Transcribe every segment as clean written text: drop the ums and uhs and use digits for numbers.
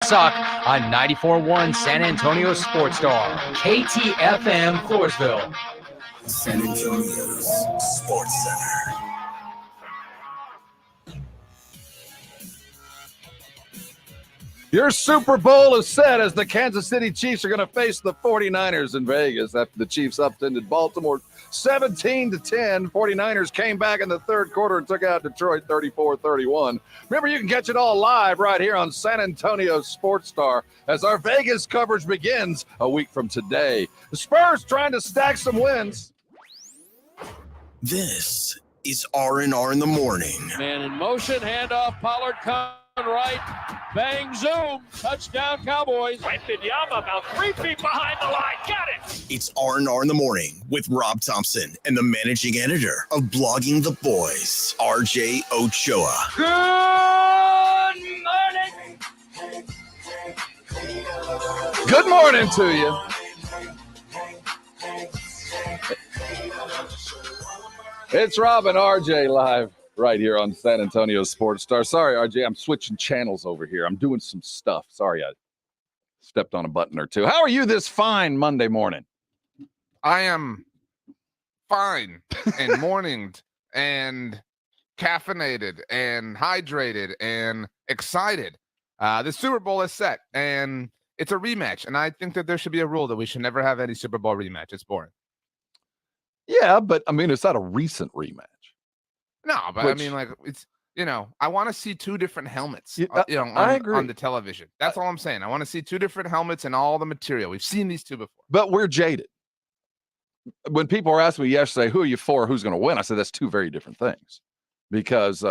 suck on 94.1 San Antonio Sports Star, KTFM Floresville. San Antonio's Sports Center. Your Super Bowl is set as the Kansas City Chiefs are going to face the 49ers in Vegas after the Chiefs upended Baltimore 17-10. 49ers came back in the third quarter and took out Detroit 34-31. Remember, you can catch it all live right here on San Antonio Sports Star as our Vegas coverage begins a week from today. The Spurs trying to stack some wins. This is R&R in the Morning. Man in motion, handoff, Pollard coming right, bang, zoom, touchdown Cowboys. Right, Yama about 3 feet behind the line, got it! It's R&R in the Morning with Rob Thompson and the managing editor of Blogging the Boys, RJ Ochoa. Good morning to you. It's Rob and RJ live right here on San Antonio Sports Star. Sorry, RJ, I'm switching channels over here. I'm doing some stuff. Sorry, I stepped on a button or two. How are you this fine Monday morning? I am fine and morninged and caffeinated and hydrated and excited. The Super Bowl is set, and it's a rematch. And I think that there should be a rule that we should never have any Super Bowl rematch. It's boring. Yeah, but, I mean, it's not a recent rematch. No, but I mean, like, it's, I want to see two different helmets, I agree. On the television. That's all I'm saying. I want to see two different helmets and all the material. We've seen these two before. But we're jaded. When people were asking me yesterday, who are you for, who's going to win? I said, that's two very different things. Because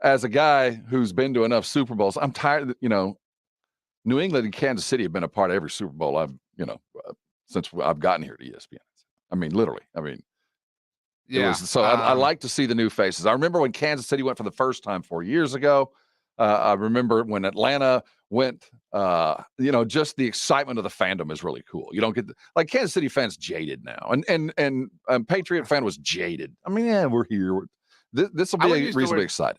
as a guy who's been to enough Super Bowls, I'm tired, New England and Kansas City have been a part of every Super Bowl I've, since I've gotten here to ESPN. I mean, literally. Yeah. I like to see the new faces. I remember when Kansas City went for the first time 4 years ago. I remember when Atlanta went, just the excitement of the fandom is really cool. You don't get like Kansas City fans jaded now. And Patriot fan was jaded. I mean, yeah, we're here. This will be reasonably excited.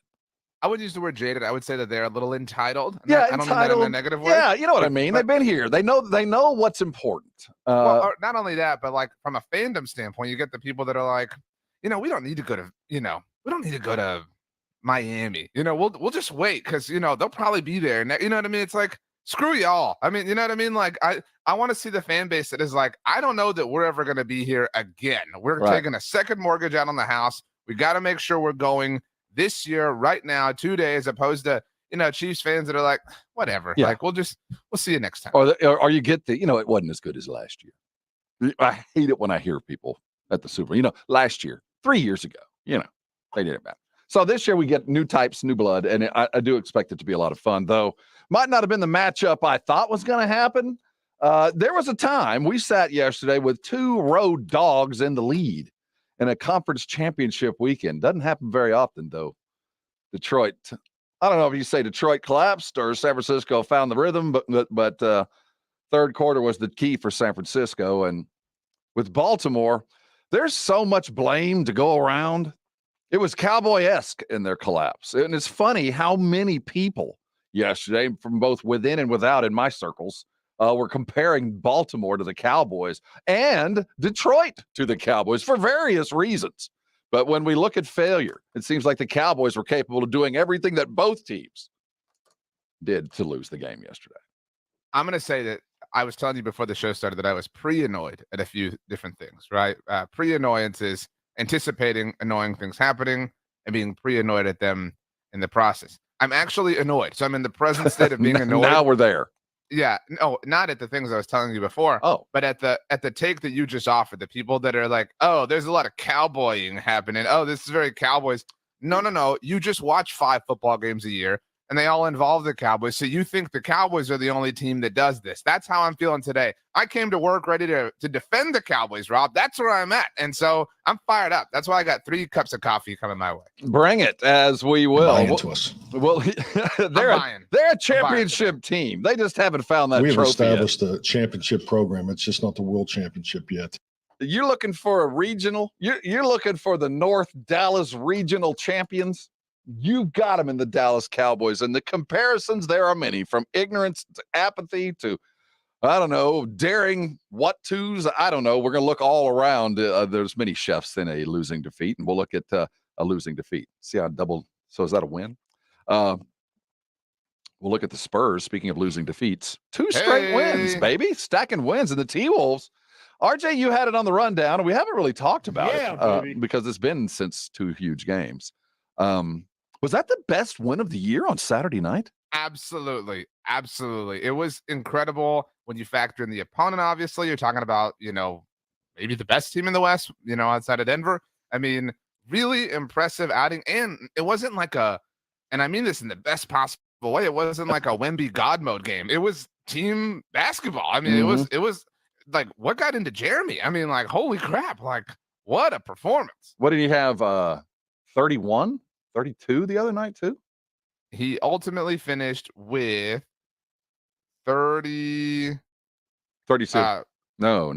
I wouldn't use the word jaded. I would say that they're a little entitled. Yeah, I don't mean that in a negative way. Yeah, you know what I mean. They've been here. They know what's important. Well, not only that, but like from a fandom standpoint, you get the people that are like, we don't need to go to, we don't need to go to Miami. We'll just wait because they'll probably be there. You know what I mean? It's like, screw y'all. I mean, you know what I mean? Like I want to see the fan base that is like, I don't know that we're ever going to be here again. We're taking a second mortgage out on the house. We got to make sure we're going this year, right now, 2 days, as opposed to, Chiefs fans that are like, whatever. Yeah. Like, we'll see you next time. Or you get it wasn't as good as last year. I hate it when I hear people at the Super Bowl. Last year, 3 years ago, they did it bad. So this year we get new types, new blood, and I do expect it to be a lot of fun, though. Might not have been the matchup I thought was going to happen. There was a time we sat yesterday with two road dogs in the lead in a conference championship weekend. Doesn't happen very often, though. Detroit, I don't know if you say Detroit collapsed or San Francisco found the rhythm, but third quarter was the key for San Francisco. And with Baltimore, there's so much blame to go around. It was Cowboy-esque in their collapse. And it's funny how many people yesterday from both within and without in my circles were comparing Baltimore to the Cowboys and Detroit to the Cowboys for various reasons. But when we look at failure, it seems like the Cowboys were capable of doing everything that both teams did to lose the game yesterday. I'm going to say that I was telling you before the show started that I was pre-annoyed at a few different things, right? Pre-annoyance is anticipating annoying things happening and being pre-annoyed at them in the process. I'm actually annoyed. So I'm in the present state of being annoyed. Now we're there. Yeah, no, not at the things I was telling you before. Oh, but at the take that you just offered, the people that are like, oh, there's a lot of cowboying happening. Oh, this is very Cowboys. No. You just watch 5 football games a year, and they all involve the Cowboys. So you think the Cowboys are the only team that does this. That's how I'm feeling today. I came to work ready to defend the Cowboys, Rob. That's where I'm at. And so I'm fired up. That's why I got 3 cups of coffee coming my way. Bring it, as we will. Buy into us. Well, they're a championship team. They just haven't found that trophy. We've established a championship program. It's just not the world championship yet. You're looking for a regional? You're looking for the North Dallas regional champions? You've got them in the Dallas Cowboys, and the comparisons there are many, from ignorance to apathy to, I don't know, daring what twos. I don't know. We're going to look all around. There's many chefs in a losing defeat, and we'll look at a losing defeat. See how double. So is that a win? We'll look at the Spurs. Speaking of losing defeats, 2 straight wins, baby, stacking wins. And the T-Wolves. RJ, you had it on the rundown, and we haven't really talked about it because it's been since 2 huge games. Was that the best win of the year on Saturday night? Absolutely. It was incredible when you factor in the opponent. Obviously, you're talking about, maybe the best team in the West, outside of Denver. I mean, really impressive outing. And it wasn't like and I mean this in the best possible way, it wasn't like a Wemby God mode game. It was team basketball. I mean, it was like, what got into Jeremy? I mean, like, holy crap. Like, what a performance. What did he have? 31? 32 the other night too? He ultimately finished with 30. 32. No.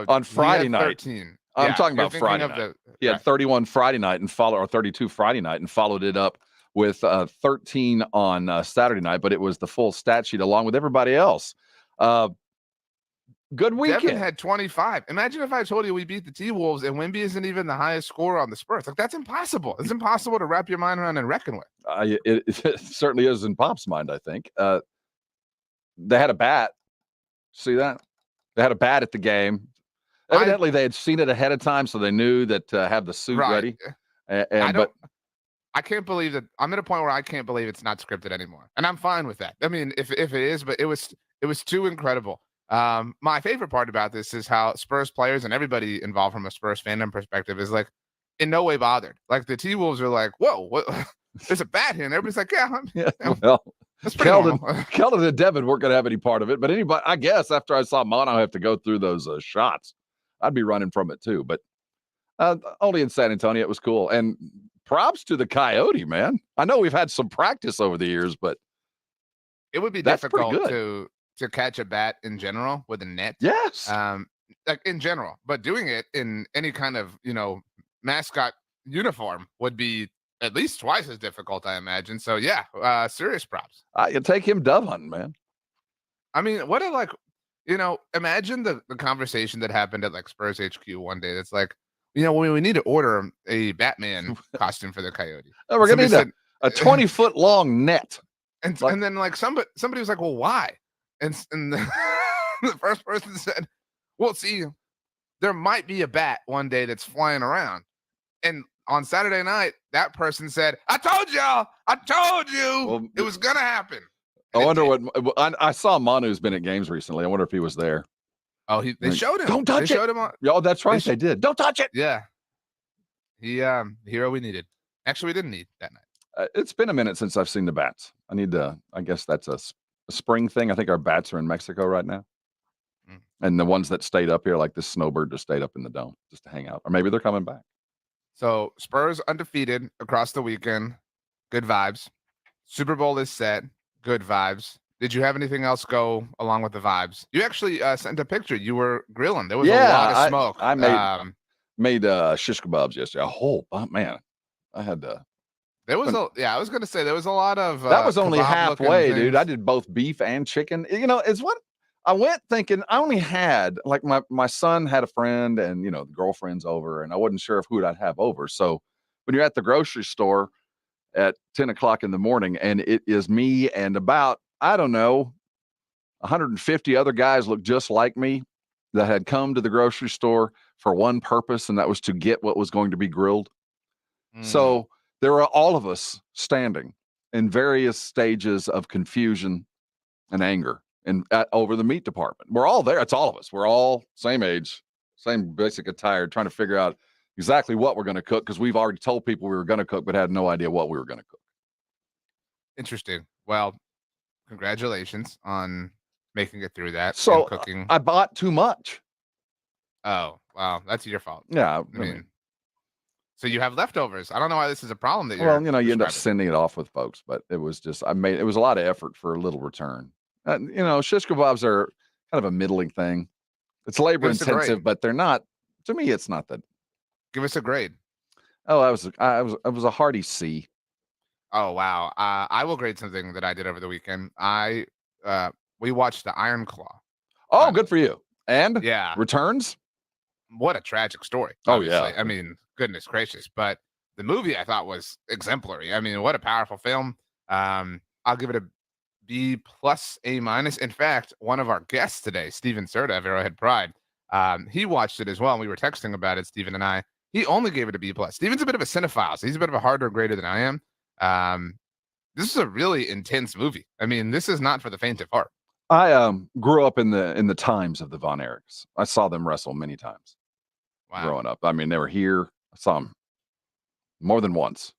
On Friday night. 13. I'm talking about Friday night. He had 31 Friday night and 32 Friday night and followed it up with 13 on Saturday night, but it was the full stat sheet along with everybody else. Good weekend. Devin had 25. Imagine if I told you we beat the T-Wolves and Wemby isn't even the highest scorer on the Spurs. Like, that's impossible. It's impossible to wrap your mind around and reckon with. It certainly is in Pop's mind, I think. They had a bat. See that? They had a bat at the game. Evidently, they had seen it ahead of time, so they knew that have the suit ready. I can't believe that. I'm at a point where I can't believe it's not scripted anymore, and I'm fine with that. I mean, if it is, but it was too incredible. My favorite part about this is how Spurs players and everybody involved from a Spurs fandom perspective is like in no way bothered. Like the T-Wolves are like, whoa, what? There's a bat here, and everybody's like, well, Kellen and Devin weren't going to have any part of it, but anybody, I guess, after I saw Mono have to go through those shots, I'd be running from it too. But only in San Antonio, it was cool. And props to the Coyote, man. I know we've had some practice over the years, but it would be difficult to catch a bat in general with a net. Yes. Like in general, but doing it in any kind of, mascot uniform would be at least twice as difficult, I imagine. So yeah, serious props. You take him dove hunting, man. I mean, imagine the conversation that happened at like Spurs HQ one day. That's like, we need to order a Batman costume for the Coyote. Oh, we're going to need a 20-foot long net. And then like somebody was like, well, why? And the first person said, well, see, there might be a bat one day that's flying around. And on Saturday night, that person said, I told y'all, it was going to happen. I wonder I saw Manu's been at games recently. I wonder if he was there. Oh, they showed him. Don't touch it. Showed him Oh, that's right. They did. Don't touch it. Yeah. He, hero we needed. Actually, we didn't need that night. It's been a minute since I've seen the bats. I guess that's a spring thing. I think our bats are in Mexico right now. And the ones that stayed up here, like this snowbird, just stayed up in the dome just to hang out. Or maybe they're coming back. So Spurs undefeated across the weekend. Good vibes. Super Bowl is set. Good vibes. Did you have anything else go along with the vibes? You actually sent a picture. You were grilling. There was a lot of smoke. I made shish kebabs yesterday. Man, I had to. There was I was going to say there was a lot of. That was only halfway, dude. I did both beef and chicken. It's what I went thinking. I only had like my son had a friend and the girlfriend's over, and I wasn't sure who I'd have over. So when you're at the grocery store at 10 o'clock in the morning, and it is me and about, I don't know, 150 other guys look just like me that had come to the grocery store for one purpose, and that was to get what was going to be grilled. So there were all of us standing in various stages of confusion and anger over the meat department. We're all there. It's all of us. We're all same age, same basic attire, trying to figure out exactly what we're going to cook because we've already told people we were going to cook, but had no idea what we were going to cook. Interesting. Well, congratulations on making it through that. So cooking. I bought too much. Oh, wow. That's your fault. Yeah. I mean, so you have leftovers. I don't know why this is a problem that you end up sending it off with folks, but it was just, it was a lot of effort for a little return. Shish kebabs are kind of a middling thing. It's labor intensive, but they're not, to me, it's not that. Give us a grade. Oh, I was a hearty C. Oh wow. I will grade something that I did over the weekend. We watched the Iron Claw. Oh, good for you. And Yeah. returns. What a tragic story. Oh, Obviously. yeah. I mean, goodness gracious. But the movie I thought was exemplary. I mean, what a powerful film. I'll give it a B plus A minus. In fact, one of our guests today, Stephen Serda of Arrowhead Pride, he watched it as well. And we were texting about it, Stephen and I. He only gave it a B plus. Stephen's a bit of a cinephile, so he's a bit of a harder grader than I am. This is a really intense movie. I mean, this is not for the faint of heart. I grew up in the times of the Von Erichs. I saw them wrestle many times growing up. I mean, they were here. I saw them more than once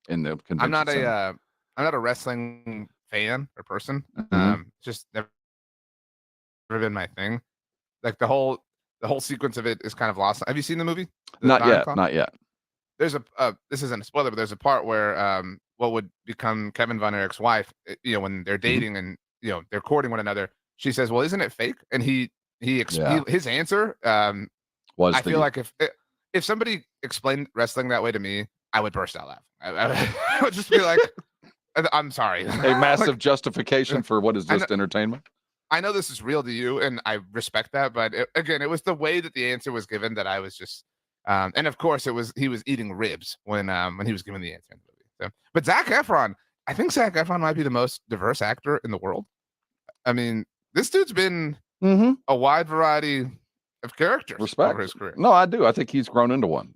in the convention center. I'm not a wrestling fan or person. Just never been my thing. Like the whole sequence of it is kind of lost. Have you seen the movie? Not yet. There's this isn't a spoiler, but there's a part where what would become Kevin Von Erich's wife, when they're dating and they're courting one another, she says, "Well, isn't it fake?" And his answer was I feel like if somebody explained wrestling that way to me, I would burst out laughing. I would just be like, "I'm sorry." A massive justification for what is just entertainment. I know this is real to you, and I respect that, but it was the way that the answer was given that I was just, and of course he was eating ribs when he was given the answer in the movie. So, but Zac Efron, I think Zac Efron might be the most diverse actor in the world. I mean, this dude's been a wide variety of characters over his career. No, I do. I think he's grown into one.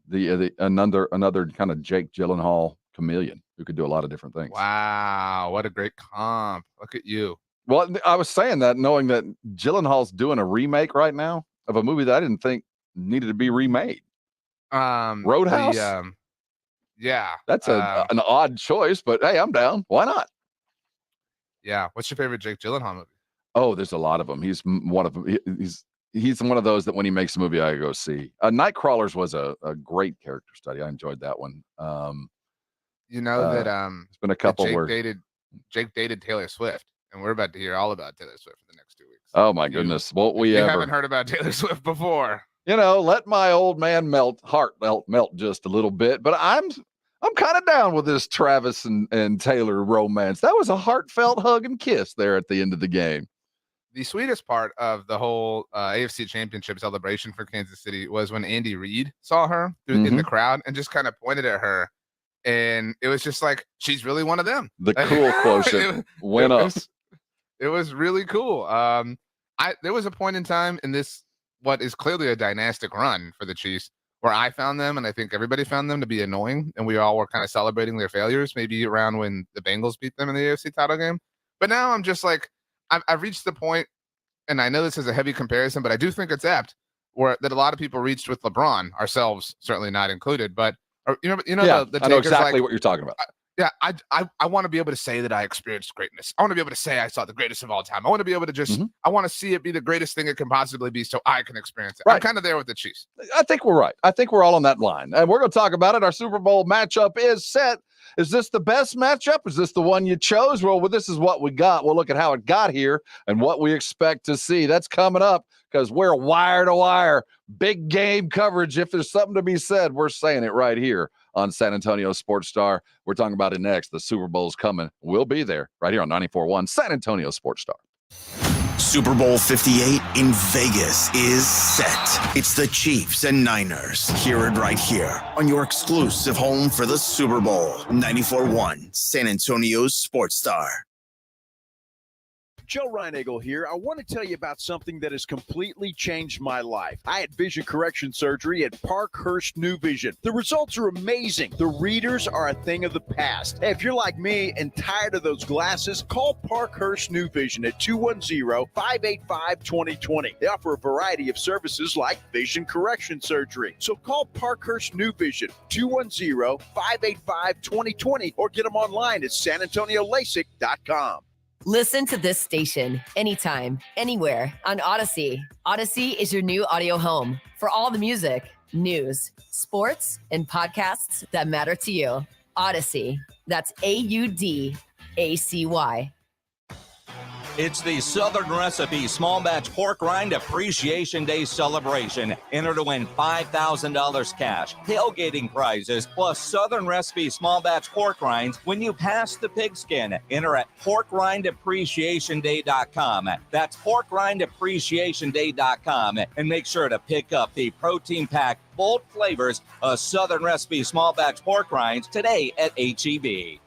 Another kind of Jake Gyllenhaal chameleon who could do a lot of different things. Wow, what a great comp! Look at you. Well, I was saying that knowing that Gyllenhaal's doing a remake right now of a movie that I didn't think needed to be remade. Roadhouse. Yeah, that's an odd choice, but hey, I'm down. Why not? Yeah. What's your favorite Jake Gyllenhaal movie? Oh, there's a lot of them. He's one of them. He's one of those that when he makes a movie, I go see. Nightcrawlers was a great character study. I enjoyed that one. It's been a couple Jake dated Taylor Swift, and we're about to hear all about Taylor Swift for the next 2 weeks. Oh my goodness! Haven't heard about Taylor Swift before. Let my old man heart melt just a little bit. But I'm kind of down with this Travis and Taylor romance. That was a heartfelt hug and kiss there at the end of the game. The sweetest part of the whole AFC Championship celebration for Kansas City was when Andy Reid saw her in the crowd and just kind of pointed at her. And it was just like, she's really one of them. The cool quotient went up. It was really cool. There was a point in time in this, what is clearly a dynastic run for the Chiefs, where I found them, and I think everybody found them to be annoying, and we all were kind of celebrating their failures, maybe around when the Bengals beat them in the AFC title game. But now I'm just like, I've reached the point, and I know this is a heavy comparison, but I do think it's apt, that a lot of people reached with LeBron, ourselves certainly not included. But the I know exactly what you're talking about. I want to be able to say that I experienced greatness. I want to be able to say I saw the greatest of all time. I want to be able to just, I want to see it be the greatest thing it can possibly be so I can experience it. Right. I'm kind of there with the Chiefs. I think we're right. I think we're all on that line. And we're going to talk about it. Our Super Bowl matchup is set. Is this the best matchup? Is this the one you chose? Well, this is what we got. We'll look at how it got here and what we expect to see. That's coming up because we're wire to wire. Big game coverage. If there's something to be said, we're saying it right here on San Antonio Sports Star. We're talking about it next. The Super Bowl's coming. We'll be there right here on 94.1 San Antonio Sports Star. Super Bowl 58 in Vegas is set. It's the Chiefs and Niners. Hear it right here on your exclusive home for the Super Bowl. 94.1 San Antonio Sports Star. Joe Reinagel here. I want to tell you about something that has completely changed my life. I had vision correction surgery at Parkhurst New Vision. The results are amazing. The readers are a thing of the past. Hey, if you're like me and tired of those glasses, call Parkhurst New Vision at 210-585-2020. They offer a variety of services like vision correction surgery. So call Parkhurst New Vision, 210-585-2020, or get them online at sanantoniolasik.com. Listen to this station anytime, anywhere on Odyssey. Odyssey is your new audio home for all the music, news, sports, and podcasts that matter to you. Odyssey. That's AUDACY. It's the Southern Recipe Small Batch Pork Rind Appreciation Day celebration. Enter to win $5,000 cash, tailgating prizes, plus Southern Recipe Small Batch Pork Rinds when you pass the pigskin. Enter at porkrindappreciationday.com. That's porkrindappreciationday.com. And make sure to pick up the protein-packed, bold flavors of Southern Recipe Small Batch Pork Rinds today at H-E-B.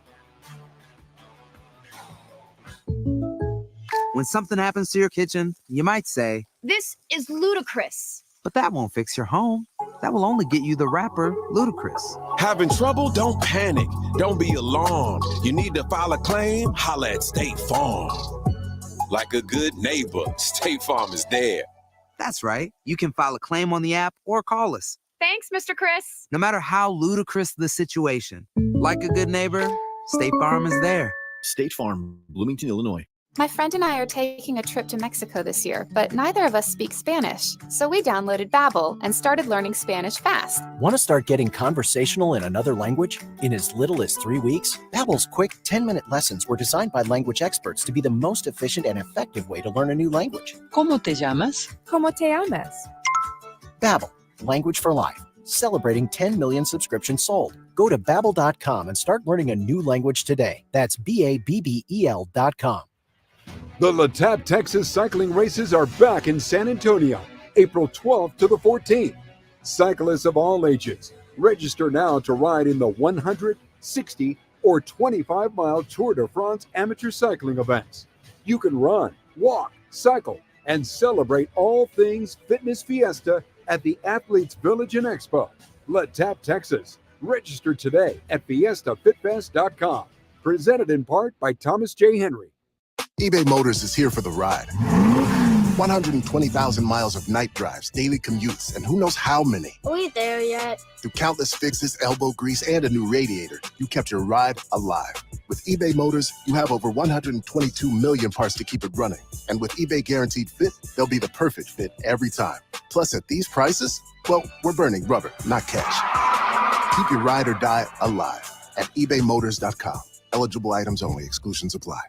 When something happens to your kitchen, you might say, "This is ludicrous." but that won't fix your home. That will only get you the rapper, Ludacris. Having trouble? Don't panic. Don't be alarmed. You need to file a claim? Holla at State Farm. Like a good neighbor, State Farm is there. That's right. You can file a claim on the app or call us. Thanks, Mr. Chris. No matter how ludicrous the situation, like a good neighbor, State Farm is there. State Farm, Bloomington, Illinois. My friend and I are taking a trip to Mexico this year, but neither of us speak Spanish. So we downloaded Babbel and started learning Spanish fast. Want to start getting conversational in another language in as little as 3 weeks? Babbel's quick 10-minute lessons were designed by language experts to be the most efficient and effective way to learn a new language. ¿Cómo te llamas? ¿Cómo te llamas? Babbel, language for life. Celebrating 10 million subscriptions sold. Go to Babbel.com and start learning a new language today. That's Babbel.com. The LaTappe, Texas cycling races are back in San Antonio, April 12th to the 14th. Cyclists of all ages, register now to ride in the 100, 60, or 25-mile Tour de France amateur cycling events. You can run, walk, cycle, and celebrate all things fitness fiesta at the Athletes Village and Expo, LaTappe, Texas. Register today at fiestafitfest.com. Presented in part by Thomas J. Henry. eBay Motors is here for the ride. 120,000 miles of night drives, daily commutes, and who knows how many. Are we there yet? Through countless fixes, elbow grease, and a new radiator, you kept your ride alive. With eBay Motors, you have over 122 million parts to keep it running. And with eBay Guaranteed Fit, they'll be the perfect fit every time. Plus, at these prices, well, we're burning rubber, not cash. Keep your ride or die alive at ebaymotors.com. Eligible items only. Exclusions apply.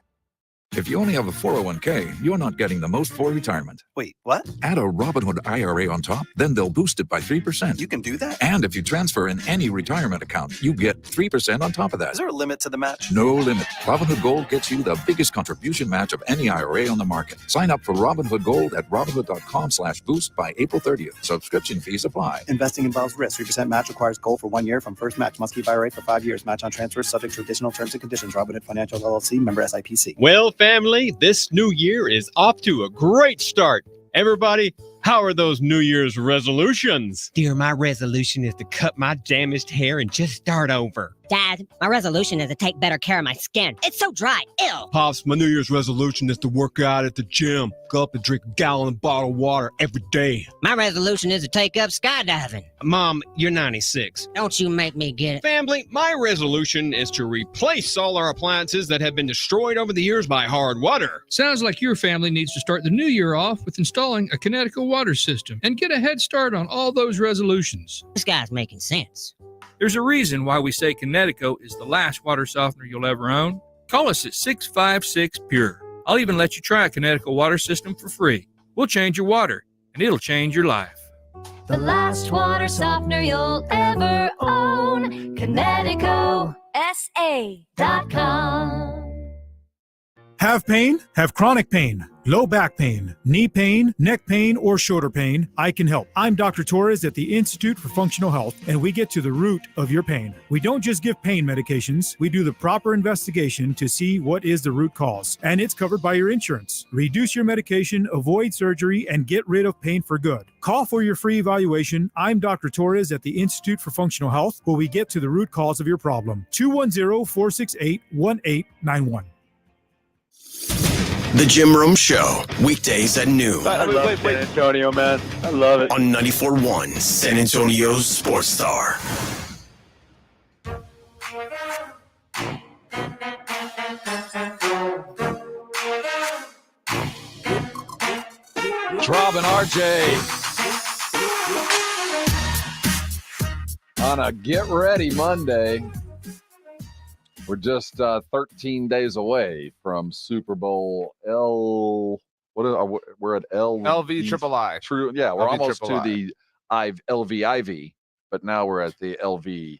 If you only have a 401k, you're not getting the most for retirement. Wait, what? Add a Robinhood IRA on top, then they'll boost it by 3%. You can do that? And if you transfer in any retirement account, you get 3% on top of that. Is there a limit to the match? No limit. Robinhood Gold gets you the biggest contribution match of any IRA on the market. Sign up for Robinhood Gold at Robinhood.com/boost by April 30th. Subscription fees apply. Investing involves risk. 3% match requires gold for 1 year from first match. Must keep IRA for 5 years. Match on transfers subject to additional terms and conditions. Robinhood Financial LLC, member SIPC. Well, family, this new year is off to a great start. Everybody, how are those New Year's resolutions? Dear, my resolution is to cut my damaged hair and just start over. Dad, my resolution is to take better care of my skin. It's so dry. Ew. Pops, my New Year's resolution is to work out at the gym. Go up and drink a gallon of bottled water every day. My resolution is to take up skydiving. Mom, you're 96. Don't you make me get it. Family, my resolution is to replace all our appliances that have been destroyed over the years by hard water. Sounds like your family needs to start the new year off with installing a Connecticut water system and get a head start on all those resolutions. This guy's making sense. There's a reason why we say Connecticut is the last water softener you'll ever own. Call us at 656-PURE. I'll even let you try a Connecticut water system for free. We'll change your water, and it'll change your life. The last water softener you'll ever own. Connecticut. SA.com. Have pain? Have chronic pain, low back pain, knee pain, neck pain, or shoulder pain? I can help. I'm Dr. Torres at the Institute for Functional Health, and we get to the root of your pain. We don't just give pain medications. We do the proper investigation to see what is the root cause, and it's covered by your insurance. Reduce your medication, avoid surgery, and get rid of pain for good. Call for your free evaluation. I'm Dr. Torres at the Institute for Functional Health, where we get to the root cause of your problem. 210-468-1891. The Jim Rome Show, weekdays at noon. I love San Antonio, man. I love it. On 94.1 San Antonio's Sports Star. Rob and RJ on a Get Ready Monday. We're just 13 days away from Super Bowl we're at LV Triple I. True. Yeah, we're LV almost Triple to the LVIV, but now we're at the LVII.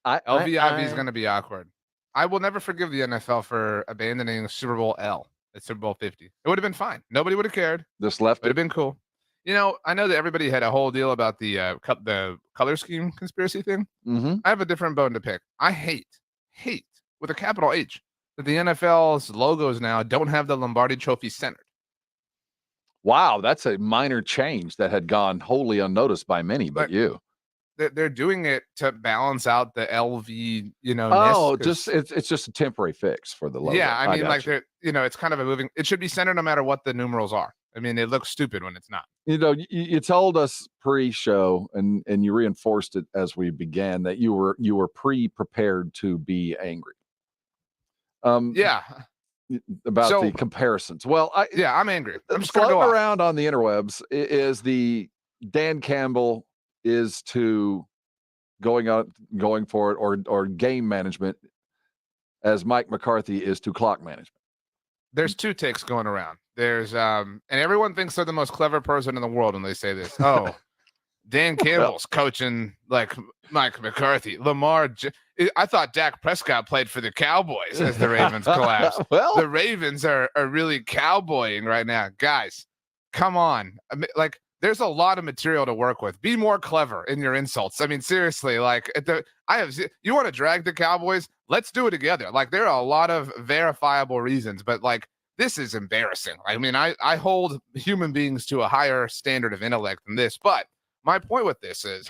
LVIV is going to be awkward. I will never forgive the NFL for abandoning Super Bowl L at Super Bowl 50. It would have been fine. Nobody would have cared. Just left it. Would have been cool. You know, I know that everybody had a whole deal about the color scheme conspiracy thing. Mm-hmm. I have a different bone to pick. I hate with a capital H that the NFL's logos now don't have the Lombardi Trophy centered. Wow, that's a minor change that had gone wholly unnoticed by many, but you. They're doing it to balance out the LV, Oh, it's just a temporary fix for the logo. Yeah, I mean, like it's kind of a moving. It should be centered no matter what the numerals are. I mean, it looks stupid when it's not. You told us pre-show, and you reinforced it as we began that you were pre-prepared to be angry. Yeah. About the comparisons. Well, I'm angry. I'm just floating around on the interwebs is the Dan Campbell is to going for it or game management as Mike McCarthy is to clock management. There's two takes going around. There's and everyone thinks they're the most clever person in the world when they say this. Oh, Dan Campbell's coaching like Mike McCarthy. I thought Dak Prescott played for the Cowboys as the Ravens collapsed. Well, the Ravens are really cowboying right now. Guys, come on. I mean, like, there's a lot of material to work with. Be more clever in your insults. I mean, seriously, like you want to drag the Cowboys? Let's do it together. Like, there are a lot of verifiable reasons, but like, this is embarrassing. I mean, I hold human beings to a higher standard of intellect than this, but my point with this is,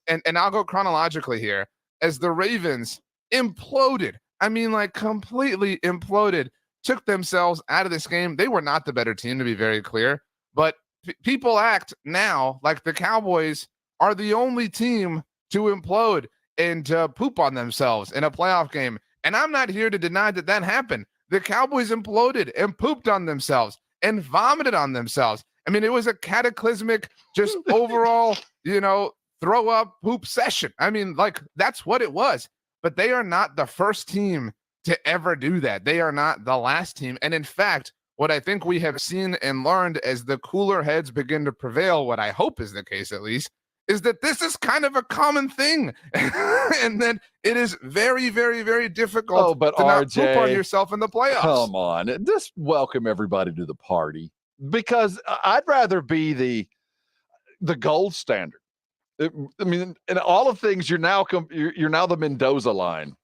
and I'll go chronologically here, as the Ravens imploded, I mean, like, completely imploded, took themselves out of this game. They were not the better team, to be very clear, but people act now like the Cowboys are the only team to implode and to poop on themselves in a playoff game. And I'm not here to deny that happened. The Cowboys imploded and pooped on themselves and vomited on themselves. I mean, it was a cataclysmic, just overall, throw up poop session. I mean, like, that's what it was. But they are not the first team to ever do that. They are not the last team. And in fact, what I think we have seen and learned as the cooler heads begin to prevail, what I hope is the case at least, is that this is kind of a common thing. And then it is very, very, very difficult to not poop on yourself in the playoffs. Come on. Just welcome everybody to the party, because I'd rather be the gold standard. I mean, in all of things, you're now the Mendoza line.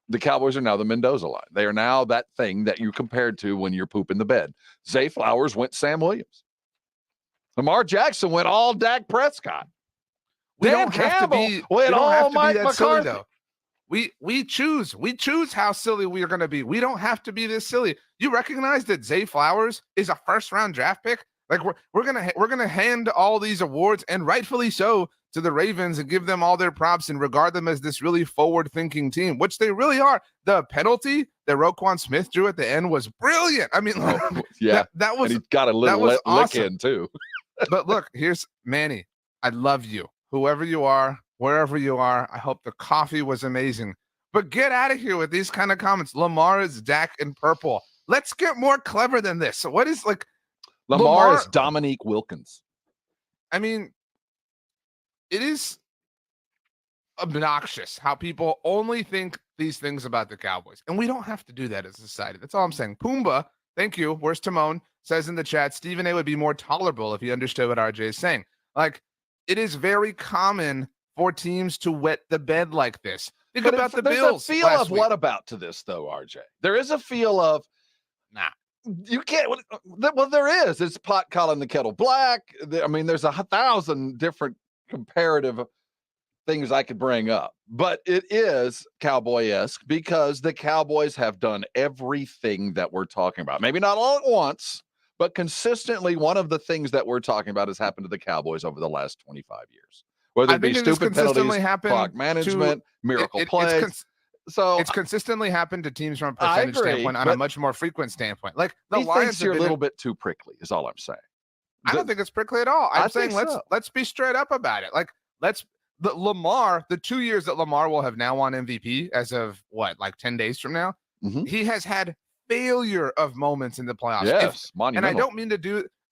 The Cowboys are now the Mendoza line. They are now that thing that you compared to when you're pooping the bed. Zay Flowers went Sam Williams. Lamar Jackson went all Dak Prescott. Dan Campbell went all Mike McCarthy. We choose how silly we are going to be. We don't have to be this silly. You recognize that Zay Flowers is a first-round draft pick? Like, we're gonna hand all these awards, and rightfully so, to the Ravens and give them all their props and regard them as this really forward-thinking team, which they really are. The penalty that Roquan Smith drew at the end was brilliant. I mean, that was, and he got a little lick awesome. in too. But look, here's Manny. I love you, whoever you are, wherever you are. I hope the coffee was amazing. But get out of here with these kind of comments. Lamar is Dak in purple. Let's get more clever than this. So what is like? Lamar is Dominique Wilkins. I mean, it is obnoxious how people only think these things about the Cowboys. And we don't have to do that as a society. That's all I'm saying. Pumbaa, thank you. Where's Timon? Says in the chat, Stephen A would be more tolerable if he understood what RJ is saying. Like, it is very common for teams to wet the bed like this. Think about the Bills. There's a feel of what about to this, though, RJ? There is a feel of, you can't. Well, there is. It's pot calling the kettle black. I mean, there's 1,000 different comparative things I could bring up, but it is Cowboy-esque because the Cowboys have done everything that we're talking about. Maybe not all at once, but consistently, one of the things that we're talking about has happened to the Cowboys over the last 25 years. Whether it be stupid penalties, clock management, miracle plays. So it's consistently happened to teams from a percentage standpoint on a much more frequent standpoint. Like the Lions, you're a little bit too prickly, is all I'm saying. I don't think it's prickly at all. I'm saying let's be straight up about it. Like let's the 2 years that Lamar will have now won MVP as of like 10 days from now, he has had failure of moments in the playoffs. Yes, and monumental.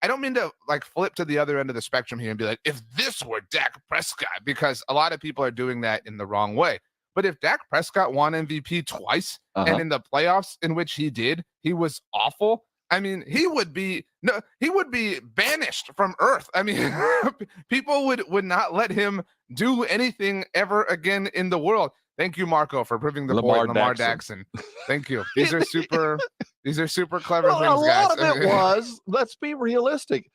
I don't mean to like flip to the other end of the spectrum here and be like, if this were Dak Prescott, because a lot of people are doing that in the wrong way. But if Dak Prescott won MVP twice, and in the playoffs in which he did, he was awful. I mean, he would be banished from Earth. I mean, people would not let him do anything ever again in the world. Thank you, Marco, for proving the point. Lamar Jackson. Thank you. These are super clever things, guys. A lot of it was, let's be realistic.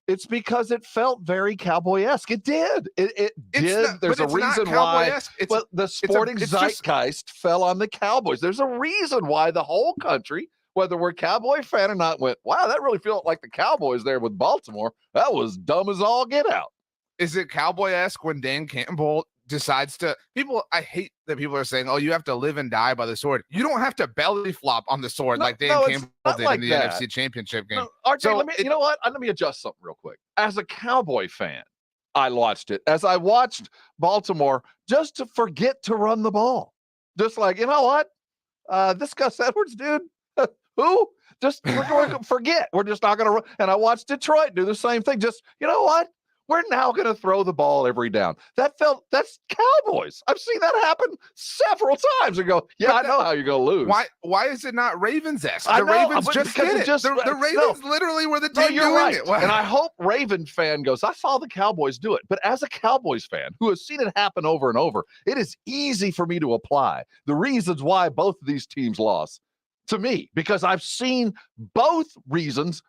It's because it felt very Cowboy-esque. It did. It did. There's a reason why. But the sporting zeitgeist fell on the Cowboys. There's a reason why the whole country, whether we're Cowboy fan or not, went, wow, that really felt like the Cowboys there with Baltimore. That was dumb as all get out. Is it Cowboy-esque when Dan Campbell decides to I hate that people are saying, oh, you have to live and die by the sword. You don't have to belly flop on the sword like Dan Campbell did in the NFC Championship game. RJ, you know what? Let me adjust something real quick. As a Cowboy fan, I watched it. As I watched Baltimore, just to forget to run the ball. Just like, you know what? This Gus Edwards dude, who? Just forget. We're just not going to run. And I watched Detroit do the same thing. Just, you know what? We're now going to throw the ball every down. That's Cowboys. I've seen that happen several times and go, yeah, I know how you're going to lose. Why is it not Ravens-esque? The Ravens just did it. The Ravens literally were the team doing it. And I hope Raven fan goes, I saw the Cowboys do it. But as a Cowboys fan who has seen it happen over and over, it is easy for me to apply the reasons why both of these teams lost to me, because I've seen both reasons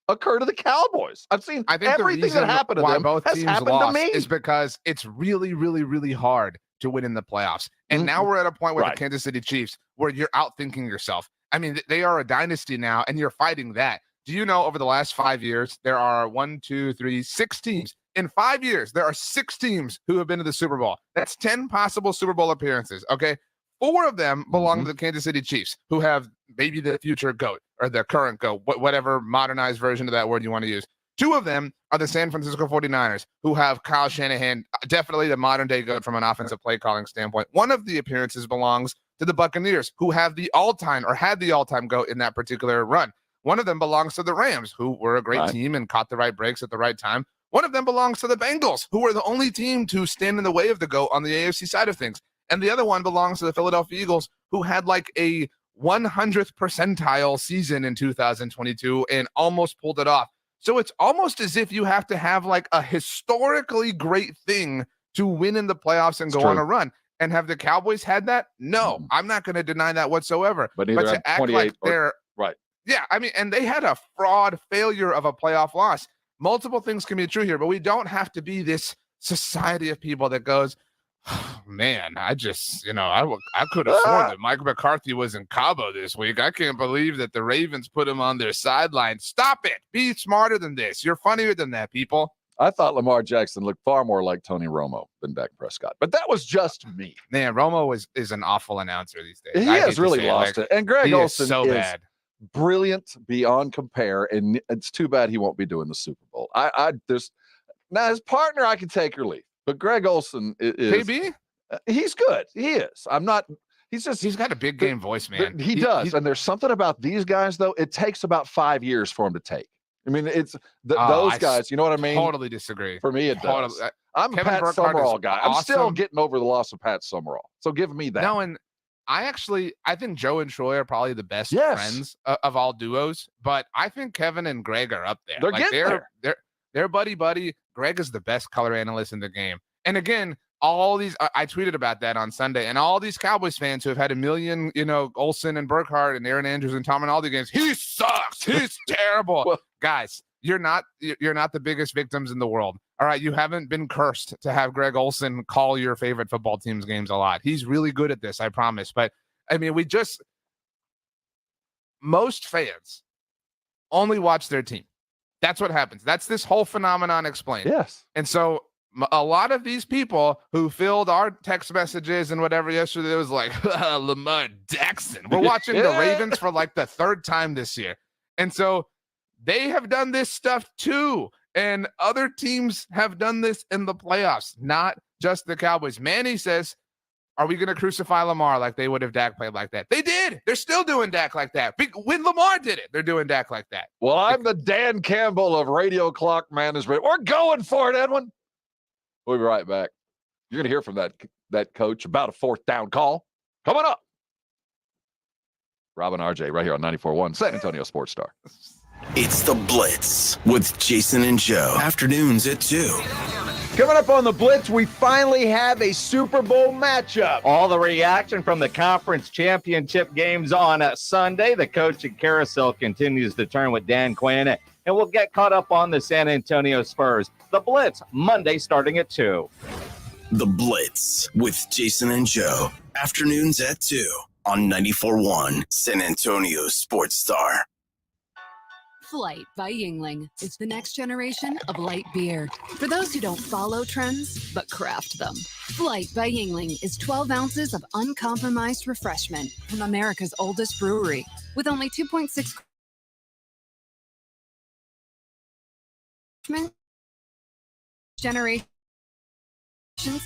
occur to the Cowboys. I've seen everything that happened to them both has teams happened lost to me. is because it's really, really, really hard to win in the playoffs. And now we're at a point with the Kansas City Chiefs where you're outthinking yourself. I mean, they are a dynasty now, and you're fighting that. Do you know over the last 5 years, there are 6 teams. In 5 years, there are 6 teams who have been to the Super Bowl. That's 10 possible Super Bowl appearances, okay? 4 of them belong to the Kansas City Chiefs, who have maybe the future GOAT or the current GOAT, whatever modernized version of that word you want to use. 2 of them are the San Francisco 49ers, who have Kyle Shanahan, definitely the modern day GOAT from an offensive play calling standpoint. One of the appearances belongs to the Buccaneers, who have the all-time or had the all-time GOAT in that particular run. One of them belongs to the Rams, who were a great team and caught the right breaks at the right time. One of them belongs to the Bengals, who were the only team to stand in the way of the GOAT on the AFC side of things. And the other one belongs to the Philadelphia Eagles, who had like a 100th percentile season in 2022 and almost pulled it off. So it's almost as if you have to have like a historically great thing to win in the playoffs and go on a run. And have the Cowboys had that? No, I'm not going to deny that whatsoever. But to act like they're right. Yeah, I mean, and they had a fraud failure of a playoff loss. Multiple things can be true here, but we don't have to be this society of people that goes, oh, man, I just, I could have sworn that Mike McCarthy was in Cabo this week. I can't believe that the Ravens put him on their sideline. Stop it. Be smarter than this. You're funnier than that, people. I thought Lamar Jackson looked far more like Tony Romo than Dak Prescott, but that was just me. Man, Romo is an awful announcer these days. He has really lost it. And Greg Olsen is bad. Brilliant beyond compare, and it's too bad he won't be doing the Super Bowl. Now his partner I can take or leave, but Greg Olsen is KB. He's good. He is. He's got a big game voice, man. He does. And there's something about these guys though. It takes about 5 years for him to take. I mean, it's those guys. You know what I mean? Totally disagree. For me, it does. I'm a Pat Summerall guy. I'm still getting over the loss of Pat Summerall. So give me that. No, and I think Joe and Troy are probably the best friends of all duos, but I think Kevin and Greg are up there. They're getting there. They're buddy. Greg is the best color analyst in the game. And again, all these, I tweeted about that on Sunday, and all these Cowboys fans who have had a million, Olsen and Burkhardt and Aaron Andrews and Tom and all the games, he sucks. He's terrible. Well, guys, you're not the biggest victims in the world. All right, you haven't been cursed to have Greg Olsen call your favorite football team's games a lot. He's really good at this, I promise. But I mean, most fans only watch their team. That's what happens. That's this whole phenomenon explained. Yes. And so a lot of these people who filled our text messages and whatever yesterday was like, Lamar Jackson. We're watching the Ravens for like the 3rd time this year. And so they have done this stuff too. And other teams have done this in the playoffs, not just the Cowboys. Manny says, are we going to crucify Lamar like they would if Dak played like that? They did. They're still doing Dak like that. When Lamar did it, they're doing Dak like that. Well, I'm the Dan Campbell of radio clock management. We're going for it, Edwin. We'll be right back. You're going to hear from that coach about a fourth down call coming up. Robin RJ right here on 94.1 San Antonio Sports Star. It's The Blitz with Jason and Joe. Afternoons at 2. Coming up on The Blitz, we finally have a Super Bowl matchup. All the reaction from the conference championship games on Sunday. The coaching carousel continues to turn with Dan Quinn, and we'll get caught up on the San Antonio Spurs. The Blitz, Monday starting at 2. The Blitz with Jason and Joe. Afternoons at 2 on 94.1 San Antonio Sports Star. Flight by Yuengling is the next generation of light beer. For those who don't follow trends, but craft them. Flight by Yuengling is 12 ounces of uncompromised refreshment from America's oldest brewery with only 2.6 generations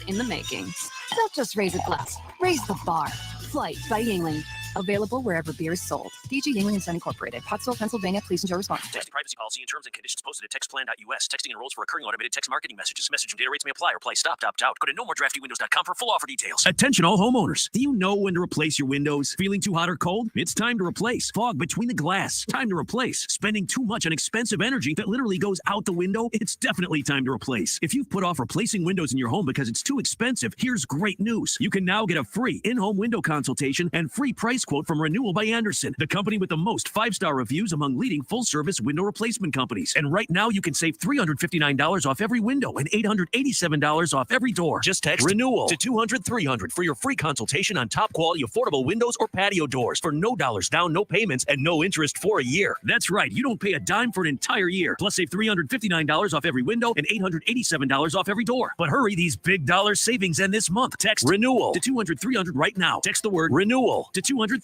in the making. Don't just raise a glass, raise the bar. Flight by Yuengling. Available wherever beer is sold. DG Yuengling and Son Incorporated. Pottsville, Pennsylvania. Please enjoy responsibly. Text privacy policy and terms and conditions posted at textplan.us. Texting enrolls for recurring automated text marketing messages. Message and data rates may apply. Reply stop, opt out. Go to nomoredraftywindows.com for full offer details. Attention all homeowners. Do you know when to replace your windows? Feeling too hot or cold? It's time to replace. Fog between the glass. Time to replace. Spending too much on expensive energy that literally goes out the window? It's definitely time to replace. If you've put off replacing windows in your home because it's too expensive, here's great news. You can now get a free in-home window consultation and free price quote from Renewal by Andersen, the company with the most 5-star reviews among leading full-service window replacement companies. And right now, you can save $359 off every window and $887 off every door. Just text RENEWAL to 200-300 for your free consultation on top-quality affordable windows or patio doors for no dollars down, no payments, and no interest for a year. That's right. You don't pay a dime for an entire year. Plus, save $359 off every window and $887 off every door. But hurry, these big dollar savings end this month. Text RENEWAL to 200-300 right now. Text the word RENEWAL to 200-300.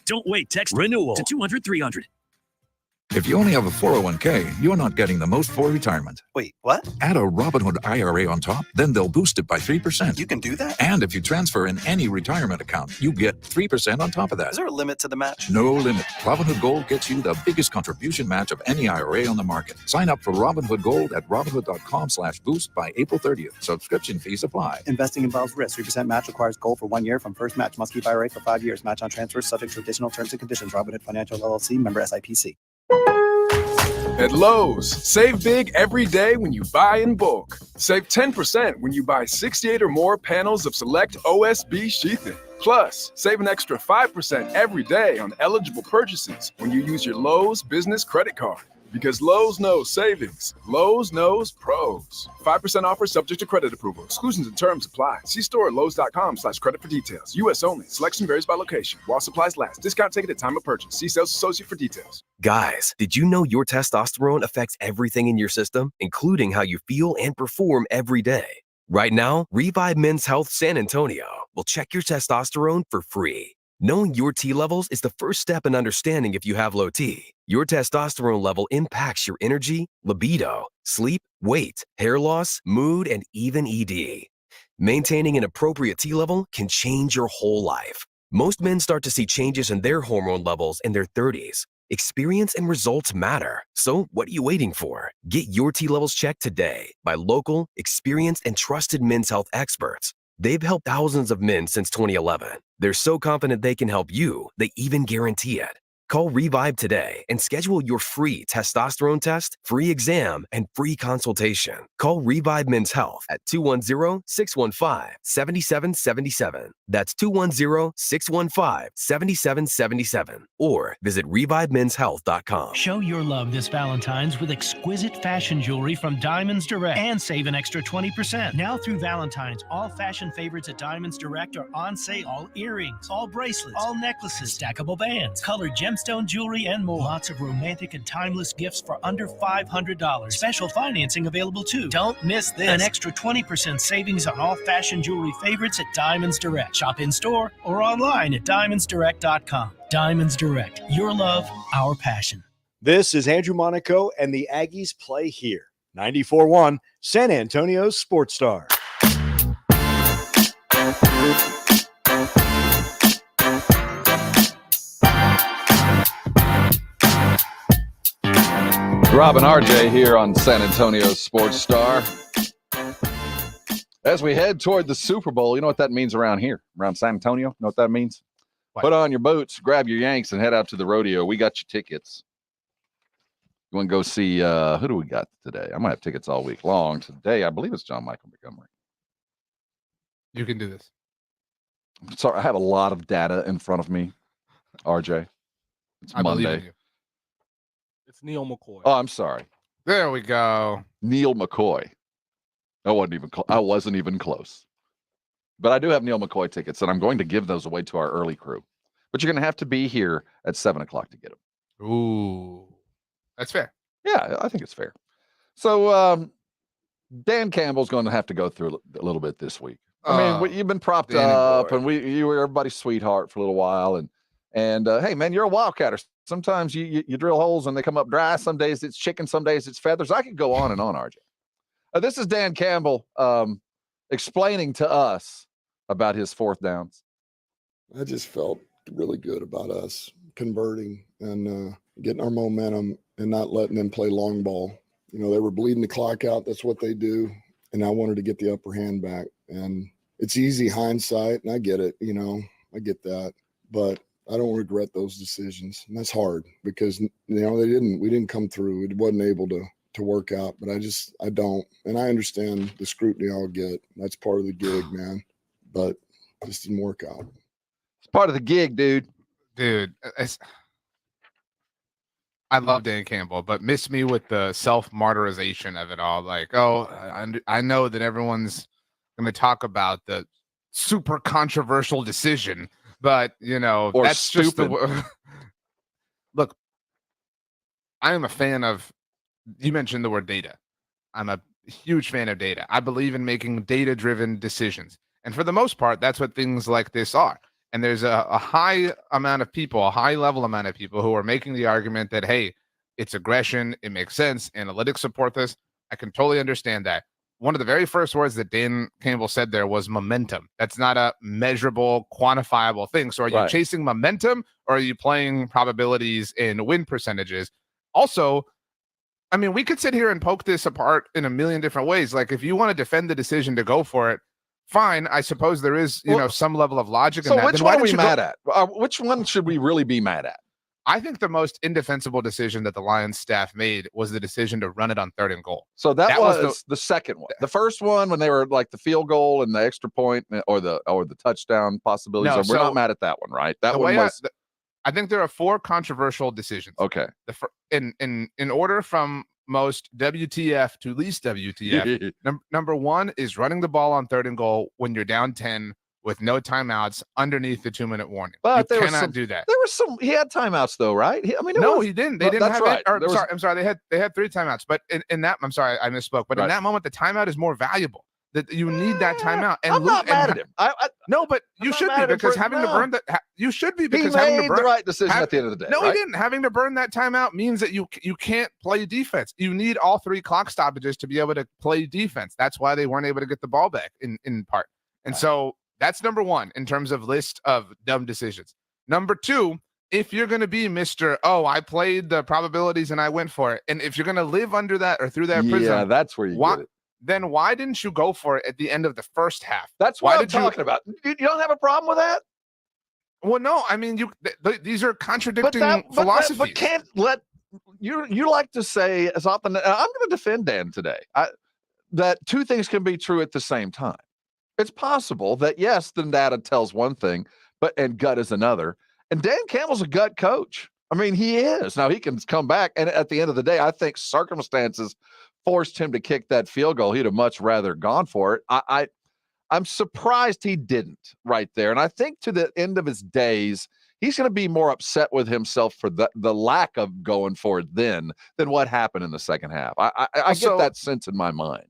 Don't wait. Text RENEWAL to 200-300. If you only have a 401k, you're not getting the most for retirement. Wait, what? Add a Robinhood IRA on top, then they'll boost it by 3%. You can do that? And if you transfer in any retirement account, you get 3% on top of that. Is there a limit to the match? No limit. Robinhood Gold gets you the biggest contribution match of any IRA on the market. Sign up for Robinhood Gold at Robinhood.com/boost by April 30th. Subscription fees apply. Investing involves risk. 3% match requires gold for 1 year from first match. Must keep IRA for 5 years. Match on transfers subject to additional terms and conditions. Robinhood Financial LLC, member SIPC. At Lowe's, save big every day when you buy in bulk. Save 10% when you buy 68 or more panels of select OSB sheathing. Plus, save an extra 5% every day on eligible purchases when you use your Lowe's business credit card. Because Lowe's knows savings. Lowe's knows pros. 5% offer subject to credit approval. Exclusions and terms apply. See store at Lowe's.com/credit for details. U.S. only. Selection varies by location. While supplies last. Discount taken at time of purchase. See sales associate for details. Guys, did you know your testosterone affects everything in your system, including how you feel and perform every day? Right now, Revive Men's Health San Antonio will check your testosterone for free. Knowing your T levels is the first step in understanding if you have low T. Your testosterone level impacts your energy, libido, sleep, weight, hair loss, mood, and even ED. Maintaining an appropriate T level can change your whole life. Most men start to see changes in their hormone levels in their 30s. Experience and results matter. So what are you waiting for? Get your T levels checked today by local, experienced, and trusted men's health experts. They've helped thousands of men since 2011. They're so confident they can help you, they even guarantee it. Call Revive today and schedule your free testosterone test, free exam, and free consultation. Call Revive Men's Health at 210-615-7777. That's 210-615-7777. Or visit ReviveMen'sHealth.com. Show your love this Valentine's with exquisite fashion jewelry from Diamonds Direct and save an extra 20%. Now through Valentine's, all fashion favorites at Diamonds Direct are on sale. All earrings, all bracelets, all necklaces, stackable bands, colored gemstones, jewelry, and more. Lots of romantic and timeless gifts for under $500. Special financing available too. Don't miss this. An extra 20% savings on all fashion jewelry favorites at Diamonds Direct. Shop in store or online at diamondsdirect.com. Diamonds Direct. Your love, our passion. This is Andrew Monaco, and the Aggies play here. 94.1 San Antonio Sports Star. Rob and RJ here on San Antonio Sports Star. As we head toward the Super Bowl, you know what that means around here, around San Antonio? You know what that means? What? Put on your boots, grab your Yanks, and head out to the rodeo. We got your tickets. You want to go see, who do we got today? I might have tickets all week long. Today, I believe it's John Michael Montgomery. You can do this. Sorry, I have a lot of data in front of me, RJ. It's Monday. Believe in you. It's Neil McCoy. Oh, I'm sorry. There we go. Neil McCoy. I wasn't even close. But I do have Neil McCoy tickets, and I'm going to give those away to our early crew. But you're going to have to be here at 7 o'clock to get them. Ooh. That's fair. Yeah, I think it's fair. So Dan Campbell's going to have to go through a little bit this week. I mean, you've been propped up, and you were everybody's sweetheart for a little while. And hey, man, you're a wildcatter. Sometimes you drill holes and they come up dry. Some days it's chicken. Some days it's feathers. I could go on and on, RJ. This is Dan Campbell explaining to us about his fourth downs. I just felt really good about us converting and getting our momentum and not letting them play long ball. You know, they were bleeding the clock out. That's what they do. And I wanted to get the upper hand back. And it's easy hindsight, and I get it. You know, I get that. But I don't regret those decisions. And that's hard because, you know, we didn't come through. It wasn't able to work out, but I don't. And I understand the scrutiny I'll get. That's part of the gig, man. But it just didn't work out. It's part of the gig, dude. Dude, I love Dan Campbell, but miss me with the self-martyrization of it all. Like, I know that everyone's going to talk about the super controversial decision, but, you know, or that's stupid. just Look, I am a fan of, you mentioned the word data. I'm a huge fan of data. I believe in making data-driven decisions. And for the most part, that's what things like this are. And there's a high amount of people, a high-level amount of people who are making the argument that, hey, it's aggression, it makes sense, analytics support this. I can totally understand that. One of the very first words that Dan Campbell said there was momentum. That's not a measurable, quantifiable thing. So are you chasing momentum, or are you playing probabilities and win percentages? Also, I mean, we could sit here and poke this apart in a million different ways. Like, if you want to defend the decision to go for it, fine. I suppose there is, you know, some level of logic in that. So which one are we mad at? Which one should we really be mad at? I think the most indefensible decision that the Lions staff made was the decision to run it on 3rd and goal. So that was the second one. The first one, when they were like the field goal and the extra point or the touchdown possibilities. No, we're not mad at that one, right? That one was. I think there are 4 controversial decisions. Okay. In order from most WTF to least WTF. Number 1 is running the ball on 3rd and goal when you're down 10 with no timeouts underneath the 2-minute warning. But you cannot do that. There were some. He had timeouts though, right? He didn't. They didn't that's have right. it. I'm sorry. They had 3 timeouts. But in that, I'm sorry, I misspoke. But in that moment, the timeout is more valuable. That you need that timeout. And I'm not mad at him. No, but you should be, because having to burn that. You should be, because he having made to burn the right decision at the end of the day. No, he didn't. Having to burn that timeout means that you can't play defense. You need all 3 clock stoppages to be able to play defense. That's why they weren't able to get the ball back in part. And so that's number 1 in terms of list of dumb decisions. Number 2, if you're going to be Mr. I played the probabilities and I went for it, and if you're going to live under that or through that prism, that's where you get it. Then why didn't you go for it at the end of the first half? That's what I'm talking about. You don't have a problem with that? Well, no. I mean, these are contradicting philosophies. But can't let you like to say as often. I'm going to defend Dan today. That 2 things can be true at the same time. It's possible that yes, the data tells one thing, and gut is another. And Dan Campbell's a gut coach. I mean, he is. Now he can come back, and at the end of the day, I think circumstances forced him to kick that field goal. He'd have much rather gone for it. I'm surprised he didn't right there. And I think to the end of his days, he's going to be more upset with himself for the lack of going for it than what happened in the second half. I get that sense in my mind.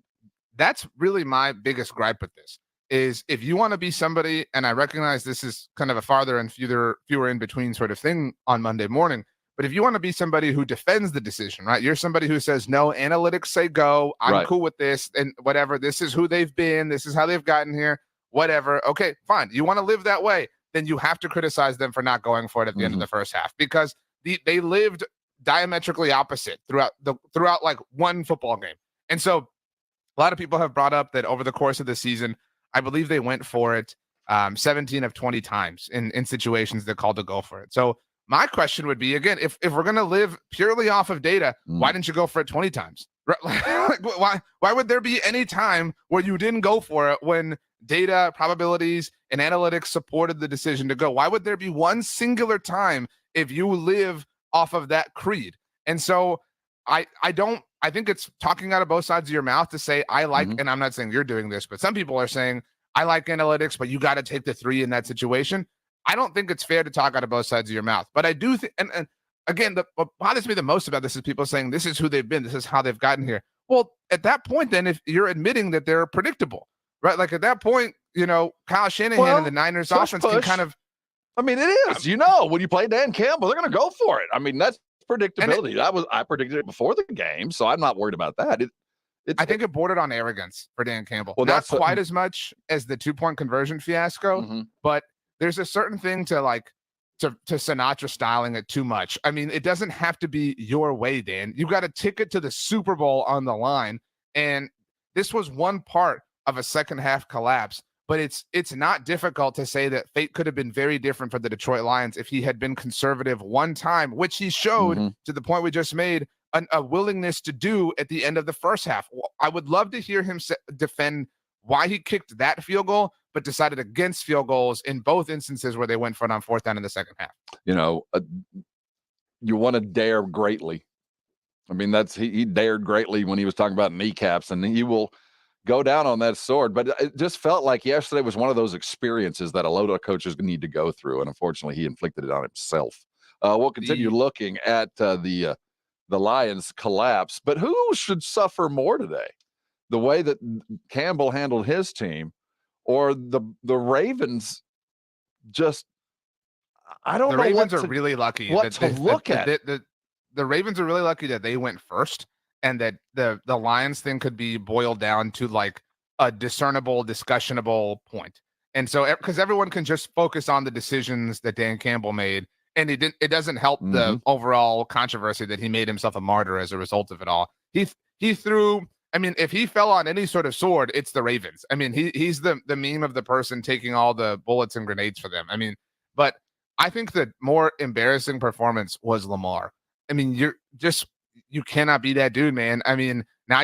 That's really my biggest gripe with this, is if you want to be somebody, and I recognize this is kind of a farther and fewer in between sort of thing on Monday morning, but if you want to be somebody who defends the decision, right? You're somebody who says, no, analytics say go. I'm cool with this and whatever. This is who they've been. This is how they've gotten here. Whatever. Okay, fine. You want to live that way. Then you have to criticize them for not going for it at the end of the first half, because they lived diametrically opposite throughout like one football game. And so a lot of people have brought up that over the course of the season, I believe they went for it 17 of 20 times in situations that called to go for it. So my question would be, again, if we're going to live purely off of data, why didn't you go for it 20 times? Why would there be any time where you didn't go for it when data, probabilities, and analytics supported the decision to go? Why would there be one singular time if you live off of that creed? And so I think it's talking out of both sides of your mouth to say, I like, and I'm not saying you're doing this, but some people are saying, I like analytics, but you got to take the 3 in that situation. I don't think it's fair to talk out of both sides of your mouth, but I do think, and again, what bothers me the most about this is people saying this is who they've been, this is how they've gotten here. Well, at that point, then, if you're admitting that they're predictable, right? Like at that point, Kyle Shanahan and the Niners offense can kind of. I mean, it is. When you play Dan Campbell, they're going to go for it. I mean, that's predictability. I predicted it before the game, so I'm not worried about that. I think it bordered on arrogance for Dan Campbell. Well, not quite as much as the 2-point conversion fiasco, but there's a certain thing to Sinatra styling it too much. I mean, it doesn't have to be your way, Dan. You got a ticket to the Super Bowl on the line, and this was one part of a second half collapse. But it's not difficult to say that fate could have been very different for the Detroit Lions if he had been conservative one time, which he showed to the point we just made a willingness to do at the end of the first half. I would love to hear him defend why he kicked that field goal, but decided against field goals in both instances where they went for it on 4th down in the second half. You want to dare greatly. I mean, he dared greatly when he was talking about kneecaps, and he will go down on that sword. But it just felt like yesterday was one of those experiences that a lot of coaches need to go through, and unfortunately, he inflicted it on himself. We'll continue looking at the Lions collapse, but who should suffer more today? The way that Campbell handled his team, or the Ravens? Just I don't know. The Ravens are really lucky. The Ravens are really lucky that they went first, and that the Lions thing could be boiled down to like a discernible, discussionable point. And so, because everyone can just focus on the decisions that Dan Campbell made, and it doesn't help the overall controversy that he made himself a martyr as a result of it all. He threw. I mean, if he fell on any sort of sword, it's the Ravens. I mean, he's the meme of the person taking all the bullets and grenades for them. I mean, but I think the more embarrassing performance was Lamar. I mean, you cannot be that dude, man. I mean, now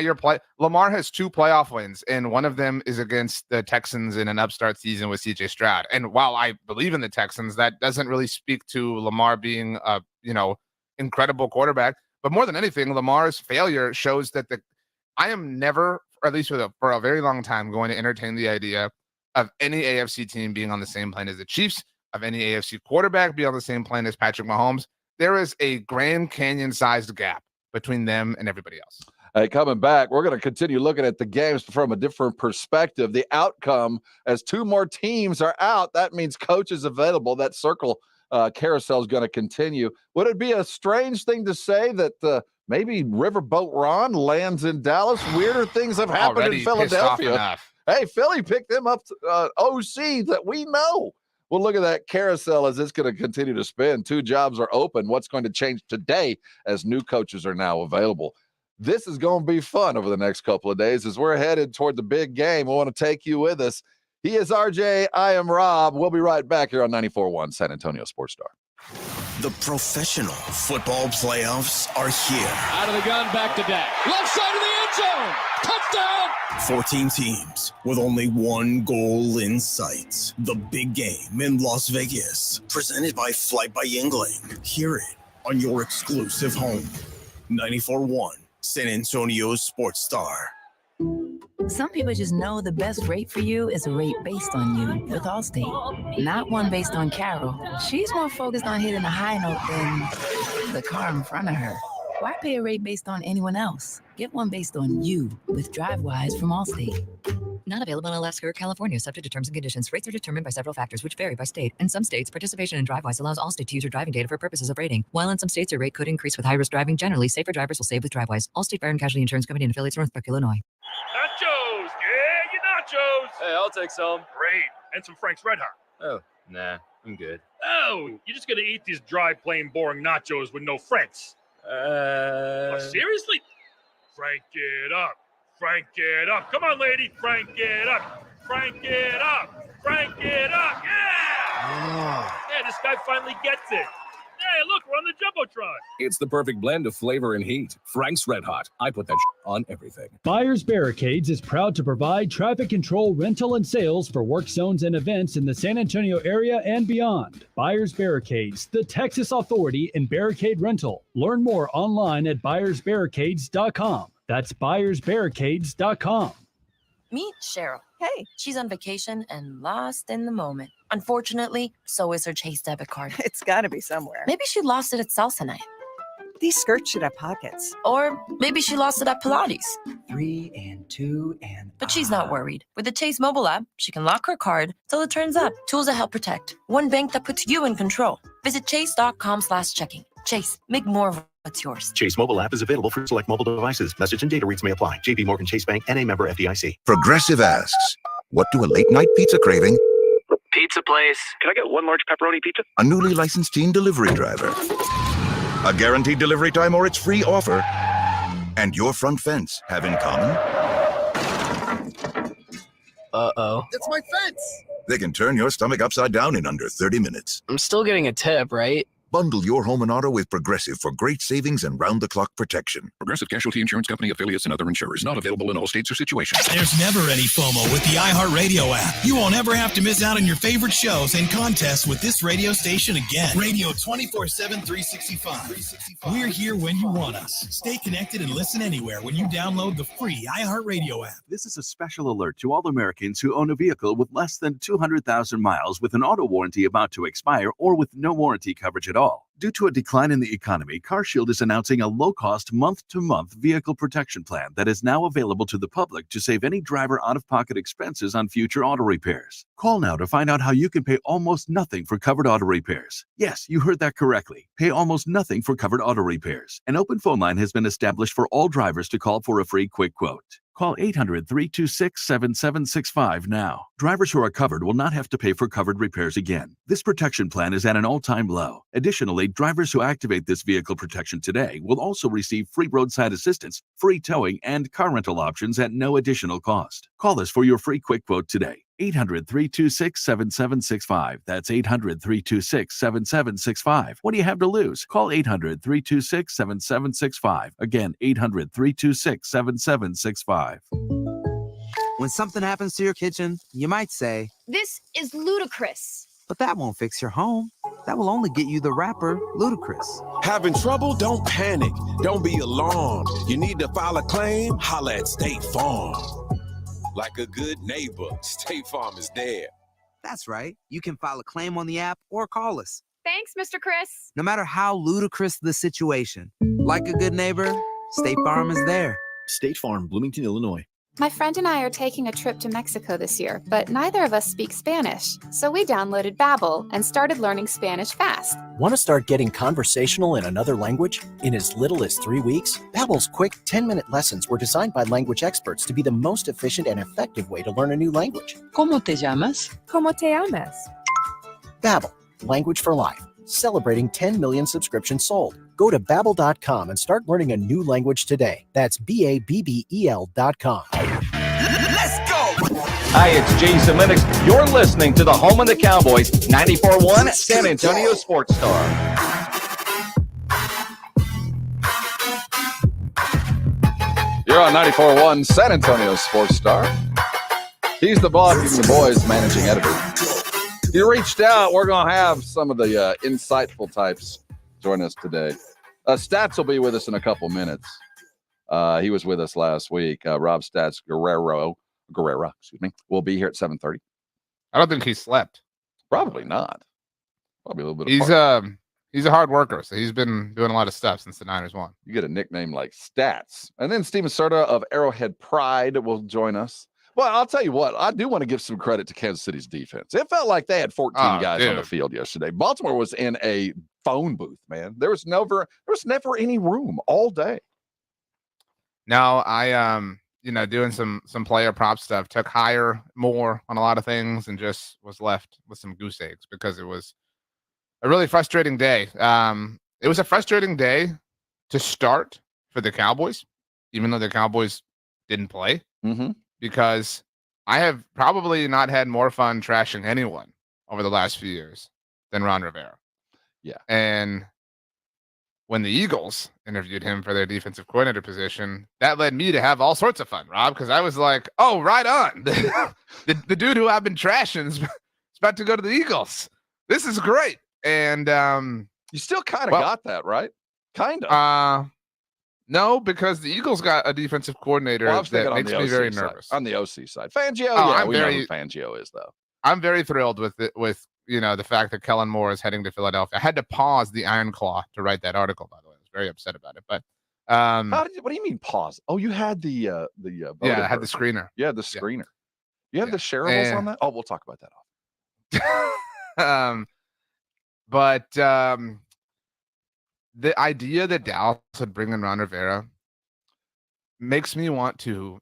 Lamar has 2 playoff wins, and one of them is against the Texans in an upstart season with CJ Stroud. And while I believe in the Texans, that doesn't really speak to Lamar being a, incredible quarterback. But more than anything, Lamar's failure shows that I am never, or at least for a very long time, going to entertain the idea of any AFC team being on the same plane as the Chiefs, of any AFC quarterback being on the same plane as Patrick Mahomes. There is a Grand Canyon-sized gap between them and everybody else. Hey, coming back, we're going to continue looking at the games from a different perspective. The outcome, as 2 more teams are out, that means coaches available. That circle carousel is going to continue. Would it be a strange thing to say that maybe Riverboat Ron lands in Dallas? Weirder things have happened Already in Philadelphia. enough. Hey, Philly picked them up OC that we know. Well, look at that carousel as it's going to continue to spin. 2 jobs are open. What's going to change today as new coaches are now available? This is going to be fun over the next couple of days as we're headed toward the big game. We want to take you with us. He is RJ. I am Rob. We'll be right back here on 94.1 San Antonio Sports Star. The professional football playoffs are here. Out of the gun, back to Dak. Left side of the end zone. Touchdown. 14 teams with only one goal in sight. The big game in Las Vegas. Presented by Flight by Yingling. Hear it on your exclusive home. 94.1 San Antonio Sports Star. Some people just know the best rate for you is a rate based on you with Allstate, not one based on Carol. She's more focused on hitting a high note than the car in front of her. Why pay a rate based on anyone else? Get one based on you with DriveWise from Allstate. Not available in Alaska or California, subject to terms and conditions. Rates are determined by several factors, which vary by state. In some states, participation in DriveWise allows Allstate to use your driving data for purposes of rating. While in some states, your rate could increase with high-risk driving. Generally, safer drivers will save with DriveWise. Allstate Fire and Casualty Insurance Company and affiliates, Northbrook, Illinois. Nachos! Yeah, your nachos! Hey, I'll take some. Great. And some Frank's Red Hot. Oh, nah, I'm good. Oh, you're just going to eat these dry, plain, boring nachos with no Franks. Seriously? Crank it up. Crank it up. Come on, lady. Crank it up. Crank it up. Crank it up. Yeah! Yeah, this guy finally gets it. Hey, look, we're on the Jumbotron. It's the perfect blend of flavor and heat. Frank's Red Hot. I put that on everything. Buyers Barricades is proud to provide traffic control, rental, and sales for work zones and events in the San Antonio area and beyond. Buyers Barricades, the Texas authority in barricade rental. Learn more online at buyersbarricades.com. That's buyersbarricades.com. Meet Cheryl. Hey. She's on vacation and lost in the moment. Unfortunately, so is her Chase debit card. It's got to be somewhere. Maybe she lost it at salsa night. These skirts should have pockets. Or maybe she lost it at Pilates. 3 and 2 and... But she's not worried. With the Chase mobile app, she can lock her card till it turns up. Tools that help protect. One bank that puts you in control. Visit chase.com/checking. Chase, make more of what's yours. Chase mobile app is available for select mobile devices. Message and data rates may apply. JP Morgan Chase Bank, N.A. member FDIC. Progressive asks, what do a late-night pizza craving, Pizza place. Can I get one large pepperoni pizza? a newly licensed teen delivery driver, a guaranteed delivery time or its free offer, and your front fence have in common? Uh-oh. That's my fence! They can turn your stomach upside down in under 30 minutes. I'm still getting a tip, right? Bundle your home and auto with Progressive for great savings and round-the-clock protection. Progressive Casualty Insurance Company, affiliates, and other insurers. Not available in all states or situations. There's never any FOMO with the iHeartRadio app. You won't ever have to miss out on your favorite shows and contests with this radio station again. Radio 24/7, 365. We're here when you want us. Stay connected and listen anywhere when you download the free iHeartRadio app. This is a special alert to all Americans who own a vehicle with less than 200,000 miles with an auto warranty about to expire or with no warranty coverage at all. Due to a decline in the economy, CarShield is announcing a low-cost month-to-month vehicle protection plan that is now available to the public to save any driver out-of-pocket expenses on future auto repairs. Call now to find out how you can pay almost nothing for covered auto repairs. Yes, you heard that correctly. Pay almost nothing for covered auto repairs. An open phone line has been established for all drivers to call for a free quick quote. Call 800-326-7765 now. Drivers who are covered will not have to pay for covered repairs again. This protection plan is at an all-time low. Additionally, drivers who activate this vehicle protection today will also receive free roadside assistance, free towing, and car rental options at no additional cost. Call us for your free quick quote today. 800-326-7765. That's 800-326-7765. What do you have to lose? Call 800-326-7765. Again, 800-326-7765. When something happens to your kitchen, you might say, "This is ludicrous." but that won't fix your home. That will only get you the rapper, Ludacris. Having trouble? Don't panic. Don't be alarmed. You need to file a claim? Holla at State Farm. Like a good neighbor, State Farm is there. That's right. You can file a claim on the app or call us. Thanks, Mr. Chris. No matter how ludicrous the situation, like a good neighbor, State Farm is there. State Farm, Bloomington, Illinois. My friend and I are taking a trip to Mexico this year, but neither of us speak Spanish. So we downloaded Babbel and started learning Spanish fast. Want to start getting conversational in another language? In as little as 3 weeks, Babbel's quick 10-minute lessons were designed by language experts to be the most efficient and effective way to learn a new language. ¿Cómo te llamas? ¿Cómo te llamas? Babbel, language for life. Celebrating 10 million subscriptions sold. Go to Babbel.com and start learning a new language today. That's Babbel.com. Let's go! Hi, it's Jason Lennox. You're listening to the home of the Cowboys, 94.1 San Antonio Sports Star. You're on 94.1 San Antonio Sports Star. He's the boss, he's the boys' managing editor. You reached out. We're going to have some of the insightful types join us today. Stats will be with us in a couple minutes. He was with us last week. Rob Stats Guerrero, will be here at 7:30. I don't think he slept. Probably not. Probably a little bit. He's a hard worker, so he's been doing a lot of stuff since the Niners won. You get a nickname like Stats. And then Stephen Serda of Arrowhead Pride will join us. Well, I'll tell you what, I do want to give some credit to Kansas City's defense. It felt like they had 14 guys on the field yesterday. Baltimore was in a phone booth, man. There was never any room all day. No, I doing some player prop stuff, took higher more on a lot of things and just was left with some goose eggs because it was a really frustrating day. It was a frustrating day to start for the Cowboys, even though the Cowboys didn't play, because I have probably not had more fun trashing anyone over the last few years than Ron Rivera. Yeah. And when the Eagles interviewed him for their defensive coordinator position, that led me to have all sorts of fun, Rob, because I was like, oh, right on. the dude who I've been trashing is about to go to the Eagles. This is great. And you still kind of got that, right? Kind of. No, because the Eagles got a defensive coordinator that makes me very nervous. On the OC side. Fangio, we know who Fangio is, though. I'm very thrilled with it, with the fact that Kellen Moore is heading to Philadelphia. I had to pause the Iron Claw to write that article, by the way. I was very upset about it. But what do you mean pause? Oh, you had the I had the screener. Yeah, the screener. You have the shareables on that? Oh, we'll talk about that off. But the idea that Dallas would bring in Ron Rivera makes me want to.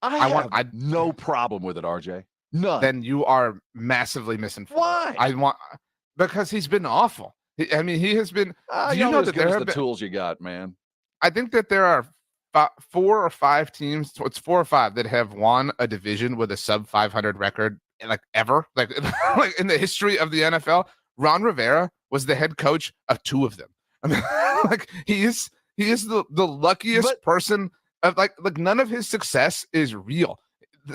I have no problem with it, RJ. None. Then you are massively misinformed. Why? Because he's been awful. He has been. You know that there's the tools you got, man. I think that there are 4 or 5 teams. It's 4 or 5 that have won a division with a sub 500 record, like ever, like in the history of the NFL. Ron Rivera was the head coach of 2 of them. I mean, like he is the luckiest person of like none of his success is real.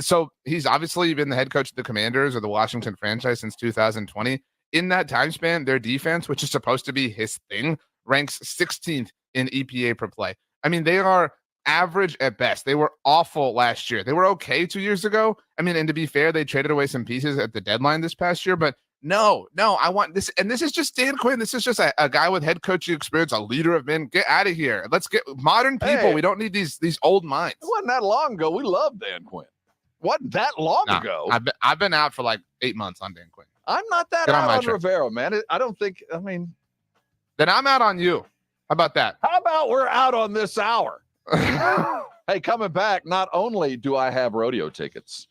So he's obviously been the head coach of the Commanders or the Washington franchise since 2020. In that time span, their defense, which is supposed to be his thing, ranks 16th in EPA per play. I mean, they are average at best. They were awful last year. They were okay 2 years ago. I mean, and to be fair, they traded away some pieces at the deadline this past year, but no, I want this. And this is just Dan Quinn. This is just a guy with head coaching experience, a leader of men. Get out of here. Let's get modern people. Hey, we don't need these old minds. It wasn't that long ago. We loved Dan Quinn. Wasn't that long ago. I've been out for like 8 months on Dan Quinn. I'm not that out on Rivera, man. I don't think. I mean, then I'm out on you. How about that? How about we're out on this hour? Hey, coming back. Not only do I have rodeo tickets,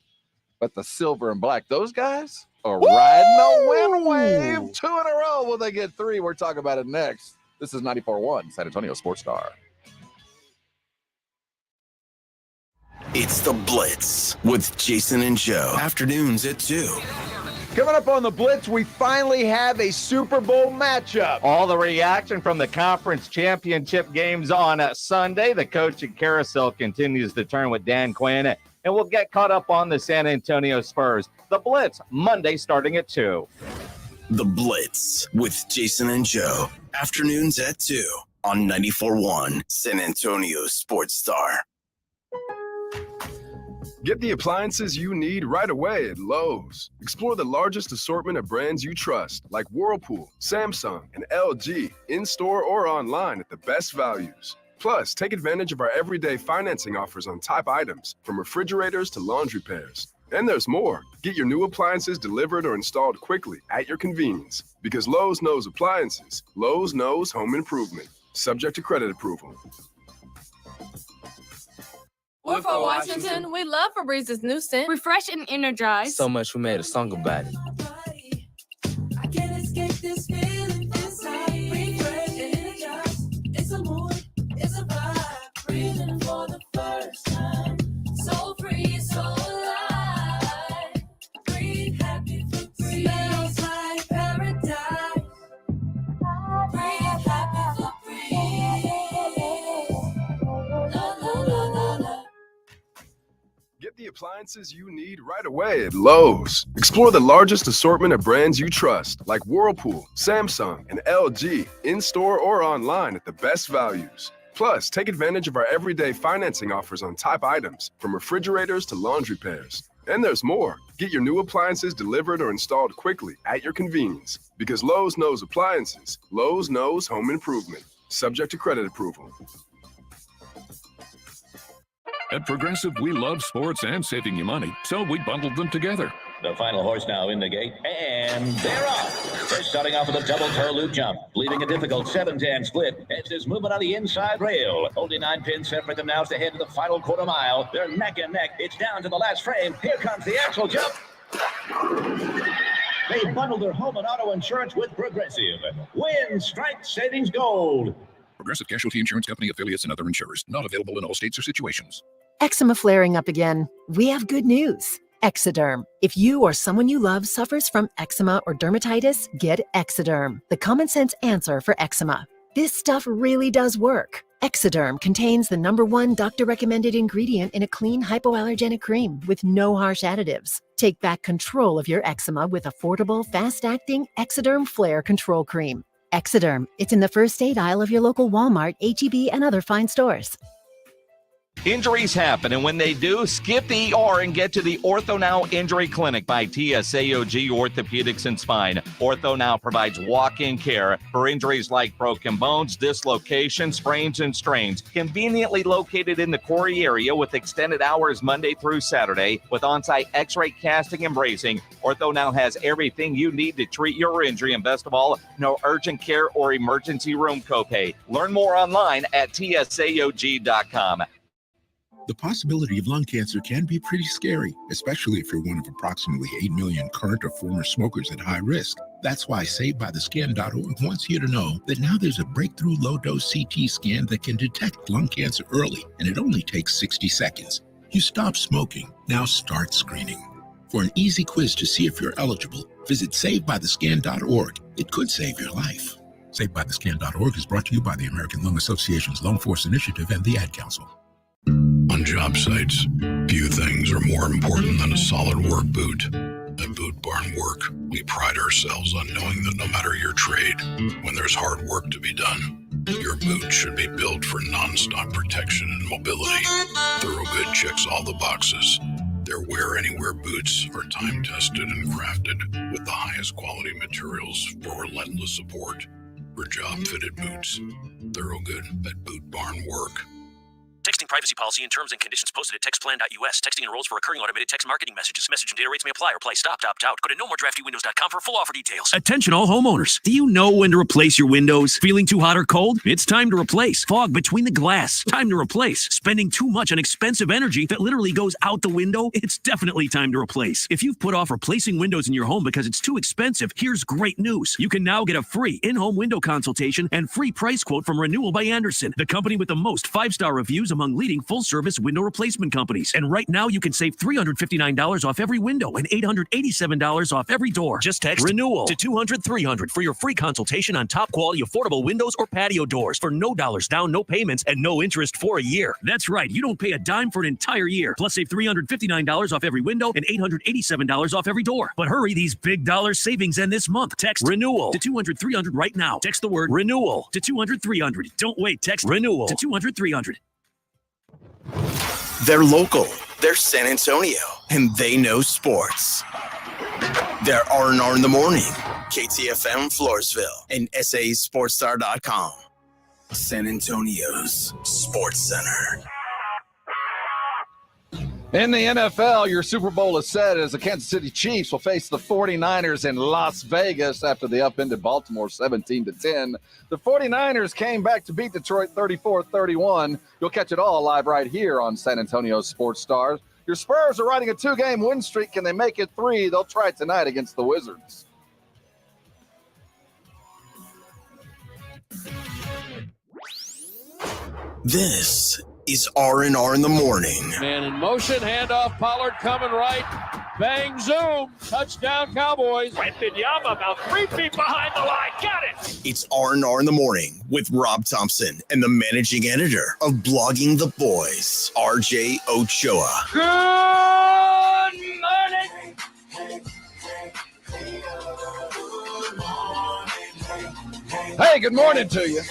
but the silver and black. Those guys are riding a win wave. 2 in a row. Will they get 3? We're talking about it next. This is 94.1 San Antonio Sports Star. It's The Blitz with Jason and Joe. Afternoons at 2. Coming up on The Blitz, we finally have a Super Bowl matchup. All the reaction from the conference championship games on Sunday. The coaching carousel continues to turn with Dan Quinn, and we'll get caught up on the San Antonio Spurs. The Blitz, Monday starting at 2. The Blitz with Jason and Joe. Afternoons at 2 on 94.1 San Antonio Sports Star. Get the appliances you need right away at Lowe's. Explore the largest assortment of brands you trust, like Whirlpool, Samsung, and LG, in-store or online at the best values. Plus, take advantage of our everyday financing offers on top items, from refrigerators to laundry pairs. And there's more. Get your new appliances delivered or installed quickly at your convenience. Because Lowe's knows appliances, Lowe's knows home improvement. Subject to credit approval. We're from Washington. We love Febrez's new scent. Refresh and energize. So much we made a song about it. I can't escape this feeling inside. Refresh and energize. It's a mood, it's a vibe. Breathing for the first time. So free, so alive. Breathe happy for free. Smells like paradise. Breathe happy for free. La, la, la, la, la. Get the appliances you need right away at Lowe's. Explore the largest assortment of brands you trust, like Whirlpool, Samsung, and LG, in-store or online at the best values. Plus, take advantage of our everyday financing offers on top items, from refrigerators to laundry pairs. And there's more. Get your new appliances delivered or installed quickly at your convenience. Because Lowe's knows appliances, Lowe's knows home improvement. Subject to credit approval. At Progressive, we love sports and saving you money, so we bundled them together. The final horse now in the gate, and they're off. They're starting off with a double toe loop jump, leaving a difficult 7-10 split. As there's movement on the inside rail. Only 9 pins separate them now as they head to the final quarter mile. They're neck and neck. It's down to the last frame. Here comes the axle jump. They bundled their home and auto insurance with Progressive. Win, strike, savings, gold. Progressive Casualty Insurance Company, affiliates, and other insurers. Not available in all states or situations. Eczema flaring up again? We have good news. Exoderm. If you or someone you love suffers from eczema or dermatitis, get Exoderm, the common sense answer for eczema. This stuff really does work. Exoderm contains the #1 doctor-recommended ingredient in a clean hypoallergenic cream with no harsh additives. Take back control of your eczema with affordable, fast-acting Exoderm Flare Control Cream. Exoderm. It's in the first aid aisle of your local Walmart, H-E-B, and other fine stores. Injuries happen, and when they do, skip the ER and get to the Ortho Now Injury Clinic by TSAOG Orthopedics and Spine. Ortho Now provides walk-in care for injuries like broken bones, dislocations, sprains, and strains. Conveniently located in the Corey area with extended hours Monday through Saturday with on-site x-ray casting and bracing, Ortho Now has everything you need to treat your injury, and best of all, no urgent care or emergency room copay. Learn more online at tsaog.com. The possibility of lung cancer can be pretty scary, especially if you're one of approximately 8 million current or former smokers at high risk. That's why SaveByTheScan.org wants you to know that now there's a breakthrough low-dose CT scan that can detect lung cancer early, and it only takes 60 seconds. You stop smoking, now start screening. For an easy quiz to see if you're eligible, visit SaveByTheScan.org. It could save your life. SaveByTheScan.org is brought to you by the American Lung Association's Lung Force Initiative and the Ad Council. On job sites, few things are more important than a solid work boot. At Boot Barn Work, we pride ourselves on knowing that no matter your trade, when there's hard work to be done, your boot should be built for non-stop protection and mobility. Thoroughgood checks all the boxes. Their Wear Anywhere boots are time-tested and crafted with the highest quality materials for relentless support. For job-fitted boots, Thoroughgood at Boot Barn Work. Texting privacy policy and terms and conditions posted at textplan.us. Texting enrolls for recurring automated text marketing messages. Message and data rates may apply or play. Stop, opt out. Go to nomoredraftywindows.com for full offer details. Attention all homeowners. Do you know when to replace your windows? Feeling too hot or cold? It's time to replace. Fog between the glass? Time to replace. Spending too much on expensive energy that literally goes out the window? It's definitely time to replace. If you've put off replacing windows in your home because it's too expensive, here's great news. You can now get a free in-home window consultation and free price quote from Renewal by Andersen, the company with the most 5-star reviews among leading full-service window replacement companies. And right now, you can save $359 off every window and $887 off every door. Just text RENEWAL to 200-300 for your free consultation on top-quality affordable windows or patio doors for no dollars down, no payments, and no interest for a year. That's right. You don't pay a dime for an entire year. Plus, save $359 off every window and $887 off every door. But hurry, these big dollar savings end this month. Text RENEWAL to 200-300 right now. Text the word RENEWAL to 200-300. Don't wait. Text RENEWAL to 200-300. They're local, they're San Antonio, and they know sports. They're R&R in the Morning, KTFM Floresville, and SASportsStar.com. San Antonio's Sports Center. In the NFL, your Super Bowl is set as the Kansas City Chiefs will face the 49ers in Las Vegas after they upended Baltimore 17-10. The 49ers came back to beat Detroit 34-31. You'll catch it all live right here on San Antonio Sports Stars. Your Spurs are riding a 2-game win streak. Can they make it 3? They'll try it tonight against the Wizards. This is R&R in the Morning. Man in motion, handoff, Pollard coming right. Bang, zoom, touchdown Cowboys. Wembanyama about 3 feet behind the line, got it. It's R&R in the Morning with Rob Thompson and the managing editor of Blogging the Boys, RJ Ochoa. Good morning. Hey, good morning to you.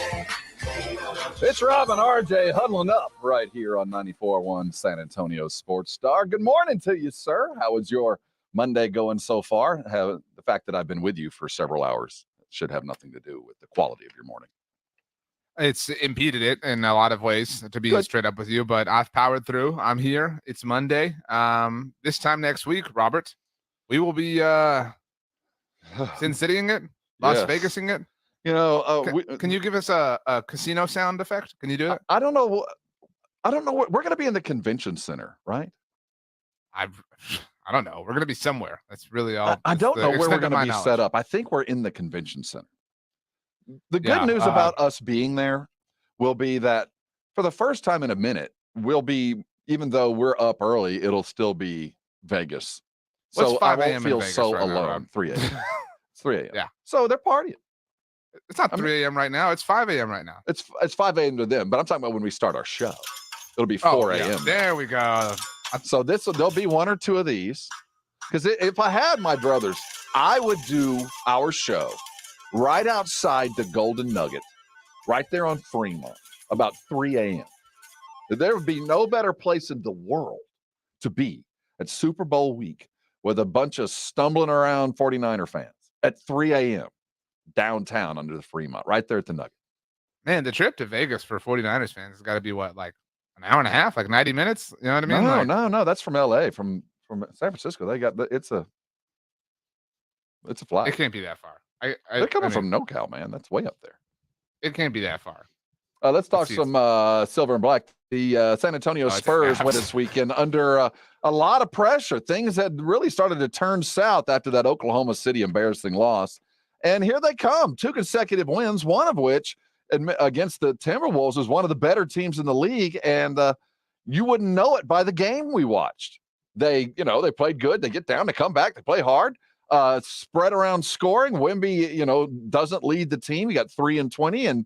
It's Rob and RJ huddling up right here on 94.1 San Antonio Sports Star. Good morning to you, sir. How is your Monday going so far? The fact that I've been with you for several hours should have nothing to do with the quality of your morning. It's impeded it in a lot of ways, to be straight up with you, but I've powered through. I'm here. It's Monday. This time next week, Robert, we will be Sin Citying it, Las Vegasing it. You know, can you give us a casino sound effect? Can you do it? I don't know. We're going to be in the convention center, right? I don't know. We're going to be somewhere. That's really all. I don't know where we're going to be set up. I think we're in the convention center. The good news about us being there, will be that for the first time in a minute, we'll be, even though we're up early, it'll still be Vegas. What's So I 5 won't a.m. in feel Vegas so right now, alone. Rob? 3 a.m. It's 3 a.m. Yeah. So they're partying. It's not 3 a.m. right now. It's 5 a.m. right now. It's 5 a.m. to them, but I'm talking about when we start our show. It'll be 4 a.m. Yeah. There we go. So there'll be one or two of these. Because if I had my druthers, I would do our show right outside the Golden Nugget, right there on Fremont, about 3 a.m. There would be no better place in the world to be at Super Bowl week with a bunch of stumbling around 49er fans at 3 a.m. downtown under the Fremont, right there at the Nugget. Man, the trip to Vegas for 49ers fans has got to be what, like an hour and a half, like 90 minutes? You know what I mean? No. That's from L.A. From San Francisco. They got it's a flight. It can't be that far. They're coming from NorCal, man. That's way up there. It can't be that far. Let's talk some silver and black. The San Antonio Spurs went this weekend under a lot of pressure. Things had really started to turn south after that Oklahoma City embarrassing loss. And here they come. 2 consecutive wins, one of which against the Timberwolves was one of the better teams in the league. And you wouldn't know it by the game we watched. They played good. They get down, they come back, they play hard. Spread around scoring. Wemby, doesn't lead the team. He got 3 and 20, and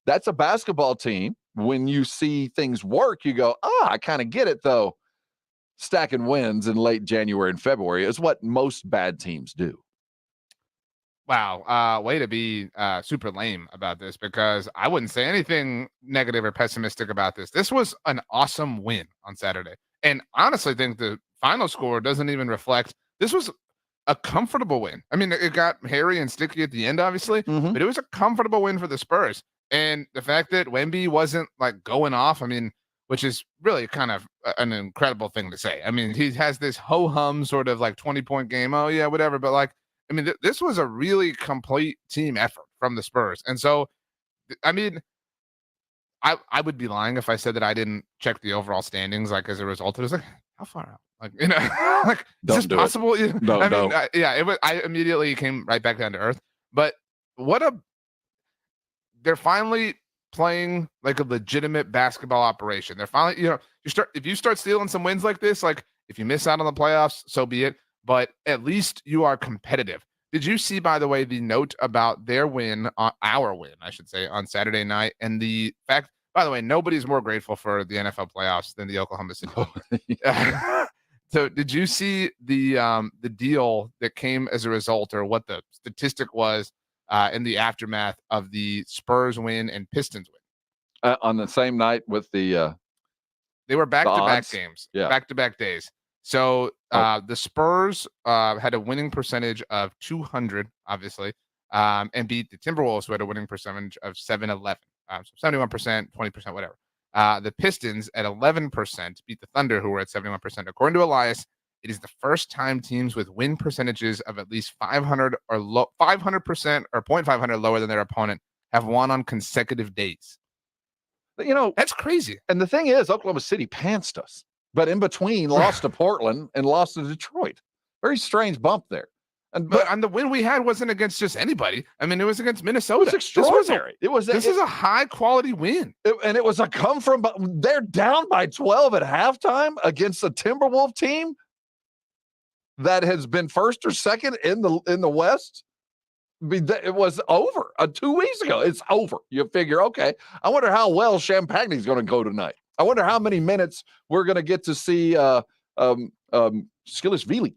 that's a basketball team. When you see things work, you go, I kind of get it, though. Stacking wins in late January and February is what most bad teams do. Wow. Way to be super lame about this, because I wouldn't say anything negative or pessimistic about this. This was an awesome win on Saturday. And honestly, I think the final score doesn't even reflect. This was a comfortable win. I mean, it got hairy and sticky at the end, obviously, but it was a comfortable win for the Spurs. And the fact that Wemby wasn't like going off, I mean, which is really kind of an incredible thing to say. I mean, he has this ho-hum sort of like 20-point game. Oh, yeah, whatever. But like, I mean, this was a really complete team effort from the Spurs. And so, I mean, I would be lying if I said that I didn't check the overall standings. Like, as a result, it was like, how far out? Like, like, is this possible? It was. I immediately came right back down to earth. But they're finally playing like a legitimate basketball operation. They're finally, if you start stealing some wins like this, like if you miss out on the playoffs, so be it. But at least you are competitive. Did you see, by the way, the note about their win, our win, I should say, on Saturday night, and the fact, by the way, nobody's more grateful for the NFL playoffs than the Oklahoma City. So did you see the deal that came as a result, or what the statistic was in the aftermath of the Spurs win and Pistons win? On the same night with they were back-to-back games, back-to-back days. So the Spurs had a winning percentage of 200, obviously, and beat the Timberwolves, who had a winning percentage of 711. So 71%, 20%, whatever. The Pistons at 11% beat the Thunder, who were at 71%. According to Elias, it is the first time teams with win percentages of at least 500% or 0.500 lower than their opponent have won on consecutive days. That's crazy. And the thing is, Oklahoma City pantsed us, but in between lost to Portland and lost to Detroit. Very strange bump there. But the win we had wasn't against just anybody. I mean, it was against Minnesota. It was extraordinary. This is a high quality win. And it was a come from. They're down by 12 at halftime against a Timberwolf team that has been first or second in the West. It was over 2 weeks ago. It's over. You figure, okay, I wonder how well Champagne's going to go tonight. I wonder how many minutes we're going to get to see Skilishvili.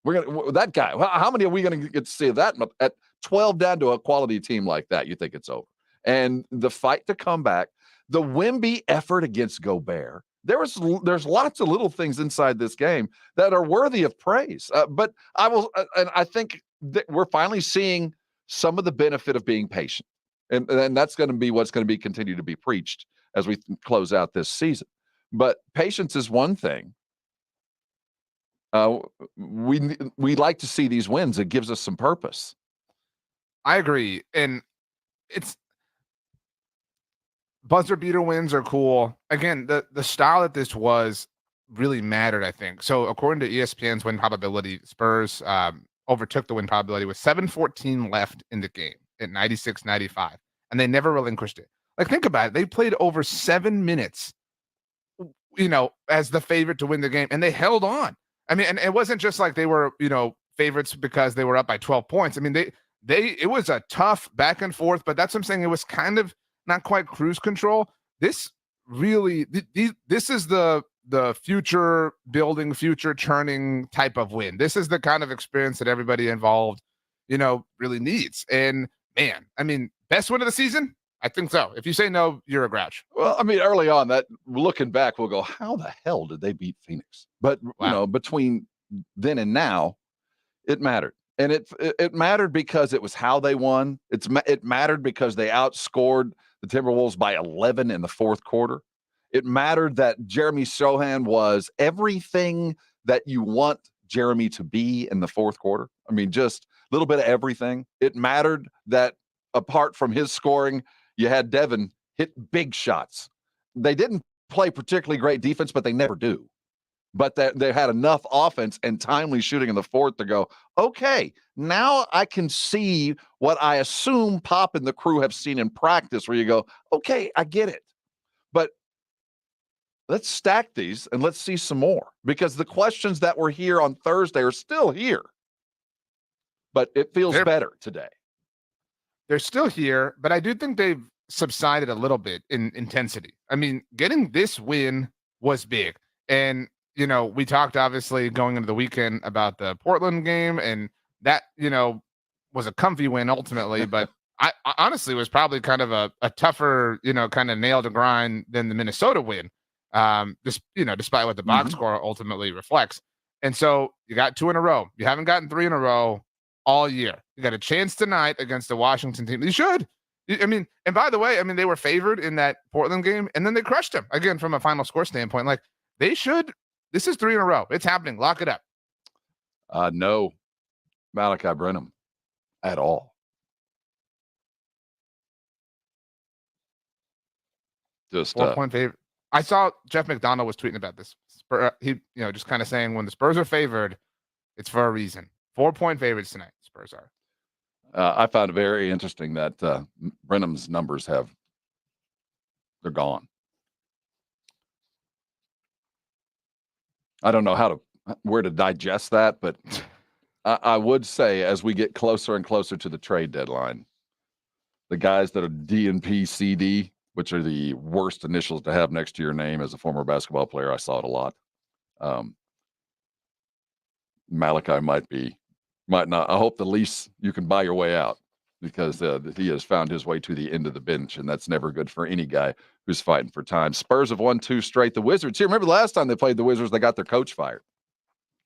That guy. How many are we going to get to see that at 12 down to a quality team like that? You think it's over? And the fight to come back, the Wemby effort against Gobert. There's lots of little things inside this game that are worthy of praise. But I think that we're finally seeing some of the benefit of being patient, and that's going to be what's going to be continue to be preached as we close out this season. But patience is one thing. We like to see these wins. It gives us some purpose. I agree, and it's buzzer beater wins are cool. Again, the style that this was really mattered, I think. So according to ESPN's win probability, Spurs overtook the win probability with 7:14 left in the game at 96-95, and they never relinquished it. Like, think about it. They played over 7 minutes, as the favorite to win the game, and they held on. I mean, and it wasn't just like they were, favorites because they were up by 12 points. I mean, it was a tough back and forth, but that's what I'm saying. It was kind of not quite cruise control. This really, this is the future building, future churning type of win. This is the kind of experience that everybody involved, really needs. And man, I mean, best win of the season? I think so. If you say no, you're a grouch. Well, I mean, early on, that looking back, we'll go, how the hell did they beat Phoenix? But between then and now, it mattered. And it mattered because it was how they won. It mattered because they outscored the Timberwolves by 11 in the fourth quarter. It mattered that Jeremy Sohan was everything that you want Jeremy to be in the fourth quarter. I mean, just a little bit of everything. It mattered that apart from his scoring, you had Devin hit big shots. They didn't play particularly great defense, but they never do. But they had enough offense and timely shooting in the fourth to go, okay, now I can see what I assume Pop and the crew have seen in practice, where you go, okay, I get it. But let's stack these and let's see some more, because the questions that were here on Thursday are still here. But it feels better today. They're still here, but I do think they've subsided a little bit in intensity. I mean, getting this win was big. And we talked obviously going into the weekend about the Portland game, and that, was a comfy win ultimately, but I honestly was probably kind of a tougher, kind of nail to grind than the Minnesota win. Despite what the box score ultimately reflects. And so you got 2 in a row. You haven't gotten 3 in a row all year. You got a chance tonight against the Washington team. You should. I mean, and by the way, they were favored in that Portland game, and then they crushed them again from a final score standpoint. Like, they should. This is 3 in a row. It's happening. Lock it up. No Malachi Brenham at all. Just 4-point favorite. I saw Jeff McDonald was tweeting about this. He, just kind of saying when the Spurs are favored, it's for a reason. 4-point favorites tonight. Spurs are. I found it very interesting that Brenham's numbers they're gone. I don't know where to digest that, but I would say as we get closer and closer to the trade deadline, the guys that are D and P, CD, which are the worst initials to have next to your name as a former basketball player, I saw it a lot. Malachi might not. I hope the least you can buy your way out, because he has found his way to the end of the bench, and that's never good for any guy who's fighting for time. Spurs have won 2 straight. The Wizards here. Remember the last time they played the Wizards, they got their coach fired.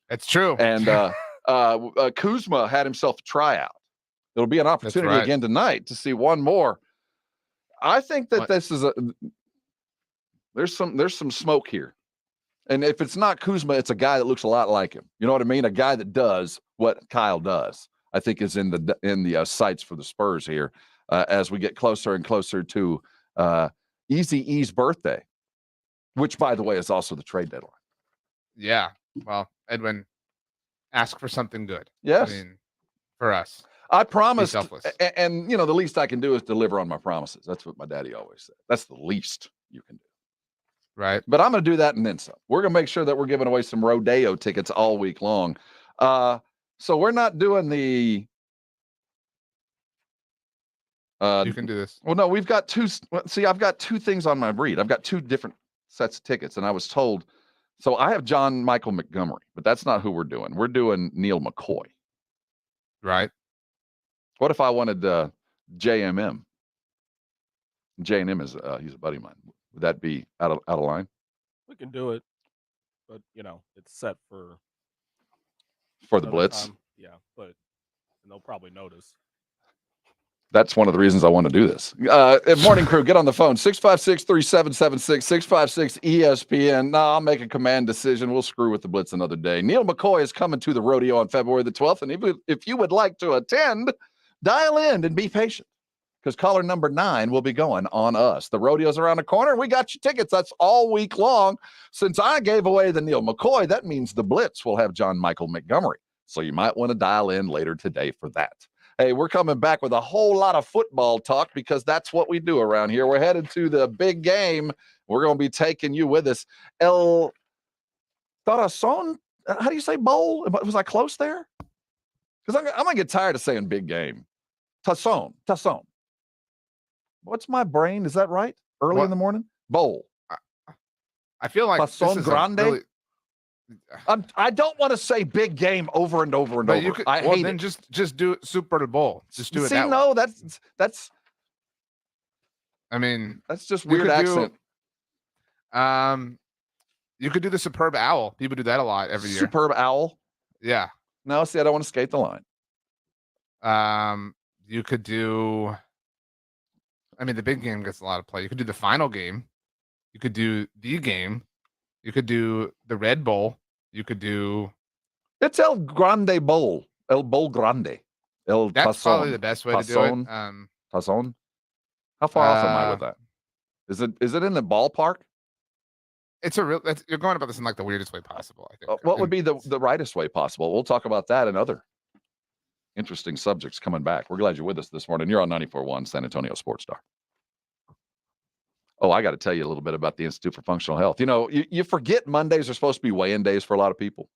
That's true. And Kuzma had himself a tryout. It'll be an opportunity again tonight to see one more. I think that this is there's some smoke here. And if it's not Kuzma, it's a guy that looks a lot like him. You know what I mean? A guy that does what Kyle does, I think, is in the sights for the Spurs here as we get closer and closer to Easy E's birthday, which, by the way, is also the trade deadline. Yeah. Well, Edwin, ask for something good. Yes. For us. I promised, and the least I can do is deliver on my promises. That's what my daddy always said. That's the least you can do. Right. But I'm going to do that and then some. We're going to make sure that we're giving away some Rodeo tickets all week long. So we're not doing the... you can do this. Well, no, we've got 2. See, I've got 2 things on my read. I've got 2 different sets of tickets, and I was told... So I have John Michael Montgomery, but that's not who we're doing. We're doing Neil McCoy. Right. What if I wanted JMM? J&M is he's a buddy of mine. Would that be out of line? We can do it, but it's set for the Blitz. Time. Yeah, but they'll probably notice. That's one of the reasons I want to do this. Morning crew, get on the phone. 656-3776, 656-ESPN. No, I'll make a command decision. We'll screw with the Blitz another day. Neil McCoy is coming to the Rodeo on February the 12th. And if you would like to attend, dial in and be patient, because caller number 9 will be going on us. The Rodeo's around the corner. We got your tickets. That's all week long. Since I gave away the Neil McCoy, that means the Blitz will have John Michael Montgomery. So you might want to dial in later today for that. Hey, we're coming back with a whole lot of football talk because that's what we do around here. We're headed to the big game. We're going to be taking you with us. El Corazon, how do you say bowl? Was I close there? Because I'm going to get tired of saying big game. Tasson. What's my brain? Is that right? Early in the morning? Bowl. I feel like Tasson Grande. Really... I don't want to say big game over and over and over. You could, I hate then it. Just do Super Bowl. Just do it. See, that no, way. that's. I mean, that's just weird accent. You could do the Superb Owl. People do that a lot every year. Superb Owl. Yeah. No, see, I don't want to skate the line. You could do. I mean, the big game gets a lot of play. You could do the final game. You could do the game. You could do the Red Bowl. You could do. It's El Grande Bowl. El Bowl Grande. That's Tasson. probably the best way to do it. Tasson. How far off am I with that? Is it in the ballpark? It's a real. You're going about this in like the weirdest way possible. I think. What would be the rightest way possible? We'll talk about that and other interesting subjects coming back. We're glad you're with us this morning. You're on 94.1 San Antonio Sports Star. Oh, I got to tell you a little bit about the Institute for Functional Health. You know, you forget Mondays are supposed to be weigh-in days for a lot of people.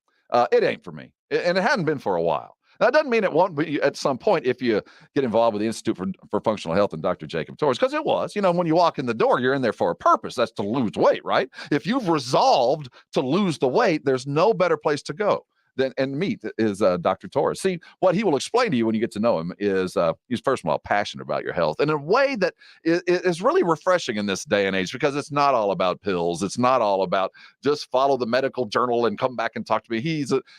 It ain't for me, and it hadn't been for a while. That doesn't mean it won't be at some point if you get involved with the Institute for Functional Health and Dr. Jacob Torres, because it was. You know, when you walk in the door, you're in there for a purpose. That's to lose weight, right? If you've resolved to lose the weight, there's no better place to go and meet is Dr. Torres. See, what he will explain to you when you get to know him is he's first of all passionate about your health in a way that is really refreshing in this day and age, because it's not all about pills. It's not all about just follow the medical journal and come back and talk to me.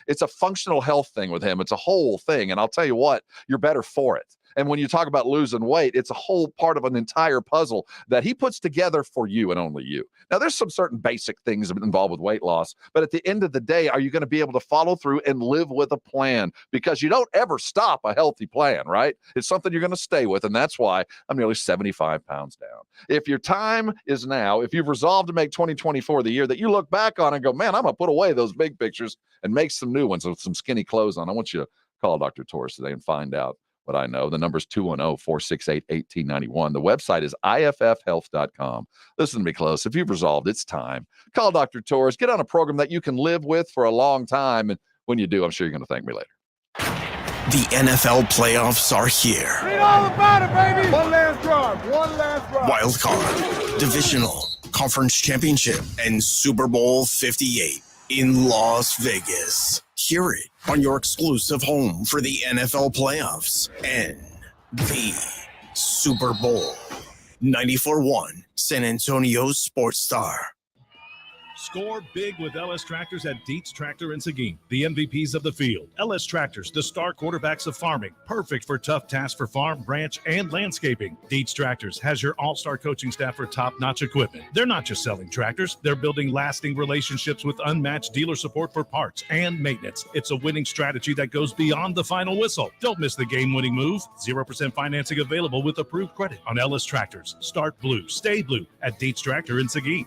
It's a functional health thing with him. It's a whole thing. And I'll tell you what, you're better for it. And when you talk about losing weight, it's a whole part of an entire puzzle that he puts together for you and only you. Now, there's some certain basic things involved with weight loss, but at the end of the day, are you going to be able to follow through and live with a plan? Because you don't ever stop a healthy plan, right? It's something you're going to stay with, and that's why I'm nearly 75 pounds down. If your time is now, if you've resolved to make 2024 the year that you look back on and go, man, I'm going to put away those big pictures and make some new ones with some skinny clothes on, I want you to call Dr. Torres today and find out what I know. The number is 210-468-1891. The website is iffhealth.com. Listen to me close. If you've resolved, it's time. Call Dr. Torres. Get on a program that you can live with for a long time. And when you do, I'm sure you're going to thank me later. The NFL playoffs are here. Read all about it, baby. One last drive. Wild card, divisional, conference championship, and Super Bowl 58 in Las Vegas. Hear it on your exclusive home for the NFL playoffs and the Super Bowl. 94.1 San Antonio Sports Star. Score big with LS Tractors at Dietz Tractor in Seguin, the MVPs of the field. LS Tractors, the star quarterbacks of farming, perfect for tough tasks for farm, ranch, and landscaping. Dietz Tractors has your all-star coaching staff for top-notch equipment. They're not just selling tractors, they're building lasting relationships with unmatched dealer support for parts and maintenance. It's a winning strategy that goes beyond the final whistle. Don't miss the game-winning move. 0% financing available with approved credit on LS Tractors. Start blue, stay blue at Dietz Tractor in Seguin.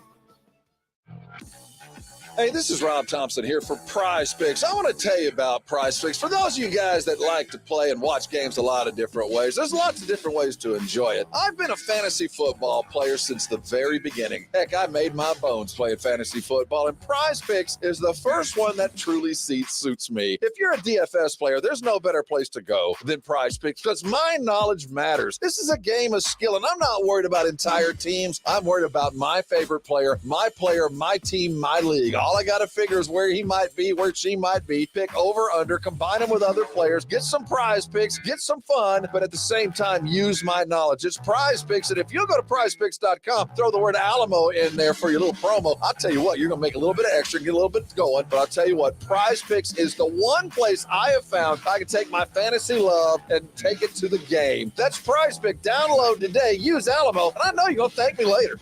Hey, this is Rob Thompson here for Prize Picks. I want to tell you about Prize Picks. For those of you guys that like to play and watch games a lot of different ways, there's lots of different ways to enjoy it. I've been a fantasy football player since the very beginning. Heck, I made my bones playing fantasy football, and Prize Picks is the first one that truly suits me. If you're a DFS player, there's no better place to go than Prize Picks, because my knowledge matters. This is a game of skill, and I'm not worried about entire teams. I'm worried about my favorite player, my team, my league. All I got to figure is where he might be, where she might be, pick over, under, combine them with other players, get some Prize Picks, get some fun, but at the same time, use my knowledge. It's Prize Picks, and if you go to prizepicks.com, throw the word Alamo in there for your little promo, I'll tell you what, you're going to make a little bit of extra, get a little bit going, but I'll tell you what, Prize Picks is the one place I have found I can take my fantasy love and take it to the game. That's Prize Pick. Download today, use Alamo, and I know you're going to thank me later.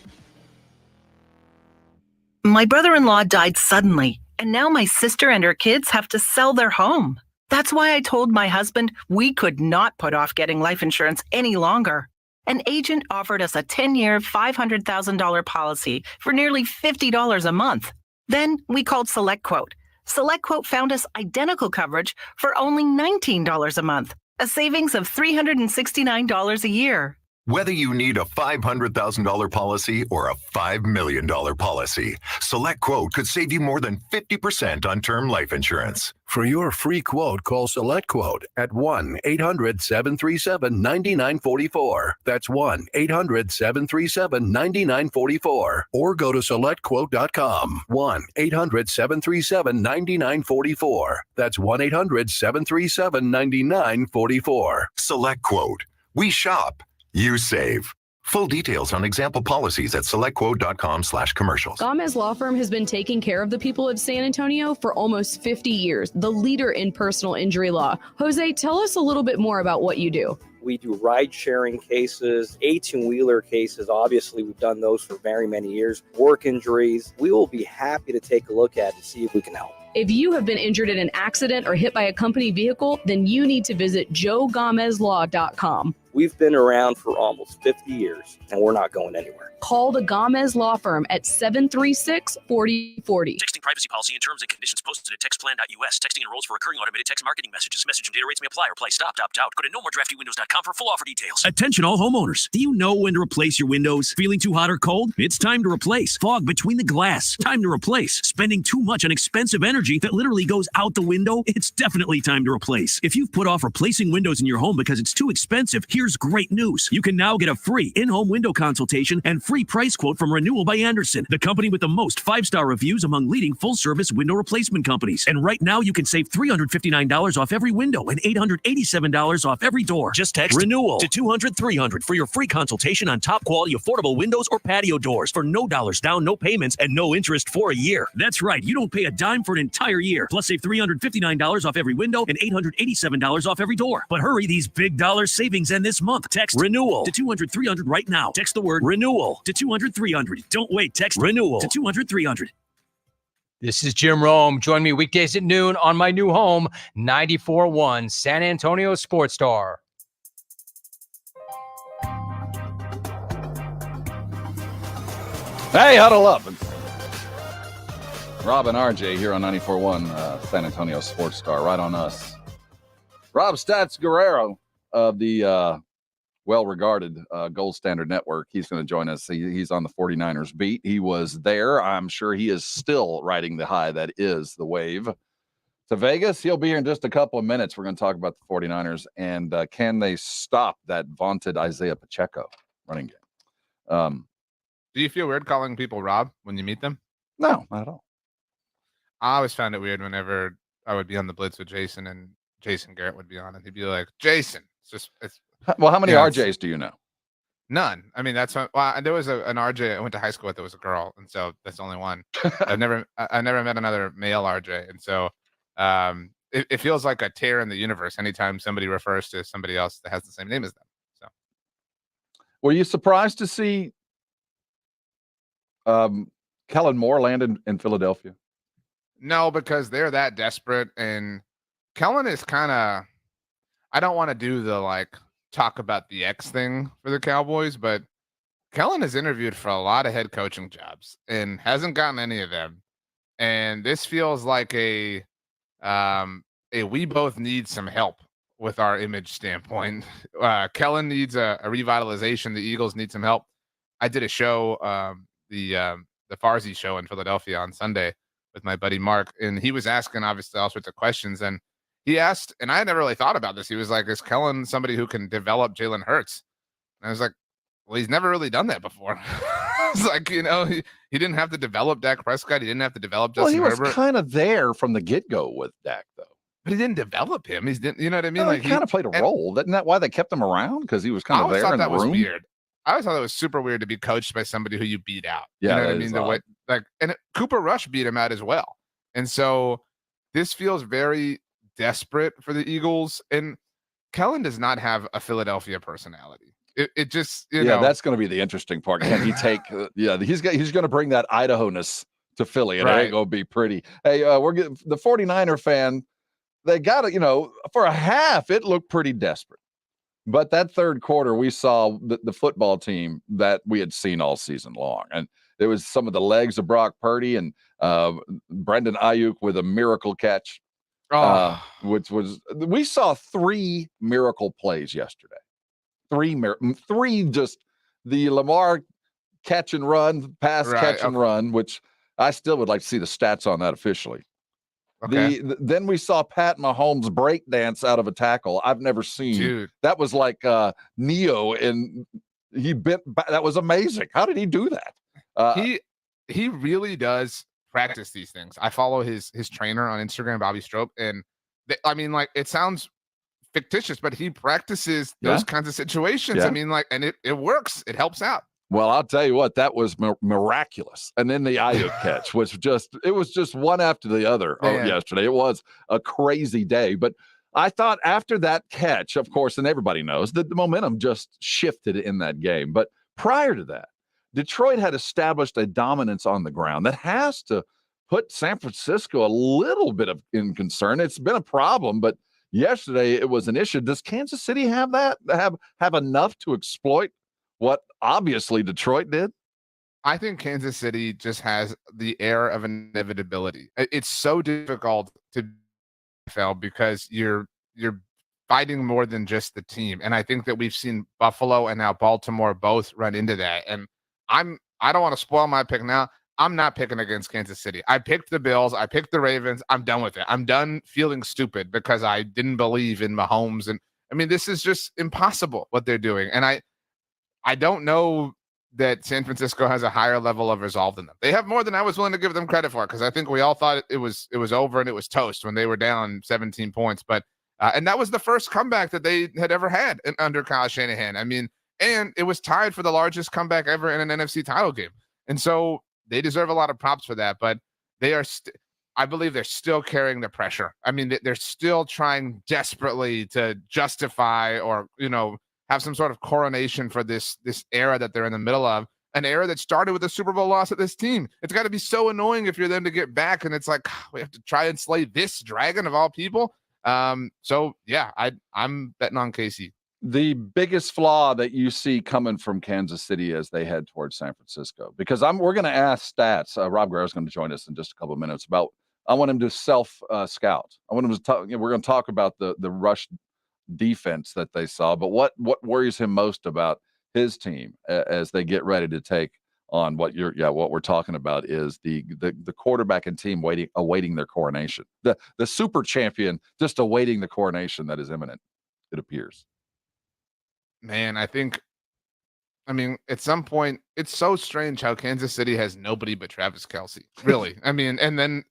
My brother-in-law died suddenly, and now my sister and her kids have to sell their home. That's why I told my husband we could not put off getting life insurance any longer. An agent offered us a 10-year, $500,000 policy for nearly $50 a month. Then we called SelectQuote. SelectQuote found us identical coverage for only $19 a month. a savings of $369 a year. Whether you need a $500,000 policy or a $5 million policy, SelectQuote could save you more than 50% on term life insurance. For your free quote, call SelectQuote at 1-800-737-9944. That's 1-800-737-9944. Or go to SelectQuote.com. 1-800-737-9944. That's 1-800-737-9944. SelectQuote. We shop. You save. Full details on example policies at selectquote.com/commercials. Gomez Law Firm has been taking care of the people of San Antonio for almost 50 years, the leader in personal injury law. Jose, tell us a little bit more about what you do. We do ride-sharing cases, 18-wheeler cases. Obviously, we've done those for very many years. Work injuries. We will be happy to take a look at and see if we can help. If you have been injured in an accident or hit by a company vehicle, then you need to visit joegomezlaw.com. We've been around for almost 50 years, and we're not going anywhere. Call the Gomez Law Firm at 736-4040. Texting privacy policy and terms and conditions posted at textplan.us. Texting enrolls for recurring automated text marketing messages. Message and data rates may apply. Reply stop, opt out. Go to nomoredraftywindows.com for full offer details. Attention all homeowners. Do you know when to replace your windows? Feeling too hot or cold? It's time to replace. Fog between the glass. Time to replace. Spending too much on expensive energy that literally goes out the window? It's definitely time to replace. If you've put off replacing windows in your home because it's too expensive, here's great news. You can now get a free in-home window consultation and free price quote from Renewal by Andersen, the company with the most 5-star reviews among leading full-service window replacement companies. And right now, you can save $359 off every window and $887 off every door. Just text Renewal to 200-300 for your free consultation on top-quality affordable windows or patio doors for no dollars down, no payments, and no interest for a year. That's right. You don't pay a dime for an entire year. Plus, save $359 off every window and $887 off every door. But hurry, these big dollar savings end this month. Text Renewal to 200-300 right now. Text the word Renewal to 200-300. Don't wait. Text Renewal to 200-300. This is Jim Rome. Join me weekdays at noon on my new home, 94.1 San Antonio Sports Star. Hey, huddle up. Rob and RJ here on 94.1 San Antonio Sports Star, right on us. Rob Stats Guerrero of the well-regarded Gold Standard Network. He's going to join us. He's on the 49ers beat. He was there. I'm sure he is still riding the high that is the wave to Vegas. He'll be here in just a couple of minutes. We're going to talk about the 49ers and can they stop that vaunted Isaiah Pacheco running game. Do you feel weird calling people Rob when you meet them? No, not at all. I always found it weird whenever I would be on the Blitz with Jason and Jason Garrett would be on it. He'd be like, Jason. It's well, how many RJs do you know? None. I mean, that's well, there was an RJ I went to high school with that was a girl, and so that's the only one. I never met another male RJ, and so it feels like a tear in the universe anytime somebody refers to somebody else that has the same name as them. So, were you surprised to see Kellen Moore land in Philadelphia? No, because they're that desperate, and Kellen is kind of. I don't want to do the talk about the X thing for the Cowboys, but Kellen has interviewed for a lot of head coaching jobs and hasn't gotten any of them. And this feels like a we both need some help with our image standpoint. Kellen needs a revitalization. The Eagles need some help. I did a show, the Farsi show in Philadelphia on Sunday with my buddy Mark, and he was asking obviously all sorts of questions. And he asked, and I had never really thought about this. He was like, is Kellen somebody who can develop Jalen Hurts? And I was like, well, he's never really done that before. It's like, he didn't have to develop Dak Prescott. He didn't have to develop Justin Herbert. He was kind of there from the get-go with Dak, though. But he didn't develop him. He know what I mean? No, he kind of played a role. Isn't that why they kept him around? Because he was kind of there in the room? Was weird. I always thought that was super weird to be coached by somebody who you beat out. Yeah, you know what I mean? The way, Cooper Rush beat him out as well. And so this feels very desperate for the Eagles, and Kellen does not have a Philadelphia personality. It just that's going to be the interesting part. Can he take he's going to bring that Idaho-ness to Philly, and it ain't going to be pretty. Hey, we're getting the 49er fan. They got it, for a half it looked pretty desperate, but that third quarter we saw the football team that we had seen all season long, and there was some of the legs of Brock Purdy and Brendan Ayuk with a miracle catch. which was we saw 3 miracle plays yesterday. 3 just the Lamar catch and run, pass, catch and run, which I still would like to see the stats on that officially. Okay. Then we saw Pat Mahomes break dance out of a tackle. I've never seen. Dude. That was like Neo, and he bent back. That was amazing. How did he do that? He really does practice these things. I follow his trainer on Instagram, Bobby Strope, and I mean, like, it sounds fictitious, but he practices those kinds of situations. I mean, like, and it works. It helps out. Well, I'll tell you what, that was miraculous. And then the Ayuk catch was just one after the other yesterday. It was a crazy day. But I thought after that catch, of course, and everybody knows that the momentum just shifted in that game. But prior to that, Detroit had established a dominance on the ground that has to put San Francisco a little bit in concern. It's been a problem, but yesterday it was an issue. Does Kansas City have that? Have enough to exploit what obviously Detroit did? I think Kansas City just has the air of inevitability. It's so difficult to fail because you're fighting more than just the team. And I think that we've seen Buffalo and now Baltimore both run into that. And I don't want to spoil my pick now. I'm not picking against Kansas City. I picked the Bills. I picked the Ravens. I'm done with it. I'm done feeling stupid because I didn't believe in Mahomes. And I mean, this is just impossible what they're doing. And I don't know that San Francisco has a higher level of resolve than them. They have more than I was willing to give them credit for, because I think we all thought it was over and it was toast when they were down 17 points. But and that was the first comeback that they had ever had under Kyle Shanahan. I mean, and it was tied for the largest comeback ever in an NFC title game. And so they deserve a lot of props for that. But they are, I believe they're still carrying the pressure. I mean, they're still trying desperately to justify or, have some sort of coronation for this era that they're in the middle of, an era that started with a Super Bowl loss at this team. It's got to be so annoying if you're them to get back, and it's like, we have to try and slay this dragon of all people. So yeah, I'm betting on KC. The biggest flaw that you see coming from Kansas City as they head towards San Francisco, because we're going to ask stats. Rob Guerrero is going to join us in just a couple of minutes. I want him to self scout. I want him to talk. We're going to talk about the rush defense that they saw, but what worries him most about his team as they get ready to take on what we're talking about is the quarterback and team awaiting their coronation, the super champion just awaiting the coronation that is imminent, it appears. Man, I mean, at some point, it's so strange how Kansas City has nobody but Travis Kelsey, really. I mean, and then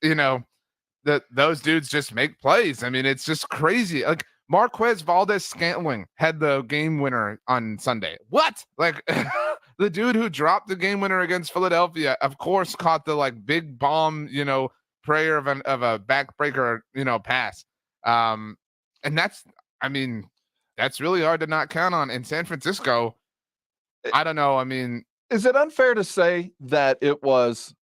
those dudes just make plays. I mean, it's just crazy. Like, Marquez Valdes-Scantling had the game winner on Sunday. What? Like, the dude who dropped the game winner against Philadelphia, of course, caught the big bomb, prayer of a backbreaker, pass. And that's really hard to not count on. In San Francisco, I don't know. I mean, is it unfair to say that it was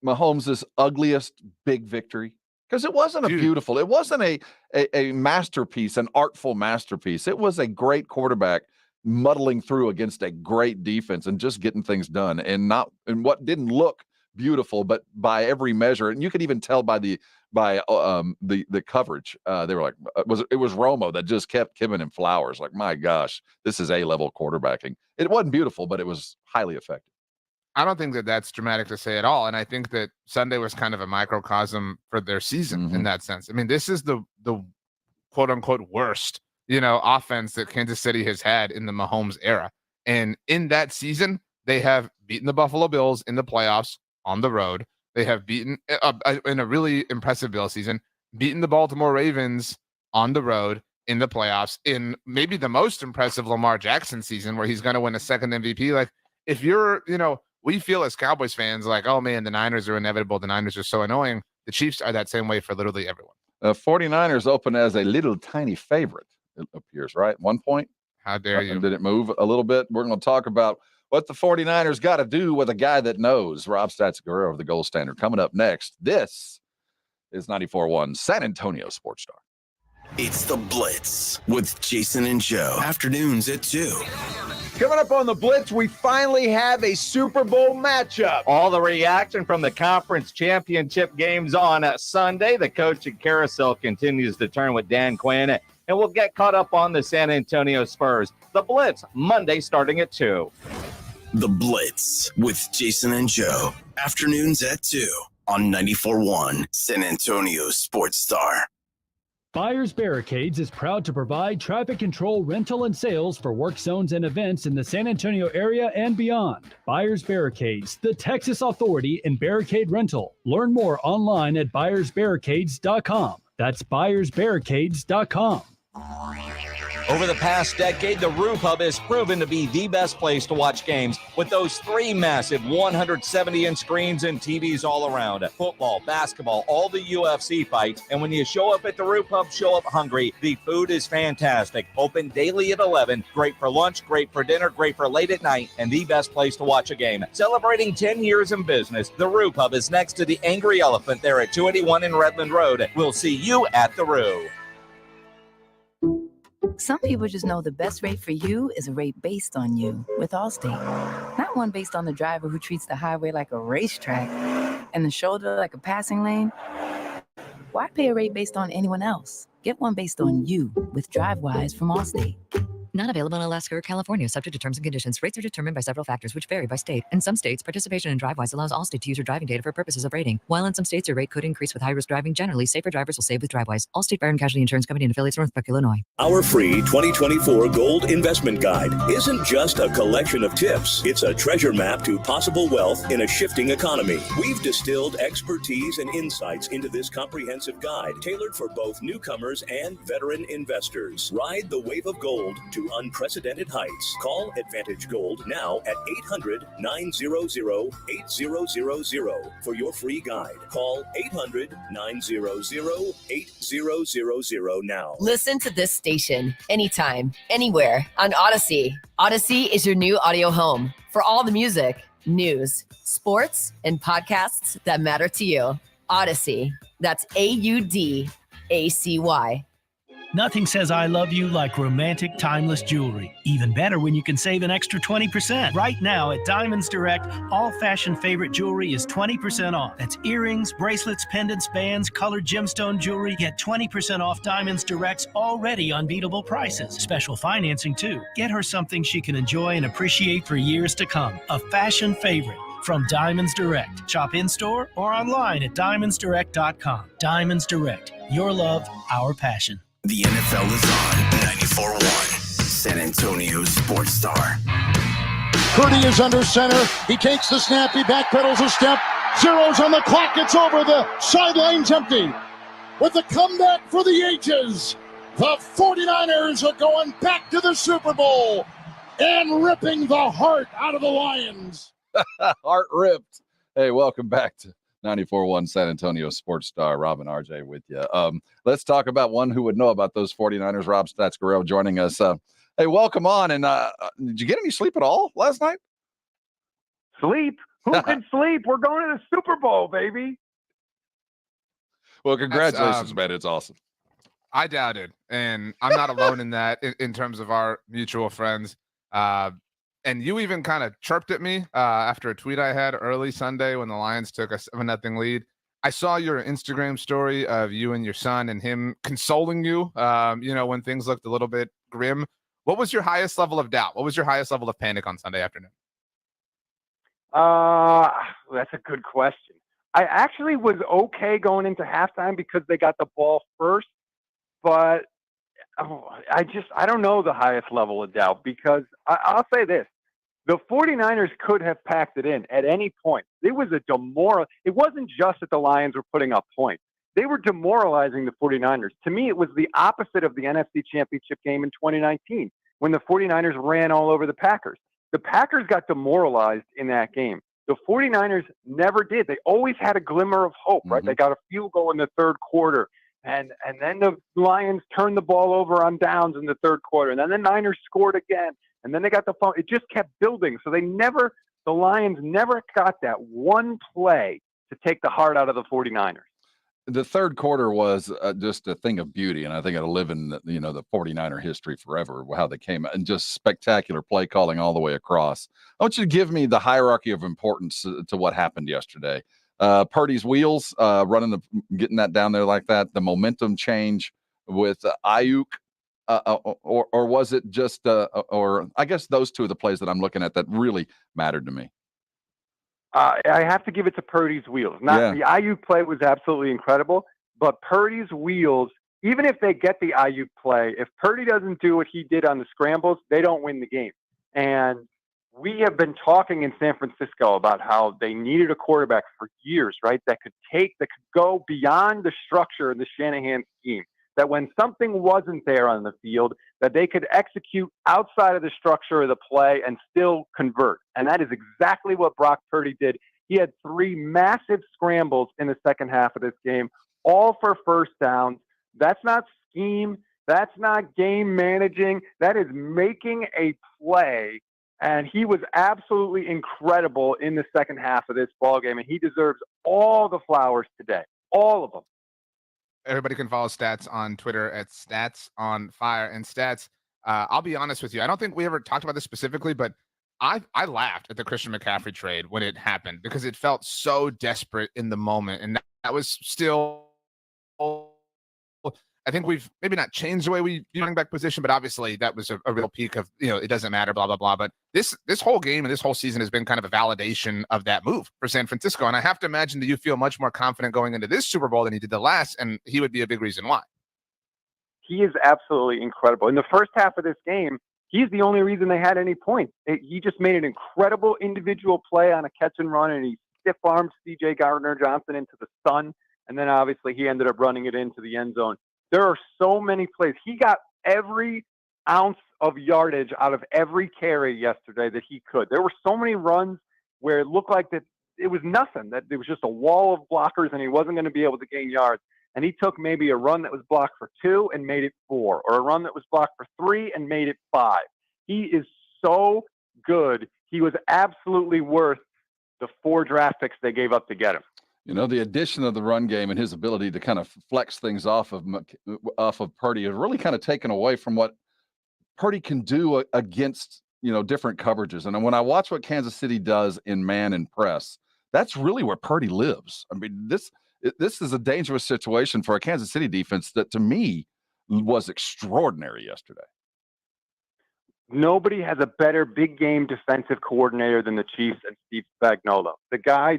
Mahomes' ugliest big victory? Because it wasn't it wasn't a masterpiece, an artful masterpiece. It was a great quarterback muddling through against a great defense and just getting things done, and what didn't look beautiful, but by every measure, and you could even tell by the coverage, they were like, it was Romo that just kept giving him flowers. Like, my gosh, this is A-level quarterbacking. It wasn't beautiful, but it was highly effective. I don't think that that's dramatic to say at all. And I think that Sunday was kind of a microcosm for their season in that sense. I mean, this is the quote unquote worst, offense that Kansas City has had in the Mahomes era. And in that season, they have beaten the Buffalo Bills in the playoffs on the road. They have beaten in a really impressive Bill season, beaten the Baltimore Ravens on the road in the playoffs in maybe the most impressive Lamar Jackson season, where he's going to win a second MVP. Like, if you're, we feel as Cowboys fans like, oh man, the Niners are inevitable. The Niners are so annoying. The Chiefs are that same way for literally everyone. 49ers open as a little tiny favorite, it appears, right? 1 point. How dare you? Did it move a little bit? We're going to talk about what the 49ers got to do with a guy that knows. Rob Stats Guerrero of the Gold Standard coming up next. This is 94.1 San Antonio Sports Star. It's The Blitz with Jason and Joe. Afternoons at 2. Coming up on The Blitz, we finally have a Super Bowl matchup. All the reaction from the conference championship games on Sunday. The coaching carousel continues to turn with Dan Quinn, and we'll get caught up on the San Antonio Spurs. The Blitz, Monday starting at 2. The Blitz with Jason and Joe. Afternoons at 2 on 94.1 San Antonio Sports Star. Buyers Barricades is proud to provide traffic control, rental, and sales for work zones and events in the San Antonio area and beyond. Buyers Barricades, the Texas authority in barricade rental. Learn more online at buyersbarricades.com. That's buyersbarricades.com. Over the past decade, the Roo Pub has proven to be the best place to watch games with those 3 massive 170-inch screens and TVs all around. Football, basketball, all the UFC fights. And when you show up at the Roo Pub, show up hungry. The food is fantastic. Open daily at 11. Great for lunch, great for dinner, great for late at night, and the best place to watch a game. Celebrating 10 years in business, the Roo Pub is next to the Angry Elephant there at 281 in Redland Road. We'll see you at the Roo. Some people just know the best rate for you is a rate based on you with Allstate. Not one based on the driver who treats the highway like a racetrack and the shoulder like a passing lane. Why pay a rate based on anyone else? Get one based on you with DriveWise from Allstate. Not available in Alaska or California, subject to terms and conditions. Rates are determined by several factors, which vary by state. In some states, participation in DriveWise allows Allstate to use your driving data for purposes of rating. While in some states, your rate could increase with high-risk driving. Generally, safer drivers will save with DriveWise. Allstate Fire and Casualty Insurance Company and affiliates, Northbrook, Illinois. Our free 2024 Gold Investment Guide isn't just a collection of tips. It's a treasure map to possible wealth in a shifting economy. We've distilled expertise and insights into this comprehensive guide, tailored for both newcomers and veteran investors. Ride the wave of gold to unprecedented heights. Call Advantage Gold now at 800-900-8000 for your free guide. Call 800-900-8000 now. Listen to this station anytime, anywhere on Odyssey. Odyssey is your new audio home for all the music, news, sports, and podcasts that matter to you. Odyssey. That's AUDACY. Nothing says I love you like romantic, timeless jewelry. Even better when you can save an extra 20%. Right now at Diamonds Direct, all fashion favorite jewelry is 20% off. That's earrings, bracelets, pendants, bands, colored gemstone jewelry. Get 20% off Diamonds Direct's already unbeatable prices. Special financing too. Get her something she can enjoy and appreciate for years to come. A fashion favorite from Diamonds Direct. Shop in-store or online at diamondsdirect.com. Diamonds Direct. Your love, our passion. The NFL is on 94.1 San Antonio Sports Star. Purdy is under center. He takes the snap. He backpedals a step. Zeros on the clock. It's over. The sideline's empty. With the comeback for the ages, the 49ers are going back to the Super Bowl and ripping the heart out of the Lions. Heart ripped. Hey, welcome back to 94.1 San Antonio Sports Star. Rob and RJ with you. Let's talk about one who would know about those 49ers. Rob Stats Guerrero joining us. Hey, welcome on. And did you get any sleep at all last night? Sleep? Who can sleep? We're going to the Super Bowl, baby. Well, congratulations, man. It's awesome. I doubt it. And I'm not alone in that in terms of our mutual friends. And you even kind of chirped at me after a tweet I had early Sunday when the Lions took a 7-0 lead. I saw your Instagram story of you and your son and him consoling you, when things looked a little bit grim. What was your highest level of doubt? What was your highest level of panic on Sunday afternoon? That's a good question. I actually was okay going into halftime because they got the ball first, but I don't know the highest level of doubt because I'll say this. The 49ers could have packed it in at any point. It was it wasn't just that the Lions were putting up points. They were demoralizing the 49ers. To me, it was the opposite of the NFC Championship game in 2019 when the 49ers ran all over the Packers. The Packers got demoralized in that game. The 49ers never did. They always had a glimmer of hope, right? They got a field goal in the third quarter. And then the Lions turned the ball over on downs in the third quarter. And then the Niners scored again. And then they got the phone. It just kept building. So the Lions never got that one play to take the heart out of the 49ers. the third quarter was just a thing of beauty, and I think it'll live in the 49er history forever, how they came out, and just spectacular play calling all the way across. I want you to give me the hierarchy of importance to what happened yesterday. Purdy's wheels, getting that down there like that, the momentum change with Ayuk, or was it just, or I guess those two are the plays that I'm looking at that really mattered to me. I have to give it to Purdy's wheels. The Ayuk play was absolutely incredible, but Purdy's wheels, even if they get the Ayuk play, if Purdy doesn't do what he did on the scrambles, they don't win the game. And we have been talking in San Francisco about how they needed a quarterback for years, right? That could go beyond the structure of the Shanahan scheme. That when something wasn't there on the field, that they could execute outside of the structure of the play and still convert. And that is exactly what Brock Purdy did. He had 3 massive scrambles in the second half of this game, all for first downs. That's not scheme. That's not game managing. That is making a play. And he was absolutely incredible in the second half of this ballgame. And he deserves all the flowers today, all of them. Everybody can follow Stats on Twitter at Stats on Fire. And Stats, I'll be honest with you, I don't think we ever talked about this specifically, but I laughed at the Christian McCaffrey trade when it happened because it felt so desperate in the moment. And that was still, I think we've maybe not changed the way we view running back position, but obviously that was a real peak of, it doesn't matter, blah, blah, blah. But this whole game and this whole season has been kind of a validation of that move for San Francisco. And I have to imagine that you feel much more confident going into this Super Bowl than you did the last, and he would be a big reason why. He is absolutely incredible. In the first half of this game, he's the only reason they had any points. He just made an incredible individual play on a catch and run, and he stiff-armed C.J. Gardner-Johnson into the sun, and then obviously he ended up running it into the end zone. There are so many plays. He got every ounce of yardage out of every carry yesterday that he could. There were so many runs where it looked like that it was nothing, that there was just a wall of blockers and he wasn't going to be able to gain yards. And he took maybe a run that was blocked for 2 and made it 4, or a run that was blocked for 3 and made it 5. He is so good. He was absolutely worth the 4 draft picks they gave up to get him. The addition of the run game and his ability to kind of flex things off of Purdy has really kind of taken away from what Purdy can do against, different coverages. And when I watch what Kansas City does in man and press, that's really where Purdy lives. I mean, this is a dangerous situation for a Kansas City defense that, to me, was extraordinary yesterday. Nobody has a better big game defensive coordinator than the Chiefs and Steve Spagnuolo. The guy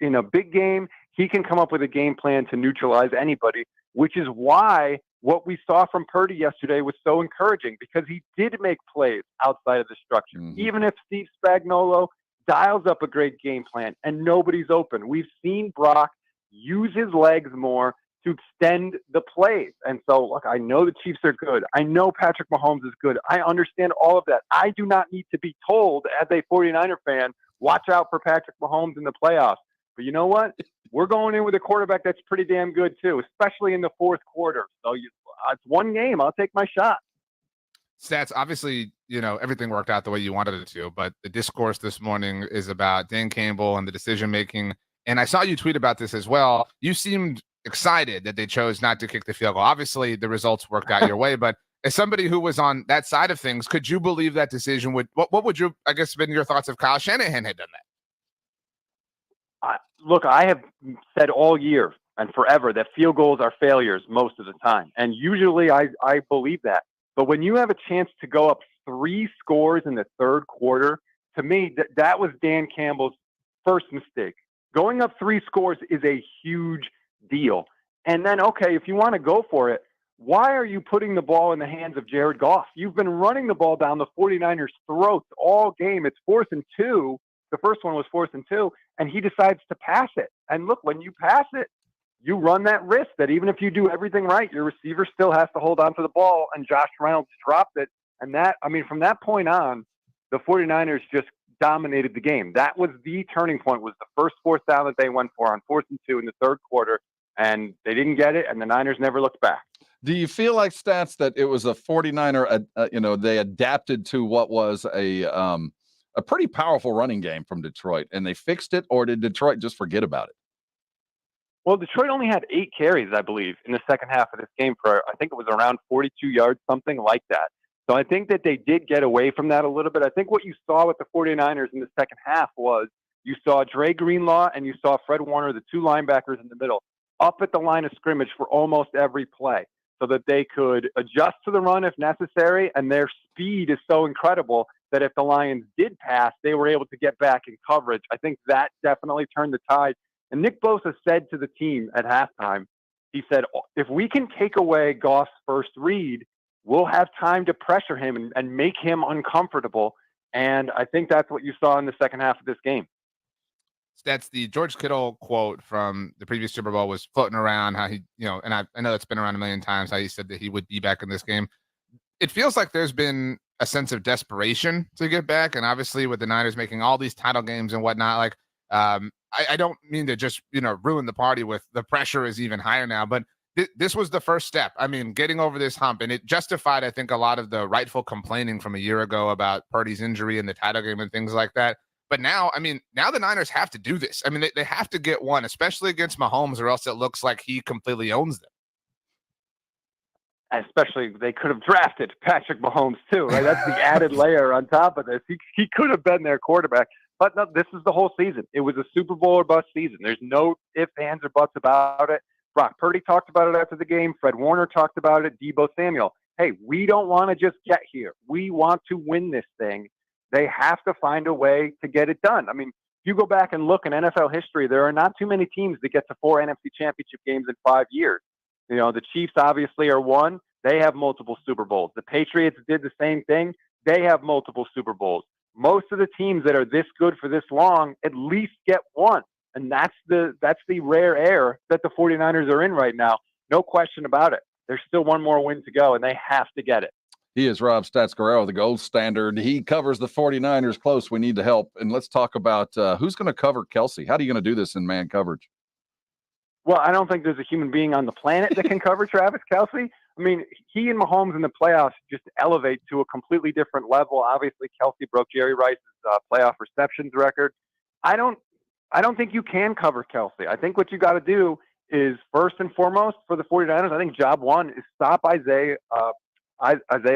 in a big game, he can come up with a game plan to neutralize anybody, which is why what we saw from Purdy yesterday was so encouraging, because he did make plays outside of the structure. Mm-hmm. Even if Steve Spagnuolo dials up a great game plan and nobody's open, we've seen Brock use his legs more to extend the plays. And so, look, I know the Chiefs are good. I know Patrick Mahomes is good. I understand all of that. I do not need to be told as a 49er fan, watch out for Patrick Mahomes in the playoffs. But you know what? We're going in with a quarterback that's pretty damn good too, especially in the fourth quarter. So it's one game. I'll take my shot. Stats, obviously, everything worked out the way you wanted it to, but the discourse this morning is about Dan Campbell and the decision-making. And I saw you tweet about this as well. You seemed excited that they chose not to kick the field goal. Obviously, the results worked out your way, but as somebody who was on that side of things, could you believe that decision would, what would you, I guess, been your thoughts if Kyle Shanahan had done that? Look, I have said all year and forever that field goals are failures most of the time. And usually I believe that. But when you have a chance to go up 3 scores in the third quarter, to me, that was Dan Campbell's first mistake. Going up 3 scores is a huge deal. And then, okay, if you want to go for it, why are you putting the ball in the hands of Jared Goff? You've been running the ball down the 49ers' throats all game. It's 4th and 2. The first one was 4th and 2, and he decides to pass it. And look, when you pass it, you run that risk that even if you do everything right, your receiver still has to hold on to the ball, and Josh Reynolds dropped it. And from that point on, the 49ers just dominated the game. That was the turning point, was the first 4th down that they went for on 4th and 2 in the third quarter, and they didn't get it, and the Niners never looked back. Do you feel like, Stats, that it was a 49er, they adapted to what was a pretty powerful running game from Detroit, and they fixed it, or did Detroit just forget about it? Well, Detroit only had 8 carries, I believe, in the second half of this game for, I think it was around 42 yards, something like that. So I think that they did get away from that a little bit. I think what you saw with the 49ers in the second half was you saw Dre Greenlaw and you saw Fred Warner, the 2 linebackers in the middle, up at the line of scrimmage for almost every play so that they could adjust to the run if necessary. And their speed is so incredible that if the Lions did pass, they were able to get back in coverage. I think that definitely turned the tide. And Nick Bosa said to the team at halftime, he said, if we can take away Goff's first read, we'll have time to pressure him and make him uncomfortable. And I think that's what you saw in the second half of this game. That's the George Kittle quote from the previous Super Bowl was floating around how he, and I know that's been around a million times, how he said that he would be back in this game. It feels like there's been a sense of desperation to get back. And obviously with the Niners making all these title games and whatnot, like, I don't mean to just, ruin the party with the pressure is even higher now, but this was the first step. I mean, getting over this hump, and it justified, I think, a lot of the rightful complaining from a year ago about Purdy's injury and the title game and things like that. But now, now the Niners have to do this. I mean, they have to get one, especially against Mahomes, or else it looks like he completely owns them. Especially, they could have drafted Patrick Mahomes too, right? That's the added layer on top of this. He could have been their quarterback. But no, this is the whole season. It was a Super Bowl or bust season. There's no ifs, ands, or buts about it. Brock Purdy talked about it after the game. Fred Warner talked about it. Deebo Samuel. Hey, we don't want to just get here. We want to win this thing. They have to find a way to get it done. I mean, if you go back and look in NFL history, there are not too many teams that get to 4 NFC championship games in 5 years. The Chiefs obviously are one. They have multiple Super Bowls. The Patriots did the same thing. They have multiple Super Bowls. Most of the teams that are this good for this long at least get one. And that's the rare air that the 49ers are in right now. No question about it. There's still one more win to go, and they have to get it. He is Rob Stats Guerrero, the gold standard. He covers the 49ers close. We need to help. And let's talk about who's going to cover Kelsey. How are you going to do this in man coverage? Well, I don't think there's a human being on the planet that can cover Travis Kelsey. I mean, he and Mahomes in the playoffs just elevate to a completely different level. Obviously, Kelsey broke Jerry Rice's playoff receptions record. I don't think you can cover Kelsey. I think what you got to do is, first and foremost, for the 49ers, I think job one is stop Isaiah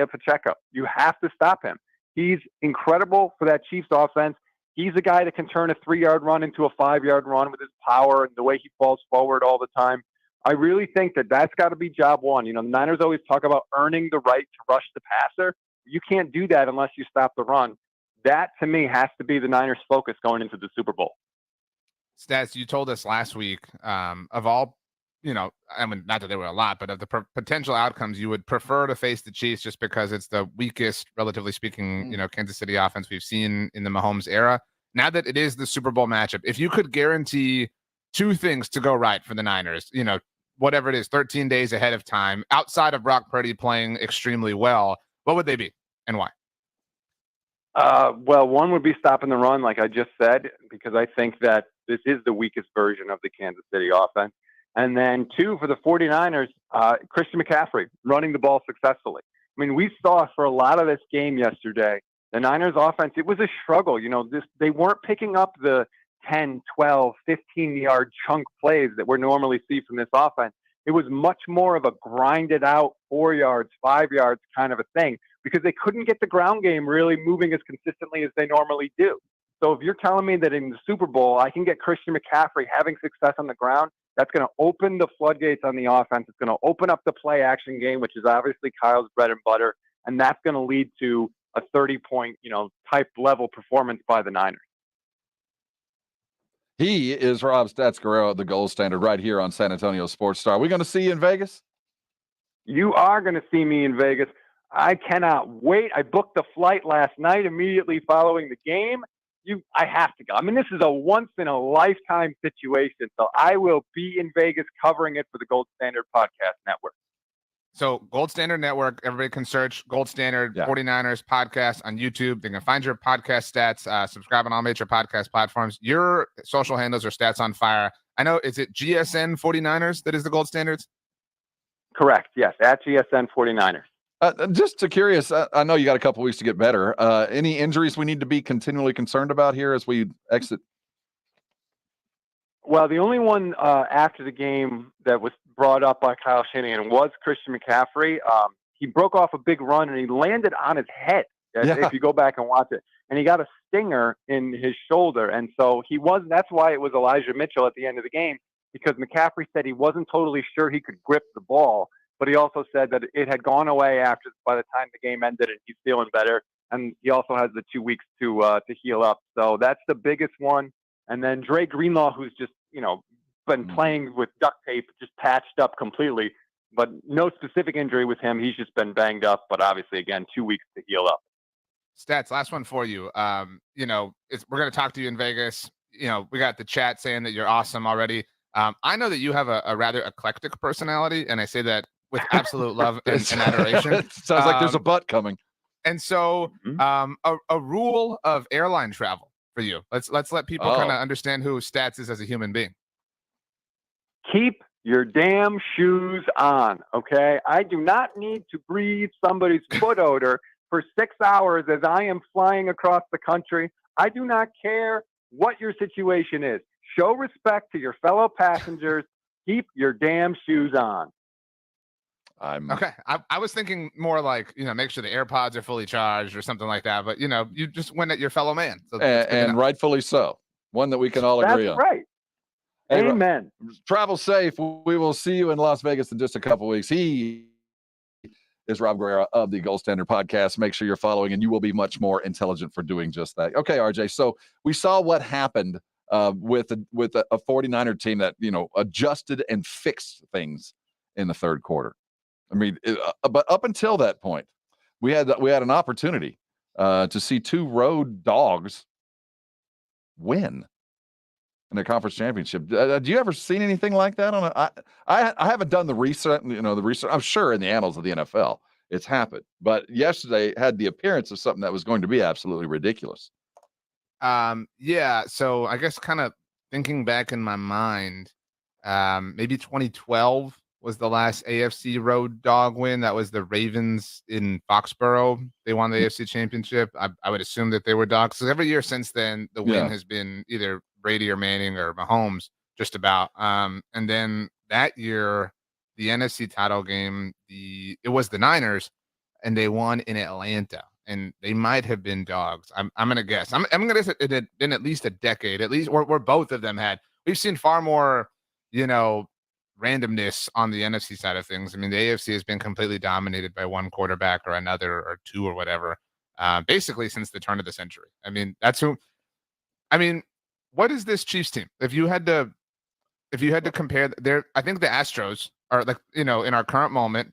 Pacheco. You have to stop him. He's incredible for that Chiefs offense. He's a guy that can turn a 3-yard run into a 5-yard run with his power and the way he falls forward all the time. I really think that that's got to be job one. The Niners always talk about earning the right to rush the passer. You can't do that unless you stop the run. That, to me, has to be the Niners' focus going into the Super Bowl. Stats, you told us last week of all, not that there were a lot, but of the potential outcomes, you would prefer to face the Chiefs just because it's the weakest, relatively speaking, Kansas City offense we've seen in the Mahomes era. Now that it is the Super Bowl matchup, if you could guarantee 2 things to go right for the Niners, whatever it is, 13 days ahead of time, outside of Brock Purdy playing extremely well, what would they be and why? Well, one would be stopping the run, like I just said, because I think that this is the weakest version of the Kansas City offense. And then 2, for the 49ers, Christian McCaffrey running the ball successfully. I mean, we saw for a lot of this game yesterday, the Niners offense, it was a struggle. They weren't picking up the 10, 12, 15-yard chunk plays that we normally see from this offense. It was much more of a grinded out 4 yards, 5 yards kind of a thing because they couldn't get the ground game really moving as consistently as they normally do. So if you're telling me that in the Super Bowl, I can get Christian McCaffrey having success on the ground, that's going to open the floodgates on the offense. It's going to open up the play action game, which is obviously Kyle's bread and butter. And that's going to lead to a 30-point, type level performance by the Niners. He is Rob Stats Guerrero, the gold standard, right here on San Antonio Sports Star. Are we going to see you in Vegas? You are going to see me in Vegas. I cannot wait. I booked the flight last night immediately following the game. I have to go. I mean, this is a once-in-a-lifetime situation, so I will be in Vegas covering it for the Gold Standard Podcast Network. So Gold Standard Network, everybody can search Gold Standard 49ers podcast on YouTube. They can find your podcast stats, subscribe on all major podcast platforms. Your social handles are Stats on Fire. I know, is it GSN 49ers that is the Gold Standards? Correct, yes, at GSN 49ers. Just curious, I know you got a couple weeks to get better. Any injuries we need to be continually concerned about here as we exit? Well, the only one after the game that was brought up by Kyle Shanahan was Christian McCaffrey. He broke off a big run and he landed on his head. If you go back and watch it, and he got a stinger in his shoulder, and so that's why it was Elijah Mitchell at the end of the game, because McCaffrey said he wasn't totally sure he could grip the ball, but he also said that it had gone away by the time the game ended, and he's feeling better, and he also has the 2 weeks to heal up. So that's the biggest one. And then Dre Greenlaw, who's just been playing with duct tape, just patched up completely, but no specific injury with him. He's just been banged up, but obviously again 2 weeks to heal up. Stats, last one for you. We're going to talk to you in Vegas. We got the chat saying that you're awesome already. I know that you have a rather eclectic personality, and I say that with absolute love and adoration. It sounds like there's a butt coming. And so, a rule of airline travel for you. Let's let people kind of understand who Stats is as a human being. Keep your damn shoes on, okay? I do not need to breathe somebody's foot odor for 6 hours as I am flying across the country. I do not care what your situation is. Show respect to your fellow passengers. Keep your damn shoes on. Okay. I was thinking more like, make sure the AirPods are fully charged or something like that. But, you just went at your fellow man. So and rightfully so. One that we can all agree on. That's right. Hey, Amen. Travel safe. We will see you in Las Vegas in just a couple weeks. He is Rob Guerrero of the Gold Standard Podcast. Make sure you're following, and you will be much more intelligent for doing just that. Okay, RJ. So we saw what happened with a 49er team that adjusted and fixed things in the third quarter. I mean, but up until that point, we had an opportunity to see two road dogs win in the conference championship. Do you ever seen anything like that? I haven't done the research. The research. I'm sure in the annals of the NFL it's happened, but yesterday had the appearance of something that was going to be absolutely ridiculous. Yeah. So I guess kind of thinking back in my mind, maybe 2012 was the last AFC road dog win. That was the Ravens in Foxborough. They won the AFC championship. I would assume that they were dogs. So every year since then, the win has been either Brady or Manning or Mahomes, just about. And then that year, the NFC title game, it was the Niners, and they won in Atlanta. And they might have been dogs. I'm gonna guess. I'm gonna guess it had been at least a decade, at least, where both of them had. We've seen far more, randomness on the NFC side of things. I mean, the AFC has been completely dominated by one quarterback or another or two or whatever, basically since the turn of the century. I mean, what is this Chiefs team? If you had to compare I think the Astros are in our current moment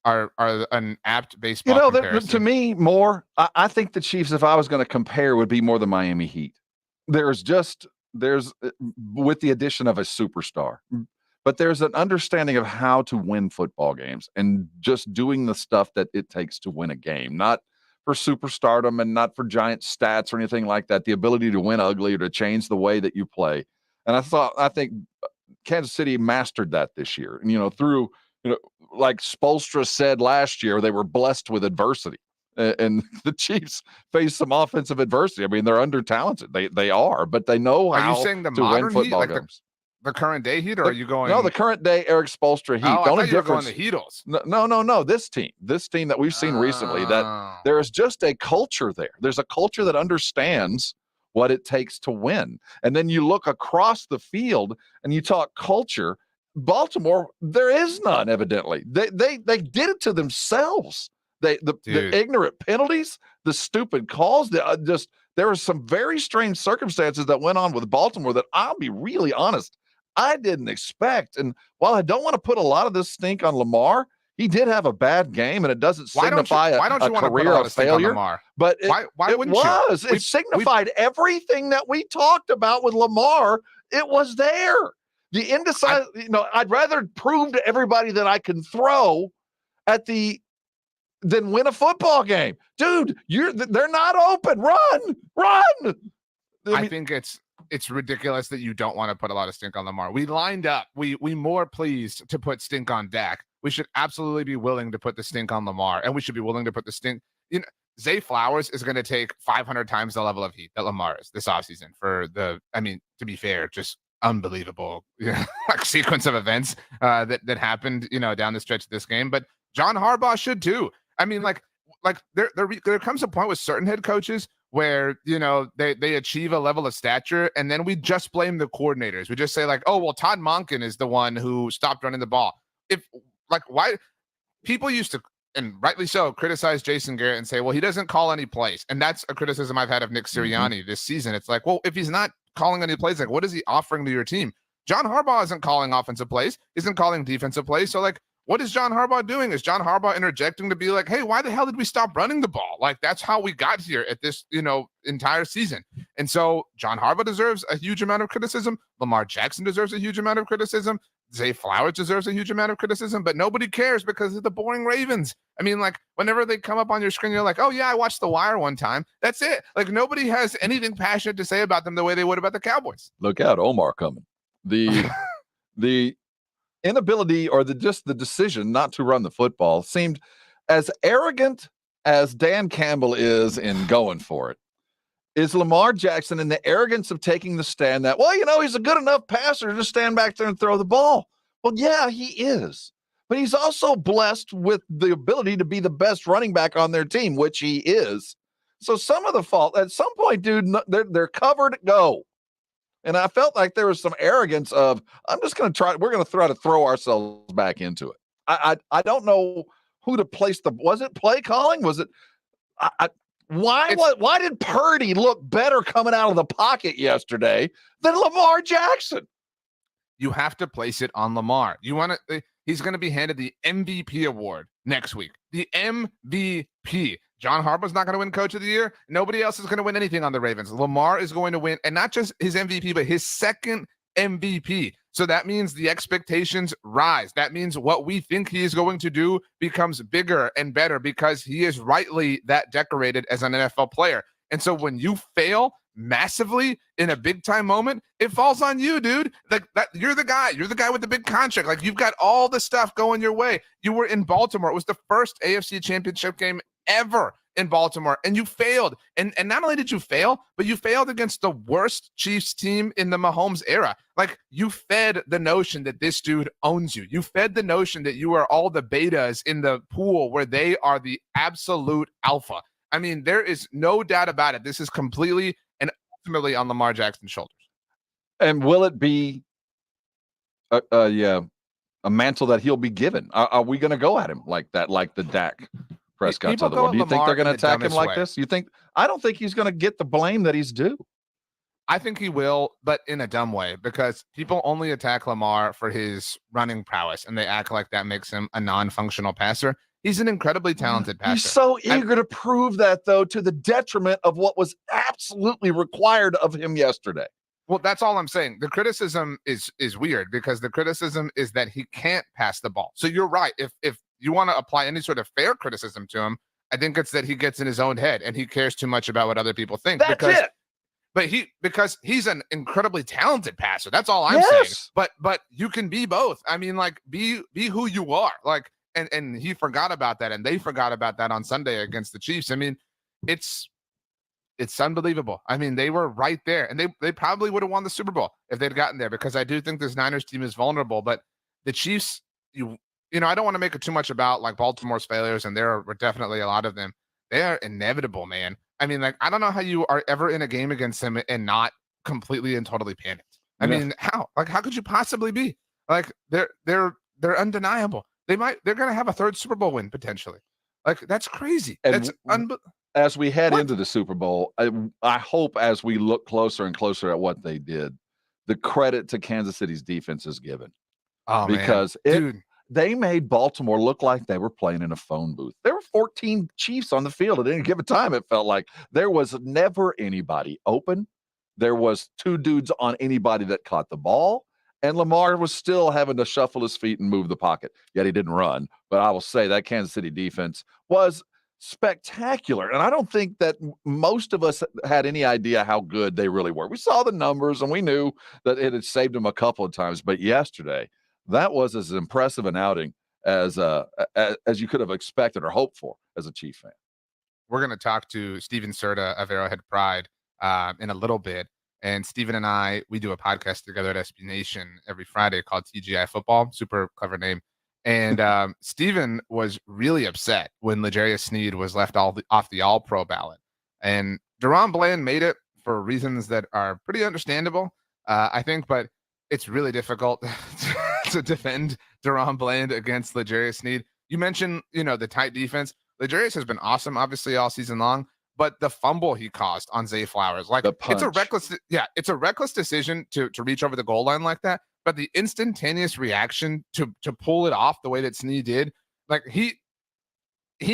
are an apt baseball comparison. To me, more, I think the Chiefs, if I was going to compare, would be more the Miami Heat. There's with the addition of a superstar, but there's an understanding of how to win football games and just doing the stuff that it takes to win a game, not for superstardom and not for giant stats or anything like that. The ability to win ugly or to change the way that you play. And I think Kansas City mastered that this year. And, through, like Spoelstra said last year, they were blessed with adversity. And the Chiefs face some offensive adversity. I mean, they're under-talented. They are, but they know how to win football games. The current day Heat, or are you going? No, the current day Eric Spoelstra Heat. Oh, the only difference. Going the Heatles. No. This team that we've seen recently, that there is just a culture there. There's a culture that understands what it takes to win. And then you look across the field and you talk culture. Baltimore, there is none. Evidently, they did it to themselves. The ignorant penalties, the stupid calls, there were some very strange circumstances that went on with Baltimore that I'll be really honest, I didn't expect. And while I don't want to put a lot of this stink on Lamar, he did have a bad game, and it doesn't signify why don't you a career of failure. Lamar? But why wouldn't you? It signified everything that we talked about with Lamar. It was there. The indecisive, I'd rather prove to everybody that I can throw than win a football game. Dude, they're not open. Run. I think it's ridiculous that you don't want to put a lot of stink on Lamar. We lined up. We more pleased to put stink on Dak. We should absolutely be willing to put the stink on Lamar, and we should be willing to put the stink. Zay Flowers is going to take 500 times the level of heat that Lamar is this offseason to be fair, just unbelievable like sequence of events that happened, down the stretch of this game. But John Harbaugh should too. I mean, like there comes a point with certain head coaches where they achieve a level of stature, and then we just blame the coordinators. We just say like, oh well, Todd Monken is the one who stopped running the ball. Why people used to, and rightly so, criticize Jason Garrett and say, well, he doesn't call any plays. And that's a criticism I've had of Nick Sirianni this season. It's like, well, if he's not calling any plays, like what is he offering to your team? John Harbaugh isn't calling offensive plays, isn't calling defensive plays. So like, what is John Harbaugh doing? Is John Harbaugh interjecting to be like, hey, why the hell did we stop running the ball? Like, that's how we got here at this, entire season. And so John Harbaugh deserves a huge amount of criticism. Lamar Jackson deserves a huge amount of criticism. Zay Flowers deserves a huge amount of criticism, but nobody cares because of the boring Ravens. I mean, like, whenever they come up on your screen, you're like, oh yeah, I watched The Wire one time. That's it. Like, nobody has anything passionate to say about them the way they would about the Cowboys. Look out, Omar coming. The inability or the decision not to run the football seemed as arrogant as Dan Campbell is in going for it. Is Lamar Jackson in the arrogance of taking the stand that, well, he's a good enough passer to stand back there and throw the ball. Well, yeah, he is. But he's also blessed with the ability to be the best running back on their team, which he is. So some of the fault, at some point, dude, they're covered, go. And I felt like there was some arrogance of, we're going to try to throw ourselves back into it. I don't know who to place was it play calling? Was it, why did Purdy look better coming out of the pocket yesterday than Lamar Jackson? You have to place it on Lamar. He's going to be handed the MVP award next week. The MVP. John Harbaugh's not going to win Coach of the Year. Nobody else is going to win anything on the Ravens. Lamar is going to win, and not just his MVP, but his second MVP. So that means the expectations rise. That means what we think he is going to do becomes bigger and better because he is rightly that decorated as an NFL player. And so when you fail massively in a big time moment, it falls on you, dude. Like that, you're the guy with the big contract. Like you've got all the stuff going your way. You were in Baltimore. It was the first AFC Championship game ever in Baltimore, and you failed. And not only did you fail, but you failed against the worst Chiefs team in the Mahomes era. Like you fed the notion that this dude owns you. You fed the notion that you are all the betas in the pool where they are the absolute alpha. I mean, there is no doubt about it. This is completely and ultimately on Lamar Jackson's shoulders. And will it be a mantle that he'll be given? Are we going to go at him like that, like the Dak Prescott's of the world? Do you think they're going to attack him like this? I don't think he's going to get the blame that he's due. I think he will, but in a dumb way, because people only attack Lamar for his running prowess, and they act like that makes him a non-functional passer. He's an incredibly talented passer. He's so eager to prove that, though, to the detriment of what was absolutely required of him yesterday. Well, that's all I'm saying. The criticism is weird because the criticism is that he can't pass the ball. So you're right. If you want to apply any sort of fair criticism to him, I think it's that he gets in his own head and he cares too much about what other people think. Because he's an incredibly talented passer. That's all I'm saying. But you can be both. I mean, like be who you are. Like and he forgot about that, and they forgot about that on Sunday against the Chiefs. I mean, it's unbelievable. I mean, they were right there, and they probably would have won the Super Bowl if they'd gotten there, because I do think this Niners team is vulnerable. But the Chiefs, I don't want to make it too much about like Baltimore's failures, and there are definitely a lot of them. They are inevitable, man. I mean, like, I don't know how you are ever in a game against them and not completely and totally panicked. I mean, how? Like, how could you possibly be? Like, they're undeniable. They're going to have a third Super Bowl win potentially. Like, that's crazy. And as we head into the Super Bowl, I hope as we look closer and closer at what they did, the credit to Kansas City's defense is given. Oh, because they made Baltimore look like they were playing in a phone booth. There were 14 Chiefs on the field at any given time. It felt like there was never anybody open. There was two dudes on anybody that caught the ball. And Lamar was still having to shuffle his feet and move the pocket. Yet he didn't run. But I will say that Kansas City defense was spectacular. And I don't think that most of us had any idea how good they really were. We saw the numbers and we knew that it had saved them a couple of times. But yesterday, that was as impressive an outing as you could have expected or hoped for as a Chief fan. We're going to talk to Stephen Serda of Arrowhead Pride in a little bit. And Steven and we do a podcast together at SB Nation every Friday called TGI Football. Super clever name. And Steven was really upset when L'Jarius Sneed was left off the All-Pro ballot. And DaRon Bland made it for reasons that are pretty understandable, I think, but it's really difficult to defend DaRon Bland against L'Jarius Sneed. You mentioned, the tight defense. L'Jarius has been awesome, obviously, all season long, but the fumble he caused on Zay Flowers, it's a reckless decision to reach over the goal line like that. But the instantaneous reaction to pull it off the way that Sneed did, he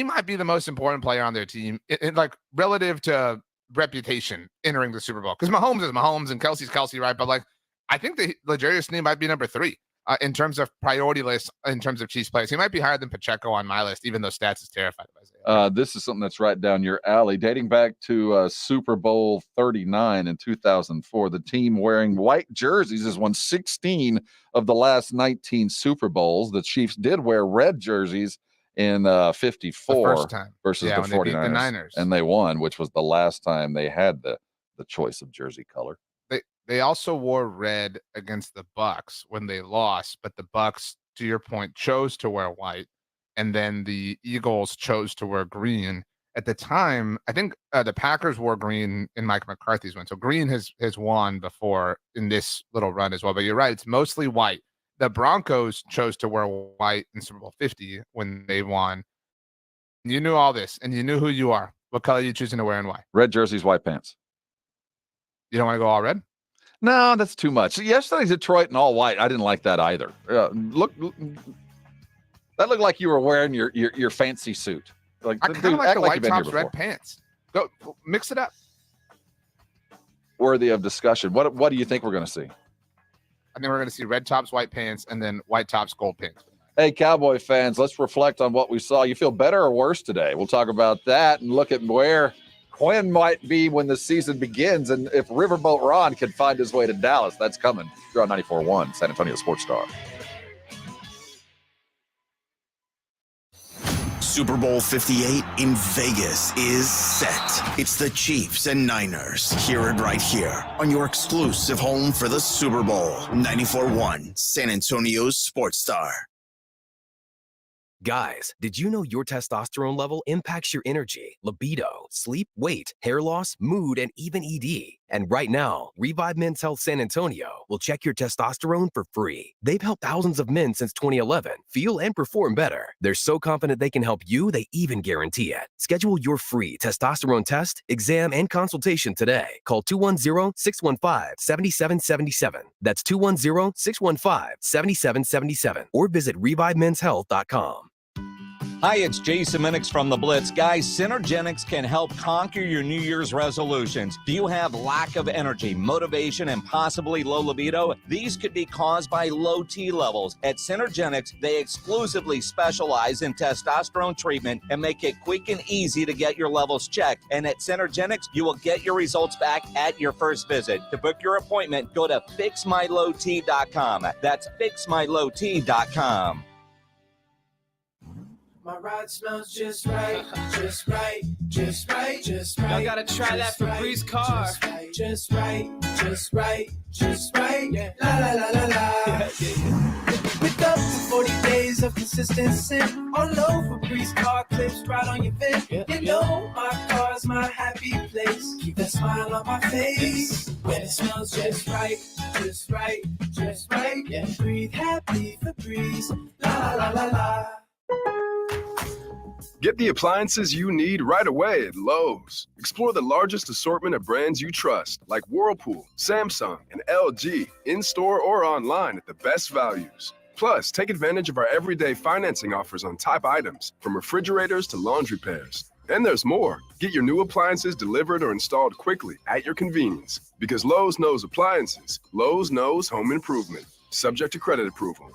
might be the most important player on their team, relative to reputation entering the Super Bowl. Because Mahomes is Mahomes and Kelsey's Kelsey, right? But I think that L'Jarius Sneed might be number 3 in terms of priority list, in terms of Chiefs players. He might be higher than Pacheco on my list, even though Stats is terrified of Isaiah. This is something that's right down your alley. Dating back to Super Bowl 39 in 2004, the team wearing white jerseys has won 16 of the last 19 Super Bowls. The Chiefs did wear red jerseys in 54 versus the 49ers. And they won, which was the last time they had the choice of jersey color. They also wore red against the Bucks when they lost, but the Bucks, to your point, chose to wear white, and then the Eagles chose to wear green. At the time, I think the Packers wore green in Mike McCarthy's win, so green has won before in this little run as well. But you're right, it's mostly white. The Broncos chose to wear white in Super Bowl 50 when they won. You knew all this, and you knew who you are. What color are you choosing to wear and why? Red jerseys, white pants. You don't want to go all red? No, that's too much. Yesterday's Detroit and all white. I didn't like that either. Look, that looked like you were wearing your fancy suit. I kind of like the white tops, red pants. Go mix it up. Worthy of discussion. What do you think we're going to see? I think we're going to see red tops, white pants, and then white tops, gold pants. Hey, Cowboy fans, let's reflect on what we saw. You feel better or worse today? We'll talk about that and look at where Quinn might be when the season begins, and if Riverboat Ron can find his way to Dallas. That's coming. You're on 94.1 San Antonio Sports Star. Super Bowl 58 in Vegas is set. It's the Chiefs and Niners. Hear it right here on your exclusive home for the Super Bowl. 94.1 San Antonio Sports Star. Guys, did you know your testosterone level impacts your energy, libido, sleep, weight, hair loss, mood, and even ED? And right now, Revive Men's Health San Antonio will check your testosterone for free. They've helped thousands of men since 2011 feel and perform better. They're so confident they can help you, they even guarantee it. Schedule your free testosterone test, exam, and consultation today. Call 210-615-7777. That's 210-615-7777. Or visit ReviveMen'sHealth.com. Hi, it's Jason Minix from The Blitz. Guys, Synergenics can help conquer your New Year's resolutions. Do you have lack of energy, motivation, and possibly low libido? These could be caused by low T levels. At Synergenics, they exclusively specialize in testosterone treatment and make it quick and easy to get your levels checked. And at Synergenics, you will get your results back at your first visit. To book your appointment, go to fixmylowt.com. That's fixmylowt.com. My ride smells just right, just right, just right, just right. Y'all gotta try that Febreze car. Just right, just right, just right. Yeah. La la la la la. With up to 40 days of consistency. All over Febreze car clips right on your vent. You know my car's my happy place. Keep that smile on my face. When it smells just right, just right, just right. Yeah. Breathe happy Febreze. La la la la la. Get the appliances you need right away at Lowe's. Explore the largest assortment of brands you trust, like Whirlpool, Samsung, and LG, in-store or online at the best values. Plus, take advantage of our everyday financing offers on top items, from refrigerators to laundry pairs. And there's more. Get your new appliances delivered or installed quickly at your convenience. Because Lowe's knows appliances. Lowe's knows home improvement. Subject to credit approval.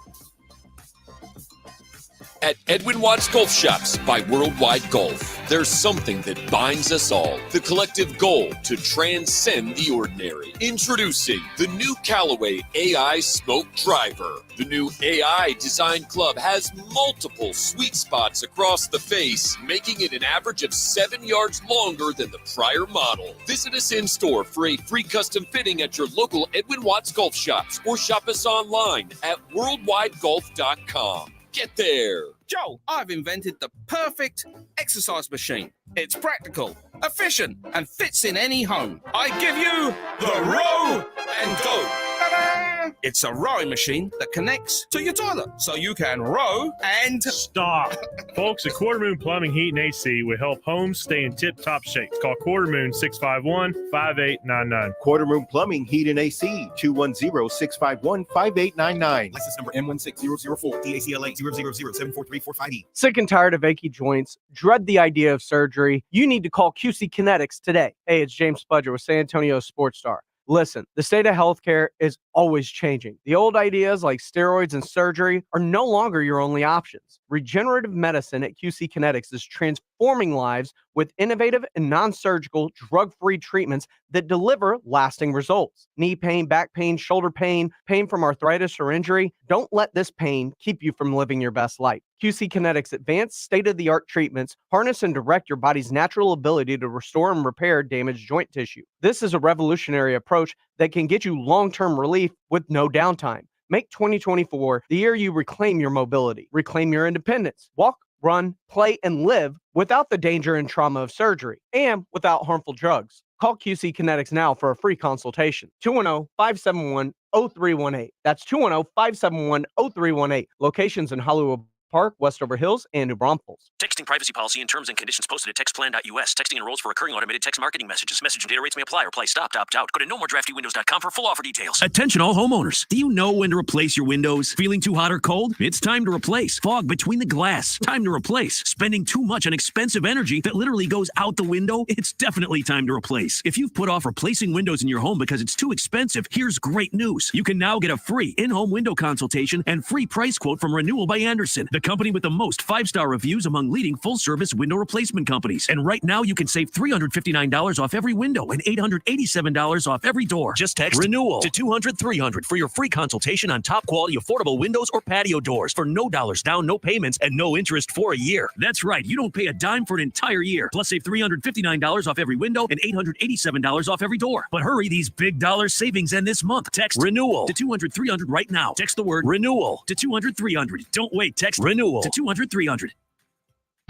At Edwin Watts Golf Shops by Worldwide Golf, there's something that binds us all. The collective goal to transcend the ordinary. Introducing the new Callaway AI Smoke Driver. The new AI Design Club has multiple sweet spots across the face, making it an average of 7 yards longer than the prior model. Visit us in store for a free custom fitting at your local Edwin Watts Golf Shops or shop us online at worldwidegolf.com. Get there. Joe, I've invented the perfect exercise machine. It's practical, efficient, and fits in any home. I give you the Row and Go. Ta-da! It's a rowing machine that connects to your toilet, so you can row and... Stop. Folks, at Quarter Moon Plumbing, Heat, and AC will help homes stay in tip-top shape. Call Quarter Moon 651-5899. Quarter Moon Plumbing, Heat, and AC, 210-651-5899. License number M16004, DACLA 000743458E. Sick and tired of achy joints? Dread the idea of surgery? You need to call QC Kinetics today. Hey, it's James Spudger with San Antonio Sports Star. Listen, the state of healthcare is always changing. The old ideas like steroids and surgery are no longer your only options. Regenerative medicine at QC Kinetics is transforming lives with innovative and non-surgical drug-free treatments that deliver lasting results. Knee pain, back pain, shoulder pain, pain from arthritis or injury. Don't let this pain keep you from living your best life. QC Kinetics' advanced state-of-the-art treatments harness and direct your body's natural ability to restore and repair damaged joint tissue. This is a revolutionary approach that can get you long-term relief with no downtime. Make 2024 the year you reclaim your mobility, reclaim your independence, walk, run, play, and live without the danger and trauma of surgery and without harmful drugs. Call QC Kinetics now for a free consultation. 210-571-0318. That's 210-571-0318. Locations in Hollywood Park, Westover Hills, and New Braunfels. Texting privacy policy and terms and conditions posted at textplan.us. Texting enrolls for recurring automated text marketing messages. Message and data rates may apply or play. Stop, opt out. Go to nomoredraftywindows.com for full offer details. Attention all homeowners. Do you know when to replace your windows? Feeling too hot or cold? It's time to replace. Fog between the glass. Time to replace. Spending too much on expensive energy that literally goes out the window? It's definitely time to replace. If you've put off replacing windows in your home because it's too expensive, here's great news. You can now get a free in-home window consultation and free price quote from Renewal by Andersen, the company with the most 5-star reviews among leading full-service window replacement companies. And right now, you can save $359 off every window and $887 off every door. Just text RENEWAL to 200-300 for your free consultation on top-quality affordable windows or patio doors for no dollars down, no payments, and no interest for a year. That's right. You don't pay a dime for an entire year. Plus, save $359 off every window and $887 off every door. But hurry, these big dollar savings end this month. Text RENEWAL to 200-300 right now. Text the word RENEWAL to 200-300. Don't wait. Text RENEWAL to 200-300.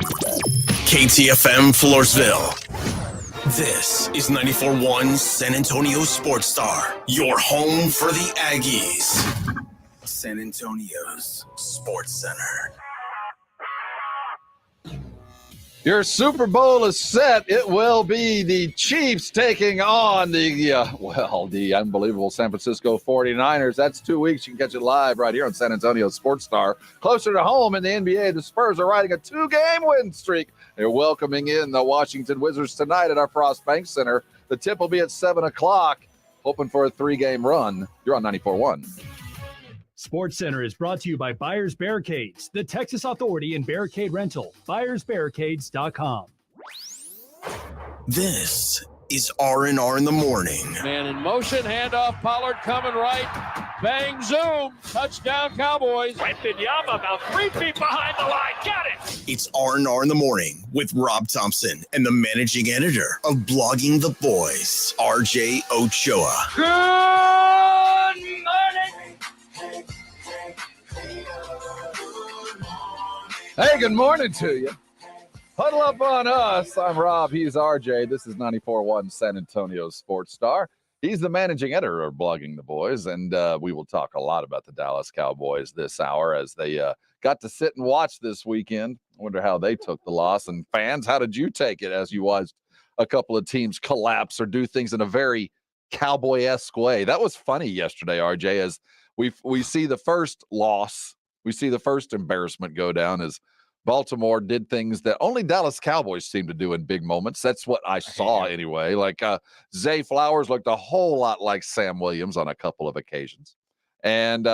KTFM Floresville. This is 94.1 San Antonio Sports Star, your home for the Aggies. San Antonio's Sports Center. Your Super Bowl is set. It will be the Chiefs taking on the unbelievable San Francisco 49ers. That's 2 weeks. You can catch it live right here on San Antonio Sports Star. Closer to home in the NBA, the Spurs are riding a 2-game win streak. They're welcoming in the Washington Wizards tonight at our Frost Bank Center. The tip will be at 7 o'clock, hoping for a 3-game run. You're on 94.1. Sports Center is brought to you by Buyers Barricades, the Texas Authority in Barricade Rental. BuyersBarricades.com. This is R&R in the Morning. Man in motion, handoff, Pollard coming right. Bang, zoom, touchdown Cowboys. Wembanyama about 3 feet behind the line, got it. It's R&R in the Morning with Rob Thompson and the managing editor of Blogging the Boys, RJ Ochoa. Good morning. Hey, good morning to you. Huddle up on us. I'm Rob. He's RJ. This is 94.1 San Antonio Sports Star. He's the managing editor of Blogging the Boys, and we will talk a lot about the Dallas Cowboys this hour as they got to sit and watch this weekend. I wonder how they took the loss. And fans, how did you take it as you watched a couple of teams collapse or do things in a very Cowboy-esque way? That was funny yesterday, RJ, as we see the first loss. We see the first embarrassment go down as Baltimore did things that only Dallas Cowboys seem to do in big moments. That's what I saw anyway. Like Zay Flowers looked a whole lot like Sam Williams on a couple of occasions. And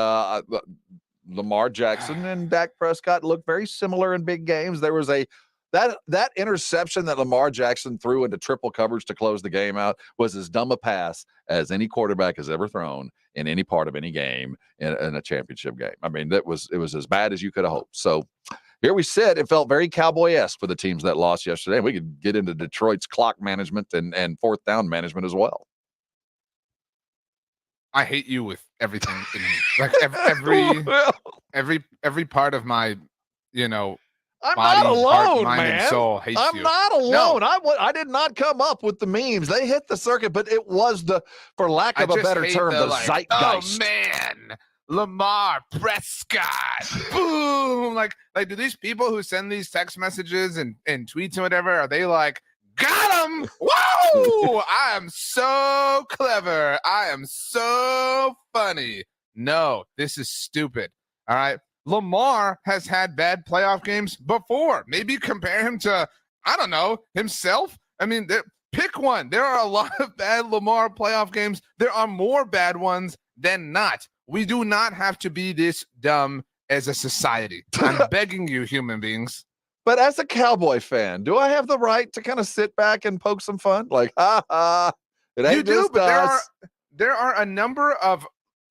Lamar Jackson and Dak Prescott looked very similar in big games. There was that interception that Lamar Jackson threw into triple coverage to close the game out was as dumb a pass as any quarterback has ever thrown in any part of any game in a championship game. I mean, it was as bad as you could have hoped. So here we sit. It felt very Cowboy-esque for the teams that lost yesterday. We could get into Detroit's clock management and fourth down management as well. I hate you with everything in me. Like every part of my, I'm body, not alone, heart, mind, man. and soul hates I'm you. not alone. No. I did not come up with the memes. They hit the circuit, but it was for lack of a better term, the zeitgeist. Oh man, Lamar Prescott, boom! Like, do these people who send these text messages and tweets and whatever, are they like, got him? Whoa! I am so clever. I am so funny. No, this is stupid. All right. Lamar has had bad playoff games before. Maybe compare him to, I don't know, himself. I mean, pick one. There are a lot of bad Lamar playoff games. There are more bad ones than not. We do not have to be this dumb as a society. I'm begging you, human beings. But as a Cowboy fan, do I have the right to kind of sit back and poke some fun? Like, it ain't You do, just but us. there are a number of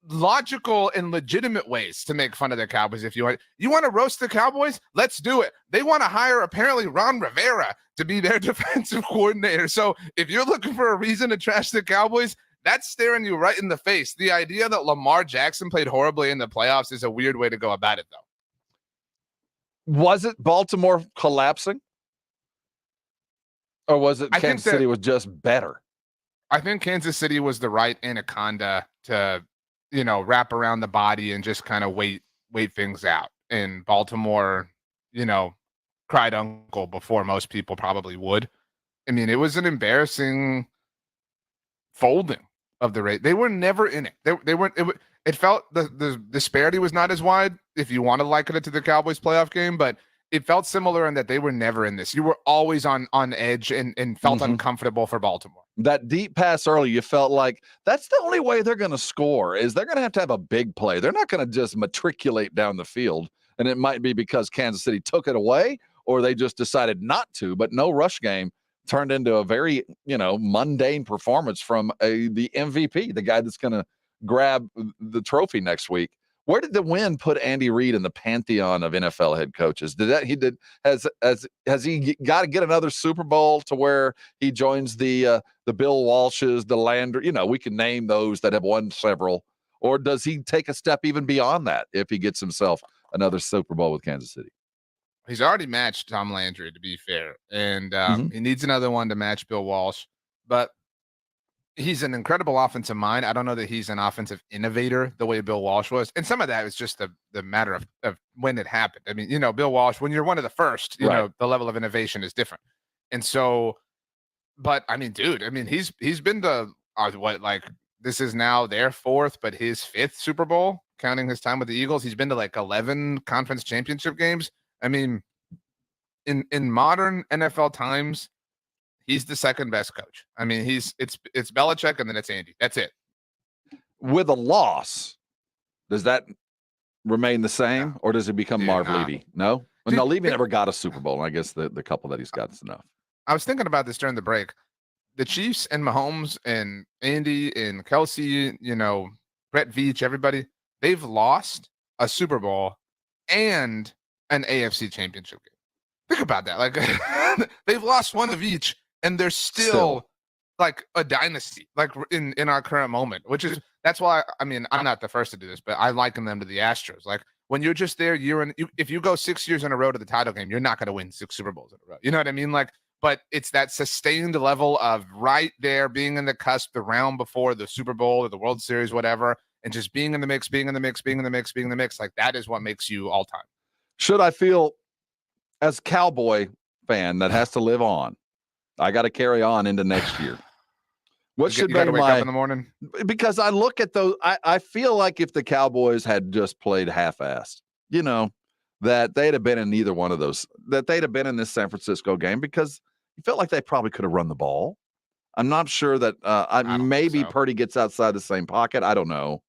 logical and legitimate ways to make fun of the Cowboys. If you want to roast the Cowboys, let's do it. They want to hire apparently Ron Rivera to be their defensive coordinator. So if you're looking for a reason to trash the Cowboys, that's staring you right in the face. The idea that Lamar Jackson played horribly in the playoffs is a weird way to go about it, though. Was it Baltimore collapsing? Or was it Kansas City was just better? I think Kansas City was the right anaconda to, wrap around the body and just kind of wait things out. And Baltimore, cried uncle before most people probably would. I mean, it was an embarrassing folding of the rate. They were never in it. They weren't. It felt the disparity was not as wide, if you want to liken it to the Cowboys playoff game, but it felt similar in that they were never in this. You were always on edge and felt uncomfortable for Baltimore. That deep pass early, you felt like that's the only way they're going to score is they're going to have a big play. They're not going to just matriculate down the field. And it might be because Kansas City took it away or they just decided not to, but no rush game turned into a very, mundane performance from the MVP, the guy that's going to grab the trophy next week. Where did the win put Andy Reid in the pantheon of NFL head coaches? Has he got to get another Super Bowl to where he joins the Bill Walshes, the Landry? We can name those that have won several. Or does he take a step even beyond that if he gets himself another Super Bowl with Kansas City? He's already matched Tom Landry, to be fair, and he needs another one to match Bill Walsh. But he's an incredible offensive mind. I don't know that he's an offensive innovator the way Bill Walsh was. And some of that is just the matter of when it happened. I mean, Bill Walsh, when you're one of the first, you know, the level of innovation is different. And so, but I mean, dude, he's been this is now their fourth, but his fifth Super Bowl, counting his time with the Eagles. He's been to like 11 conference championship games. I mean, in modern NFL times, he's the second best coach. I mean, it's Belichick and then it's Andy. That's it. With a loss, does that remain the same, or does it become Marv Levy? No? No, Levy never got a Super Bowl. I guess the couple that he's got is enough. I was thinking about this during the break. The Chiefs and Mahomes and Andy and Kelsey, Brett Veach, everybody, they've lost a Super Bowl and an AFC championship game. Think about that. Like, they've lost one of each, and they're still like a dynasty, like in our current moment, that's why, I'm not the first to do this, but I liken them to the Astros. Like, when you're just there if you go 6 years in a row to the title game, you're not going to win 6 Super Bowls in a row. You know what I mean? Like, but it's that sustained level of right there, being in the cusp, the round before the Super Bowl or the World Series, whatever, and just being in the mix. Like, that is what makes you all time. Should I feel as Cowboy fan that has to live on, I got to carry on into next year? What should be wake up in the morning? Because I look at those, I feel like if the Cowboys had just played half-assed, that they'd have been in either one of those, that they'd have been in this San Francisco game, because you felt like they probably could have run the ball. I'm not sure that maybe Purdy gets outside the same pocket. I don't know.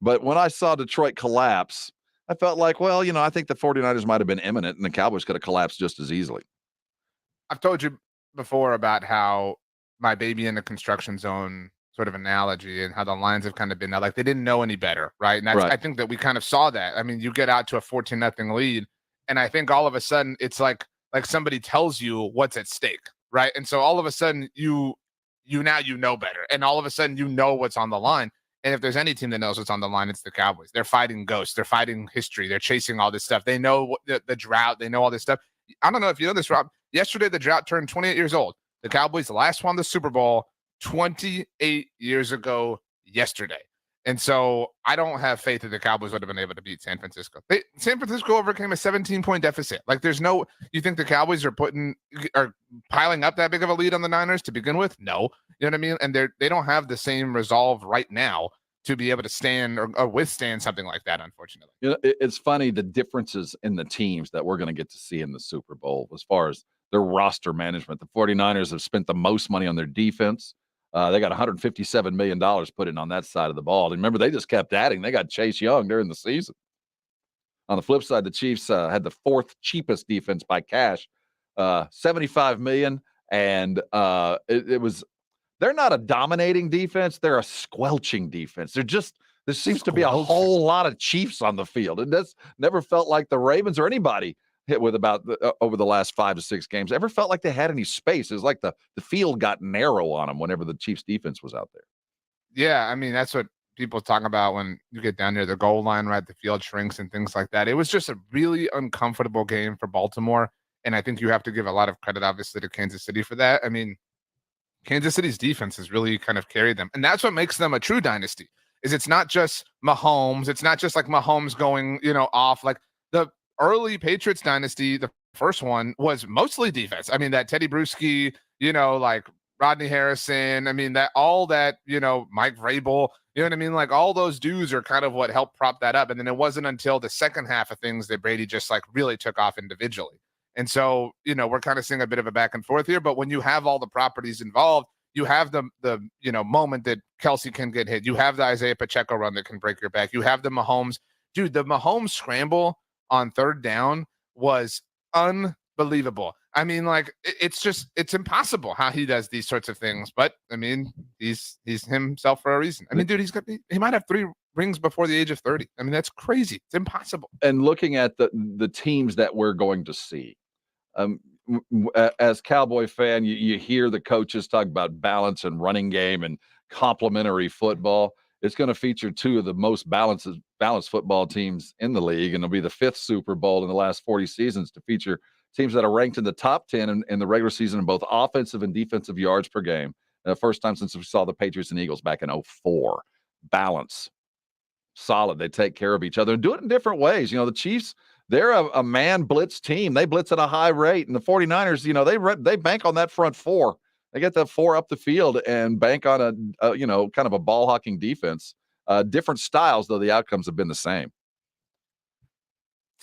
But when I saw Detroit collapse, I felt like, well, I think the 49ers might have been imminent and the Cowboys could have collapsed just as easily. I've told you before about how my baby in the construction zone sort of analogy and how the Lions have kind of been like they didn't know any better, right? And I think that we kind of saw that. I mean, you get out to a 14-0 lead, and I think all of a sudden it's like somebody tells you what's at stake, right? And so all of a sudden you know better, and all of a sudden you know what's on the line. And if there's any team that knows what's on the line, it's the Cowboys. They're fighting ghosts. They're fighting history. They're chasing all this stuff. They know the drought. They know all this stuff. I don't know if you know this, Rob. Yesterday, the drought turned 28 years old. The Cowboys last won the Super Bowl 28 years ago yesterday. And so I don't have faith that the Cowboys would have been able to beat San Francisco. San Francisco overcame a 17-point deficit. Like, you think the Cowboys are piling up that big of a lead on the Niners to begin with? No. You know what I mean? And they don't have the same resolve right now to be able to stand or withstand something like that, unfortunately. It's funny, the differences in the teams that we're going to get to see in the Super Bowl as far as their roster management. The 49ers have spent the most money on their defense. They got $157 million put in on that side of the ball. And remember, they just kept adding. They got Chase Young during the season. On the flip side, the Chiefs had the fourth cheapest defense by cash, $75 million. And they're not a dominating defense. They're a squelching defense. There seems to be a whole lot of Chiefs on the field. And that's never felt like the Ravens or anybody hit with over the last 5 to 6 games ever felt like they had any space. It was like the field got narrow on them whenever the Chiefs defense was out there. Yeah, I mean, that's what people talk about when you get down near the goal line, right? The field shrinks and things like that. It was just a really uncomfortable game for Baltimore. And I think you have to give a lot of credit, obviously, to Kansas City for that. I mean, Kansas City's defense has really kind of carried them. And that's what makes them a true dynasty, is it's not just Mahomes. It's not just like Mahomes going, off. Like the early Patriots dynasty, the first one, was mostly defense. I mean, that Teddy Bruschi, like Rodney Harrison. I mean, Mike Vrabel, you know what I mean? Like all those dudes are kind of what helped prop that up. And then it wasn't until the second half of things that Brady just like really took off individually. And so, we're kind of seeing a bit of a back and forth here, but when you have all the properties involved, you have the moment that Kelsey can get hit. You have the Isaiah Pacheco run that can break your back. You have the Mahomes. Dude, the Mahomes scramble on third down was unbelievable. I mean, like it's impossible how he does these sorts of things. But I mean, he's himself for a reason. I mean, dude, he might have 3 rings before the age of 30. I mean, that's crazy. It's impossible. And looking at the teams that we're going to see, as Cowboy fan, you hear the coaches talk about balance and running game and complementary football. It's going to feature 2 of the most balanced football teams in the league, and it'll be the 5th Super Bowl in the last 40 seasons to feature teams that are ranked in the top 10 in the regular season in both offensive and defensive yards per game. The first time since we saw the Patriots and Eagles back in 2004. Balance. Solid. They take care of each other and do it in different ways. The Chiefs, they're a man blitz team. They blitz at a high rate. And the 49ers, they bank on that front 4. They get the 4 up the field and bank on a kind of a ball hawking defense. Different styles, though the outcomes have been the same.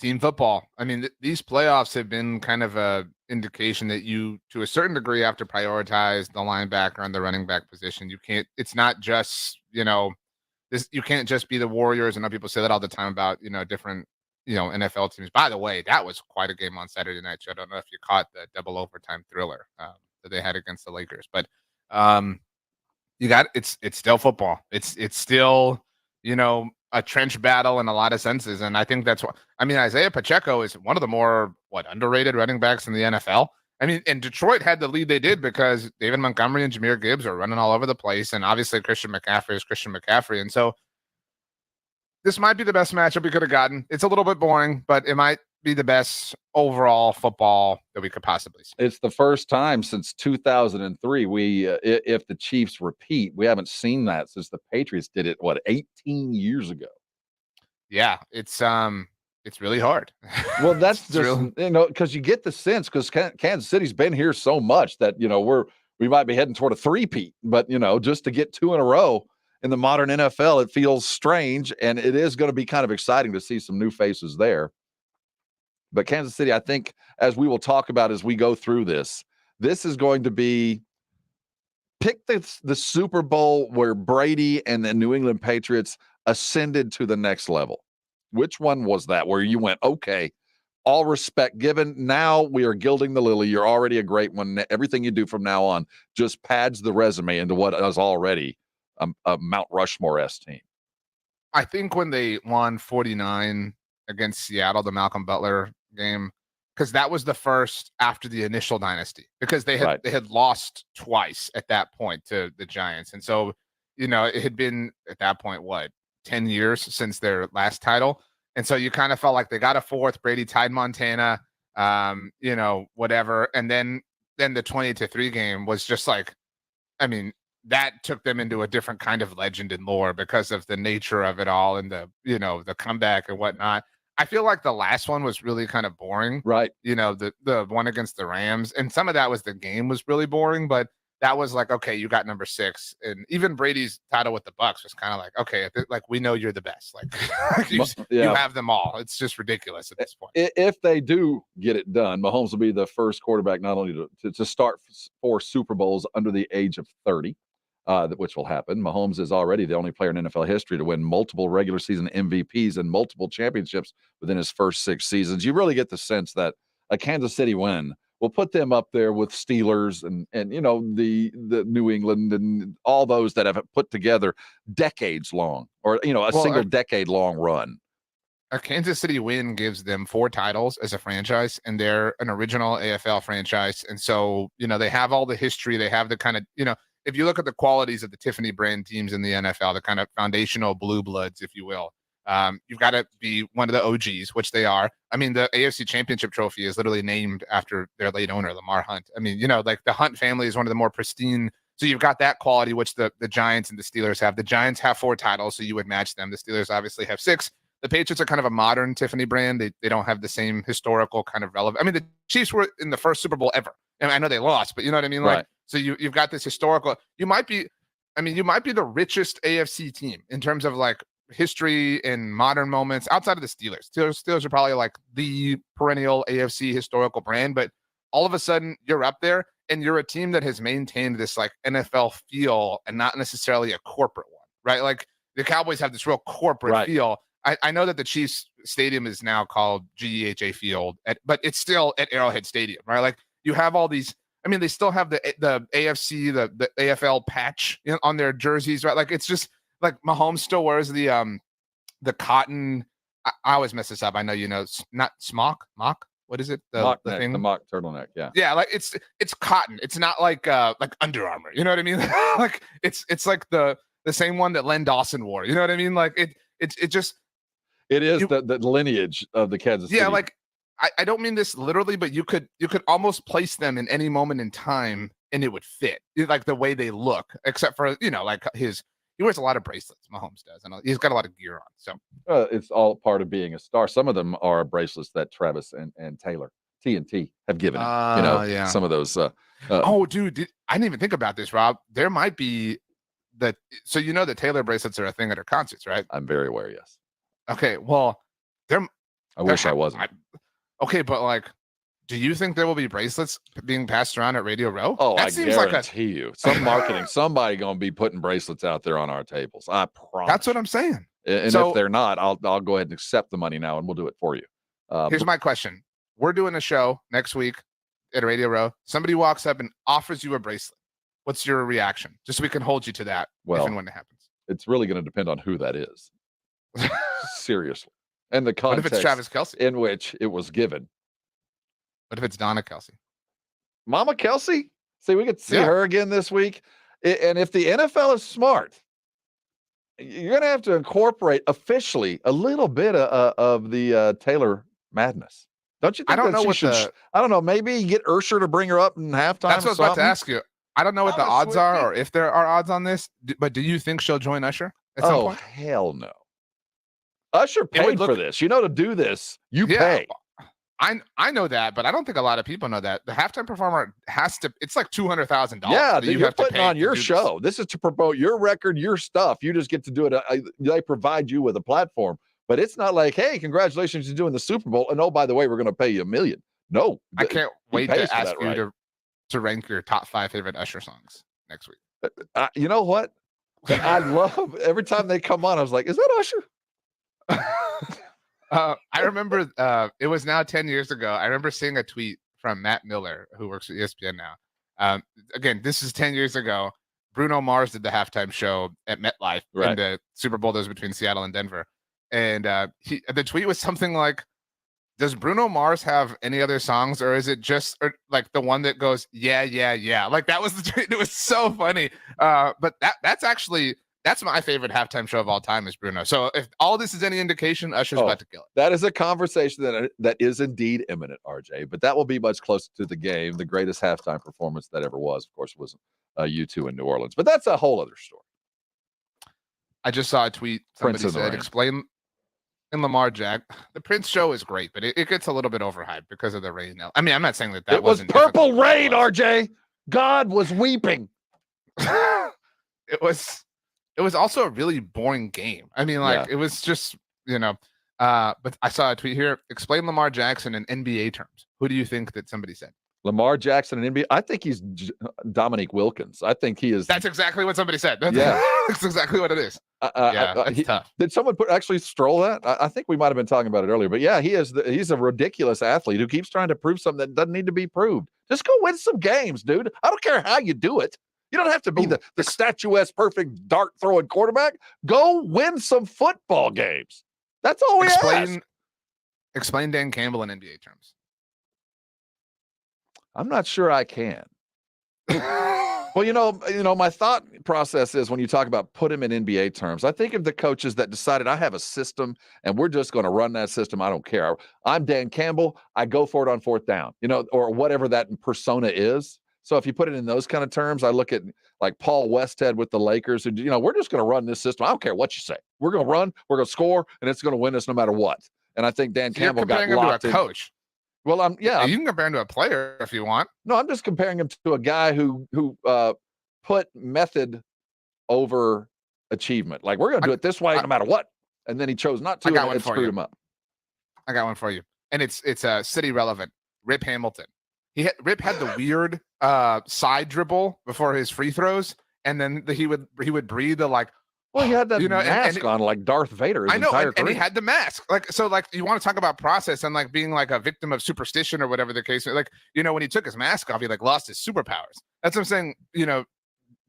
Team football. I mean, these playoffs have been kind of a indication that you, to a certain degree, have to prioritize the linebacker and the running back position. It's not just, you can't just be the Warriors. I know people say that all the time about, different, NFL teams. By the way, that was quite a game on Saturday night. I don't know if you caught the double overtime thriller that they had against the Lakers, but it's still football. It's still, a trench battle in a lot of senses. And I think that's what, Isaiah Pacheco is one of the more underrated running backs in the NFL. I mean, and Detroit had the lead they did because David Montgomery and Jahmyr Gibbs are running all over the place. And obviously Christian McCaffrey is Christian McCaffrey. And so this might be the best matchup we could have gotten. It's a little bit boring, but it might be the best overall football that we could possibly see. It's the first time since 2003 if the Chiefs repeat, we haven't seen that since the Patriots did it 18 years ago. Yeah, it's really hard. Well, that's just because you get the sense, because Kansas City's been here so much that we might be heading toward a three-peat, but just to get 2 in a row in the modern NFL, it feels strange, and it is going to be kind of exciting to see some new faces there. But Kansas City, I think, as we will talk about as we go through this is going to be pick the Super Bowl where Brady and the New England Patriots ascended to the next level. Which one was that where you went, okay, all respect given, now we are gilding the lily. You're already a great one. Everything you do from now on just pads the resume into what is already a Mount Rushmore-esque team. I think when they won 49 against Seattle, the Malcolm Butler game, because that was the first after the initial dynasty, because they had lost twice at that point to the Giants. And so, it had been at that point, 10 years since their last title. And so you kind of felt like they got a fourth. Brady tied Montana, whatever. And then the 20-3 game was just like, I mean, that took them into a different kind of legend and lore because of the nature of it all and the comeback and whatnot. I feel like the last one was really kind of boring. Right. The one against the Rams. And some of that was the game was really boring, but that was like, okay, you got number 6. And even Brady's title with the Bucs was kind of like, okay, like we know you're the best. Like you have them all. It's just ridiculous at this point. If they do get it done, Mahomes will be the first quarterback not only to start 4 Super Bowls under the age of 30, which will happen. Mahomes is already the only player in NFL history to win multiple regular season MVPs and multiple championships within his first 6 seasons. You really get the sense that a Kansas City win will put them up there with Steelers and the New England and all those that have put together decades long or single decade long run. A Kansas City win gives them 4 titles as a franchise, and they're an original AFL franchise. And so, they have all the history. They have the kind of, if you look at the qualities of the Tiffany brand teams in the NFL, the kind of foundational blue bloods, if you will, you've got to be one of the OGs, which they are. I mean, the AFC Championship trophy is literally named after their late owner, Lamar Hunt. I mean, like the Hunt family is one of the more pristine. So you've got that quality, which the Giants and the Steelers have. The Giants have 4 titles, so you would match them. The Steelers obviously have 6. The Patriots are kind of a modern Tiffany brand. They don't have the same historical kind of relevance. I mean, the Chiefs were in the first Super Bowl ever. And I know they lost, but you know what I mean? Like, right. So you've got this historical. You might be the richest AFC team in terms of like history and modern moments outside of the Steelers. Steelers are probably like the perennial AFC historical brand, but all of a sudden you're up there and you're a team that has maintained this like NFL feel and not necessarily a corporate one, right? Like the Cowboys have this real corporate feel. I know that the Chiefs stadium is now called GEHA Field, but it's still at Arrowhead Stadium, right? Like you have all these. I mean, they still have the AFC, the AFL patch on their jerseys, right? Like it's just like Mahomes still wears the cotton. I always mess this up. I know not mock. What is it? The thing? The mock turtleneck. Yeah. Yeah, like it's cotton. It's not like Under Armour. You know what I mean? Like it's like the same one that Len Dawson wore. You know what I mean? Like it just. It is the lineage of the Kansas City. Yeah, like I don't mean this literally, but you could almost place them in any moment in time and it would fit, like the way they look, except for like he wears a lot of bracelets. Mahomes does, and he's got a lot of gear on. So it's all part of being a star. Some of them are bracelets that Travis and Taylor TNT have given him. Yeah. Some of those. Oh, dude, I didn't even think about this, Rob. There might be that. So the Taylor bracelets are a thing at her concerts, right? I'm very aware. Yes. Okay, well, I wish I wasn't. Okay, but like, do you think there will be bracelets being passed around at Radio Row? Oh, I guarantee you. Some marketing, somebody going to be putting bracelets out there on our tables. I promise. That's what I'm saying. And so, if they're not, I'll go ahead and accept the money now, and we'll do it for you. Here's my question. We're doing a show next week at Radio Row. Somebody walks up and offers you a bracelet. What's your reaction? Just so we can hold you to that if and when it happens. It's really going to depend on who that is. Seriously. And the context what if it's Travis Kelsey? In which it was given. What if it's Donna Kelsey? Mama Kelsey? See, we get to see her again this week. And if the NFL is smart, you're going to have to incorporate officially a little bit of the Taylor madness. Don't you think I don't know maybe get Ursher to bring her up in halftime? That's what I was about to ask you. I don't know what the odds are or if there are odds on this, but do you think she'll join Usher at some point? Hell no. Usher paid for this. To do this, you pay. I know that, but I don't think a lot of people know that. The halftime performer it's like $200,000. Yeah, you're putting on your show. This is to promote your record, your stuff. You just get to do it. They provide you with a platform, but it's not like, hey, congratulations, you're doing the Super Bowl. And oh, by the way, we're going to pay you $1 million. No. I can't wait to ask you to rank your top 5 favorite Usher songs next week. You know what? I love every time they come on, I was like, is that Usher? I remember it was now 10 years ago. I remember seeing a tweet from Matt Miller, who works at ESPN now. Again, this is 10 years ago. Bruno Mars did the halftime show at MetLife in the Super Bowl that was between Seattle and Denver. And the tweet was something like, does Bruno Mars have any other songs, or is it just like the one that goes, yeah, yeah, yeah? Like that was the tweet. It was so funny. But that's my favorite halftime show of all time is Bruno. So if all this is any indication, Usher's about to kill it. That is a conversation that is indeed imminent, RJ, but that will be much closer to the game. The greatest halftime performance that ever was, of course, was U2 in New Orleans, but that's a whole other story. I just saw a tweet. Somebody said, explain in Lamar Jackson. The Prince show is great, but it gets a little bit overhyped because of the rain. I mean, I'm not saying that it was purple rain, RJ. God was weeping. It was also a really boring game. I mean, it was just, but I saw a tweet here. Explain Lamar Jackson in NBA terms. Who do you think that somebody said? Lamar Jackson in NBA? I think he's Dominique Wilkins. I think he is. That's exactly what somebody said. That's exactly what it is. That's tough. Did someone actually stroll that? I think we might have been talking about it earlier, but yeah, he's a ridiculous athlete who keeps trying to prove something that doesn't need to be proved. Just go win some games, dude. I don't care how you do it. You don't have to be the statuesque, perfect dart throwing quarterback. Go win some football games. That's all we ask. Explain Dan Campbell in NBA terms. I'm not sure I can. Well, my thought process is when you talk about put him in NBA terms, I think of the coaches that decided I have a system and we're just going to run that system. I don't care. I'm Dan Campbell. I go for it on fourth down, or whatever that persona is. So if you put it in those kind of terms, I look at like Paul Westhead with the Lakers, who, we're just going to run this system. I don't care what you say. We're going to run, we're going to score, and it's going to win us no matter what. And I think Dan Campbell got locked in. Coach. Well, you can compare him to a player if you want. No, I'm just comparing him to a guy who put method over achievement. Like, we're going to do it this way no matter what. And then he chose not to, and it screwed him up. I got one for you. And it's city relevant. Rip Hamilton. Rip had the weird side dribble before his free throws, and then he would breathe the like. Well, he had that mask on like Darth Vader. I know, and he had the mask. Like you want to talk about process and like being like a victim of superstition or whatever the case. Like, when he took his mask off, he like lost his superpowers. That's what I'm saying.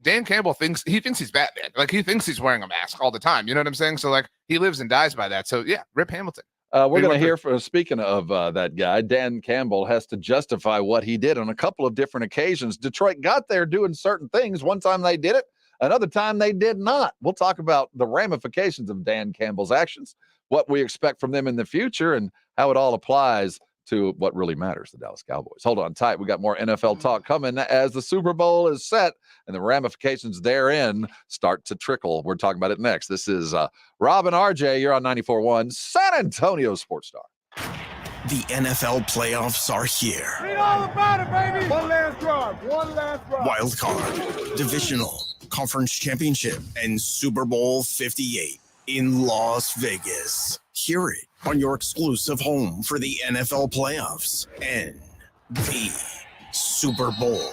Dan Campbell thinks he's Batman. Like he thinks he's wearing a mask all the time. You know what I'm saying? So like he lives and dies by that. So yeah, Rip Hamilton. We're going to hear from, speaking of that guy, Dan Campbell has to justify what he did on a couple of different occasions. Detroit got there doing certain things. One time they did it. Another time they did not. We'll talk about the ramifications of Dan Campbell's actions, what we expect from them in the future, and how it all applies to what really matters, the Dallas Cowboys. Hold on tight. We got more NFL talk coming as the Super Bowl is set and the ramifications therein start to trickle. We're talking about it next. This is Rob and RJ. You're on 94.1 San Antonio Sports Star. The NFL playoffs are here. Read all about it, baby. One last drive. Wild card, divisional, conference championship, and Super Bowl 58 in Las Vegas. Hear it on your exclusive home for the NFL playoffs and the Super Bowl.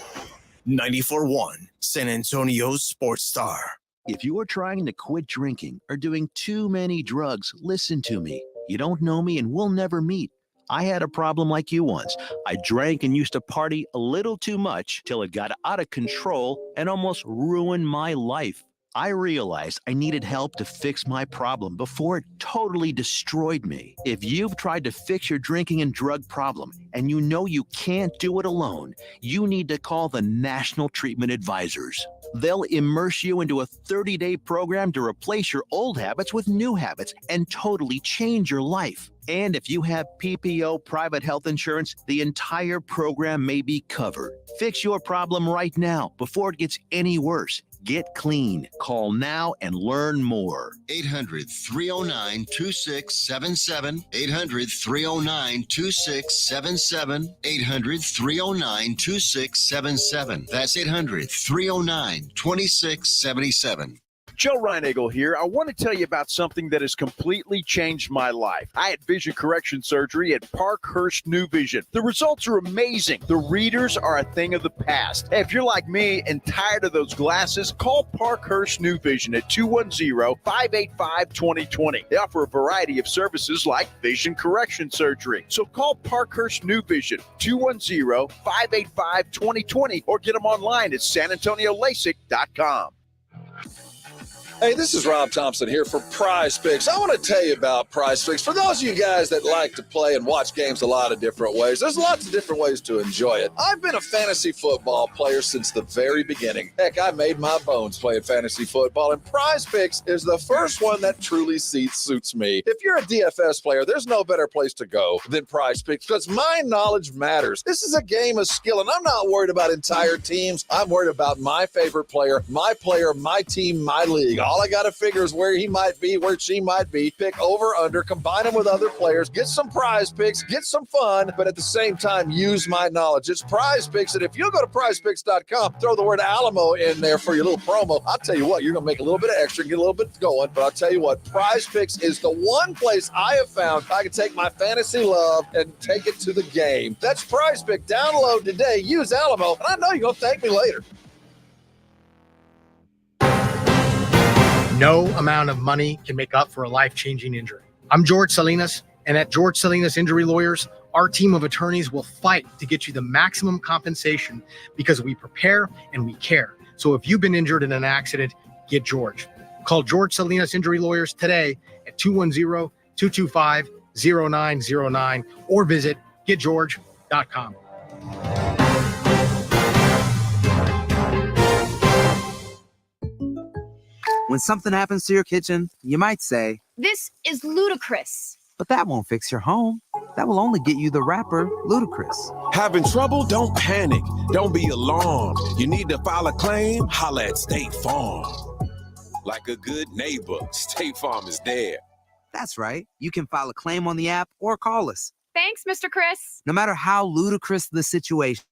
94.1 San Antonio Sports Star. If you are trying to quit drinking or doing too many drugs, listen to me. You don't know me and we'll never meet. I had a problem like you once. I drank and used to party a little too much till it got out of control and almost ruined my life. I realized I needed help to fix my problem before it totally destroyed me. If you've tried to fix your drinking and drug problem and you know you can't do it alone, you need to call the National Treatment Advisors. They'll immerse you into a 30-day program to replace your old habits with new habits and totally change your life. And if you have PPO private health insurance, the entire program may be covered. Fix your problem right now before it gets any worse. Get clean. Call now and learn more. 800-309-2677. 800-309-2677. 800-309-2677. That's 800-309-2677. Joe Reinagle here. I want to tell you about something that has completely changed my life. I had vision correction surgery at Parkhurst New Vision. The results are amazing. The readers are a thing of the past. Hey, if you're like me and tired of those glasses, call Parkhurst New Vision at 210-585-2020. They offer a variety of services like vision correction surgery. So call Parkhurst New Vision, 210-585-2020, or get them online at sanantoniolasik.com. Hey, this is Rob Thompson here for Prize Picks. I want to tell you about Prize Picks. For those of you guys that like to play and watch games a lot of different ways, there's lots of different ways to enjoy it. I've been a fantasy football player since the very beginning. Heck, I made my bones playing fantasy football, and Prize Picks is the first one that truly suits me. If you're a DFS player, there's no better place to go than Prize Picks because my knowledge matters. This is a game of skill, and I'm not worried about entire teams. I'm worried about my favorite player, my team, my league. All I got to figure is where he might be, where she might be, pick over, under, combine them with other players, get some prize picks, get some fun, but at the same time, use my knowledge. It's Prize Picks, and if you'll go to prizepicks.com, throw the word Alamo in there for your little promo, I'll tell you what, you're going to make a little bit of extra, get a little bit going, but I'll tell you what, Prize Picks is the one place I have found I can take my fantasy love and take it to the game. That's Prize Pick. Download today, use Alamo, and I know you're going to thank me later. No amount of money can make up for a life-changing injury. I'm George Salinas, and at George Salinas Injury Lawyers, our team of attorneys will fight to get you the maximum compensation because we prepare and we care. So if you've been injured in an accident, get George. Call George Salinas Injury Lawyers today at 210-225-0909 or visit getgeorge.com. When something happens to your kitchen, you might say, "This is ludicrous." but that won't fix your home. That will only get you the rapper, Ludacris. Having trouble? Don't panic. Don't be alarmed. You need to file a claim? Holla at State Farm. Like a good neighbor, State Farm is there. That's right. You can file a claim on the app or call us. Thanks, Mr. Chris. No matter how ludicrous the situation,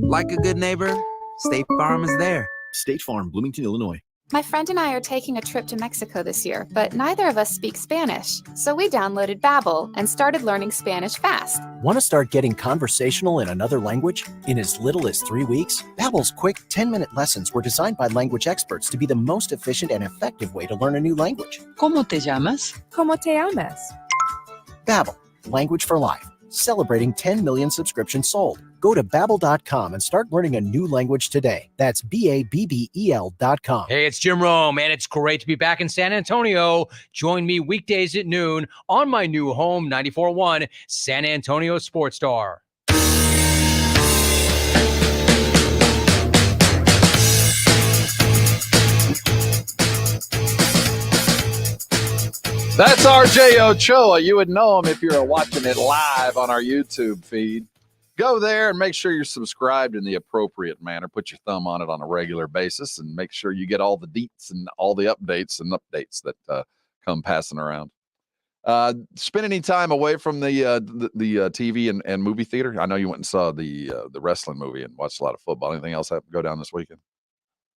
like a good neighbor, State Farm is there. State Farm, Bloomington, Illinois. My friend and I are taking a trip to Mexico this year, but neither of us speak Spanish. So we downloaded Babbel and started learning Spanish fast. Want to start getting conversational in another language in as little as 3 weeks? Babbel's quick 10-minute lessons were designed by language experts to be the most efficient and effective way to learn a new language. ¿Cómo te llamas? ¿Cómo te llamas? Babbel, language for life. Celebrating 10 million subscriptions sold. Go to Babbel.com and start learning a new language today. That's Babbel.com. Hey, it's Jim Rome, and it's great to be back in San Antonio. Join me weekdays at noon on my new home, 94.1 San Antonio Sports Star. That's RJ Ochoa. You would know him if you were watching it live on our YouTube feed. Go there and make sure you're subscribed in the appropriate manner. Put your thumb on it on a regular basis and make sure you get all the deets and all the updates that come passing around. Spend any time away from the TV and movie theater? I know you went and saw the wrestling movie and watched a lot of football. Anything else have to go down this weekend?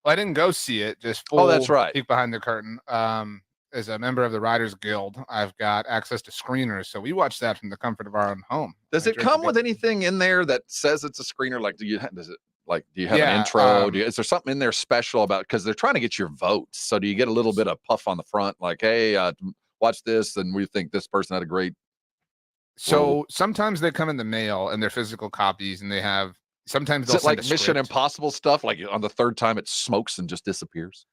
Well, I didn't go see it. Just full that's right. peek behind the curtain. As a member of the Writers Guild, I've got access to screeners, so we watch that from the comfort of our own home. Does it come with anything in there that says it's a screener? Like, do you have an intro? Is there something in there special about? Because they're trying to get your votes. So do you get a little bit of puff on the front, like, hey, watch this, and we think this person had a great. So sometimes they come in the mail and they're physical copies, and they have. Sometimes they'll is it like send a Mission script. Impossible stuff? Like on the third time, it smokes and just disappears.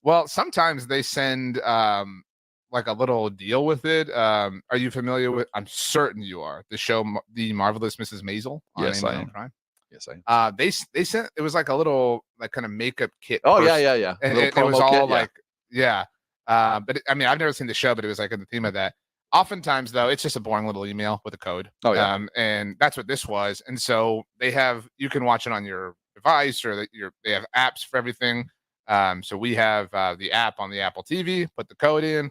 Well, sometimes they send like a little deal with it. Are you familiar with? I'm certain you are. The show, The Marvelous Mrs. Maisel. Yes, I am. Prime. Yes, I am. They sent. It was like a little like kind of makeup kit. Oh first, yeah. And it was all like But I've never seen the show, but it was like in the theme of that. Oftentimes, though, it's just a boring little email with a code. Oh yeah. And that's what this was. And so you can watch it on your device, or they have apps for everything. So we have the app on the Apple TV, put the code in,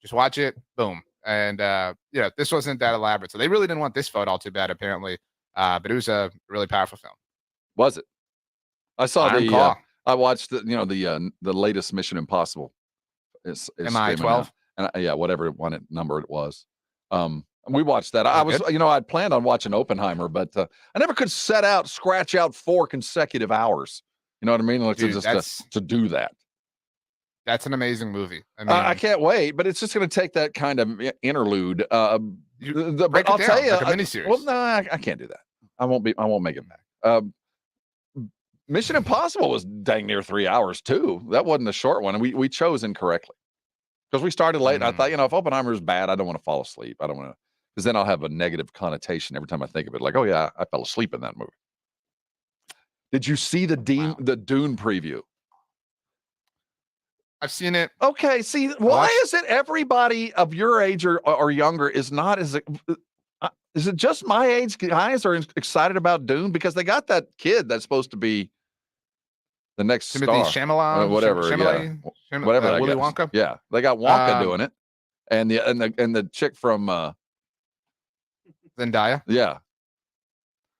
just watch it, boom. And this wasn't that elaborate. So they really didn't want this photo all too bad, apparently. But it was a really powerful film. Was it? I saw I watched the latest Mission Impossible. is MI streaming 12. now. And yeah, whatever number it was. We watched that. I was, I'd planned on watching Oppenheimer, but I never could scratch out 4 consecutive hours. You know what I mean? Like Dude, to do that. That's an amazing movie. I mean, I can't wait, but it's just going to take that kind of interlude. Break But it I'll down, tell you, like a miniseries. Well, no, I can't do that. I won't make it back. Mission Impossible was dang near 3 hours too. That wasn't a short one, and we chose incorrectly because we started late. And I thought, if Oppenheimer is bad, I don't want to fall asleep. I don't want to, because then I'll have a negative connotation every time I think of it. Like, oh yeah, I fell asleep in that movie. Did you see the Dune preview? I've seen it. Okay, see, why is it everybody of your age or younger is not as is it just my age guys are excited about Dune because they got that kid that's supposed to be the next Timothy star, Chalamet, whatever, whatever. Willy Wonka. Yeah, they got Wonka doing it, and the chick from Zendaya. Yeah,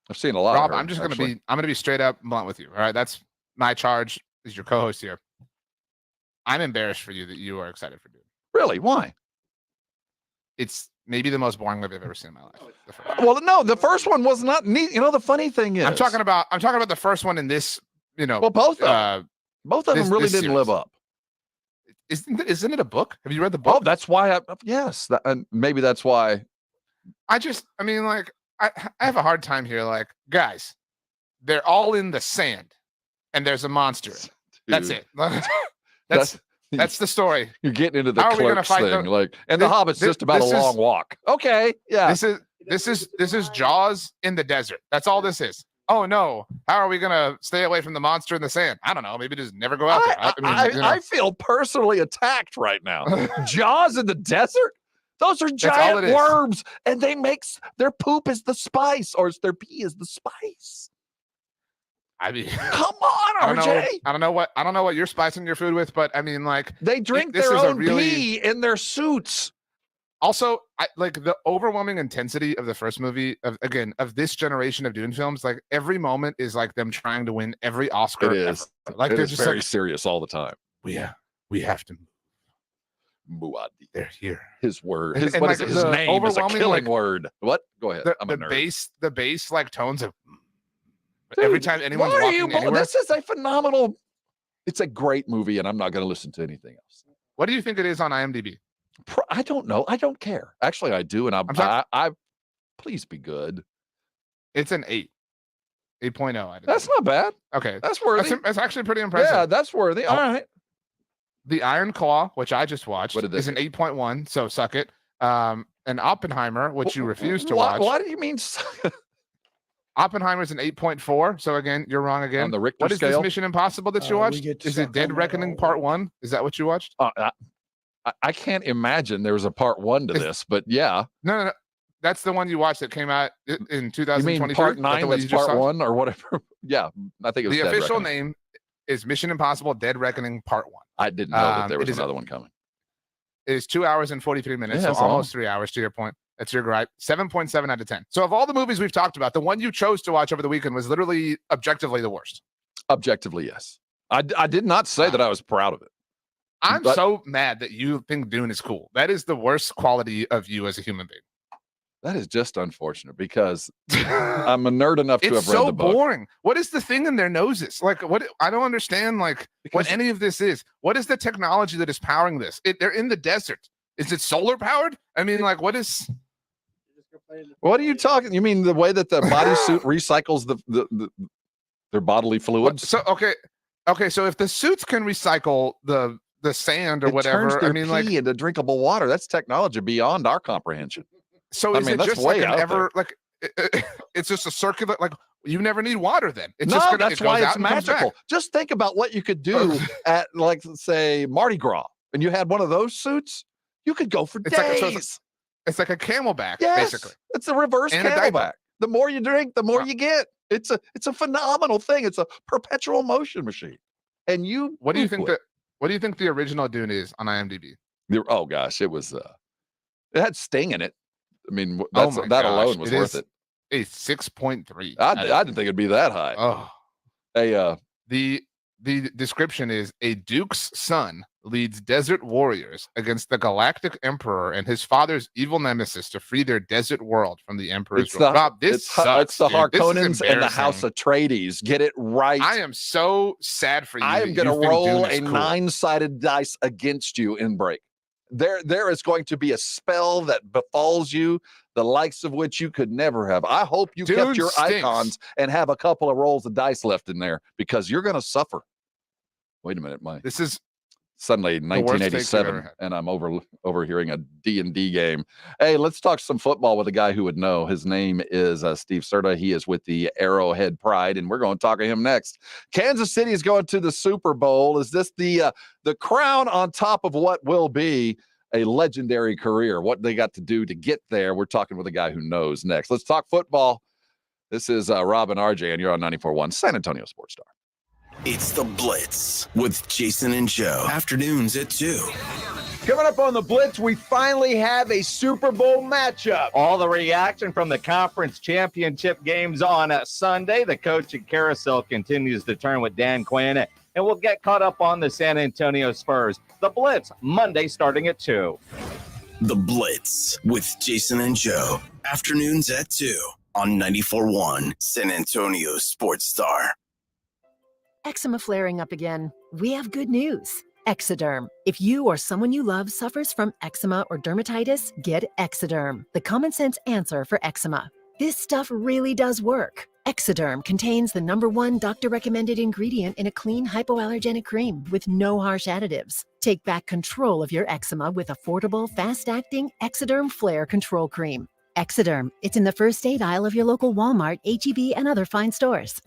I've seen a lot. Rob, of her, I'm just gonna be straight up blunt with you. All right, that's my charge as your co-host here. I'm embarrassed for you that you are excited for Dune. Really? Why? It's maybe the most boring movie I've ever seen in my life. Well, no, the first one was not neat. The funny thing is, I'm talking about the first one in this. Well, both of them really didn't live up. Isn't it a book? Have you read the book? Oh, that's why. And maybe that's why. I have a hard time here. Like, guys, they're all in the sand, and there's a monster. That's it. That's the story. You're getting into the Clerks thing, and the Hobbit's just about a long walk. Okay, yeah. This is Jaws in the desert. That's all this is. Oh no, how are we gonna stay away from the monster in the sand? I don't know. Maybe just never go out there. I feel personally attacked right now. Jaws in the desert? Those are giant worms, and their poop is the spice, or their pee is the spice. I mean, come on, RJ. I don't know what you're spicing your food with, but I mean, like, they drink their own pee in their suits. Also, like the overwhelming intensity of the first movie of this generation of Dune films. Like every moment is like them trying to win every Oscar. It is ever. Like they're just very serious all the time. We have to move. They're here. His word. His name is a killing word. What? Go ahead. The bass like tones of. Dude, every time anyone's walking anywhere, this is a phenomenal. It's a great movie, and I'm not going to listen to anything else. What do you think it is on IMDb? I don't know. I don't care. Actually, I do, and I please be good. It's an 8.0. That's not bad. Okay, that's worthy. That's actually pretty impressive. Yeah, that's worthy. All right. The Iron Claw, which I just watched, is an 8.1. So suck it. And Oppenheimer, which you refuse to watch. What do you mean? Oppenheimer's an 8.4. So again, you're wrong again. On the Richter scale. What is this Mission Impossible that you watched? Is it Dead Reckoning Part 1? Is that what you watched? I can't imagine there was a Part 1 to this, but yeah. No. That's the one you watched that came out in 2023. You mean Part 9? That's Part 1 or whatever. Yeah, I think it was the official name is Mission Impossible: Dead Reckoning Part 1. I didn't know that there was another one coming. It is 2 hours and 43 minutes, so almost 3 hours. To your point, that's your gripe. 7.7 out of 10. So, of all the movies we've talked about, the one you chose to watch over the weekend was literally objectively the worst. Objectively, yes. I did not say that I was proud of it. I'm so mad that you think Dune is cool. That is the worst quality of you as a human being. That is just unfortunate because I'm a nerd enough to have read the book. It's so boring. What is the thing in their noses? Like, what? I don't understand. Like, what any of this is. What is the technology that is powering this? They're in the desert. Is it solar powered? I mean, like, what is? What are you talking? You mean the way that the bodysuit recycles their bodily fluids? So okay. So if the suits can recycle the sand or whatever, turns their pee into drinkable water. That's technology beyond our comprehension. So is it just like it's just a circular, like you never need water then? It's that's why it's magical. Just think about what you could do at, like, say, Mardi Gras, and you had one of those suits, you could go for days. It's like a camelback, yes, basically. It's a reverse camelback. The more you drink, the more you get. It's a phenomenal thing. It's a perpetual motion machine. And what do you think the original Dune is on IMDb? Oh gosh, it was it had Sting in it. I mean, that alone was worth it. A 6.3. I didn't think it'd be that high. Oh, the the description is a Duke's son leads desert warriors against the Galactic Emperor and his father's evil nemesis to free their desert world from the Emperor's rule. Rob, this sucks. It's the dude. Harkonnens and the House Atreides. Get it right. I am so sad for you. I am going to roll a 9-sided dice against you in break. There is going to be a spell that befalls you, the likes of which you could never have. I hope you kept your icons and have a couple of rolls of dice left in there, because you're going to suffer. Wait a minute, Mike. This is suddenly 1987, and I'm overhearing a D&D game. Hey, let's talk some football with a guy who would know. His name is Steve Serta. He is with the Arrowhead Pride, and we're going to talk to him next. Kansas City is going to the Super Bowl. Is this the crown on top of what will be a legendary career? What they got to do to get there? We're talking with a guy who knows next. Let's talk football. This is Rob and RJ, and you're on 94.1 San Antonio Sports Star. It's The Blitz with Jason and Joe. Afternoons at 2. Coming up on The Blitz, we finally have a Super Bowl matchup. All the reaction from the conference championship games on Sunday. The coaching carousel continues to turn with Dan Quinn, and we'll get caught up on the San Antonio Spurs. The Blitz, Monday starting at 2. The Blitz with Jason and Joe. Afternoons at 2 on 94.1 San Antonio Sports Star. Eczema flaring up again? We have good news. Exoderm. If you or someone you love suffers from eczema or dermatitis, get Exoderm, the common sense answer for eczema. This stuff really does work. Exoderm contains the #1 doctor-recommended ingredient in a clean hypoallergenic cream with no harsh additives. Take back control of your eczema with affordable, fast-acting Exoderm Flare Control Cream. Exoderm. It's in the first aid aisle of your local Walmart, H-E-B, and other fine stores.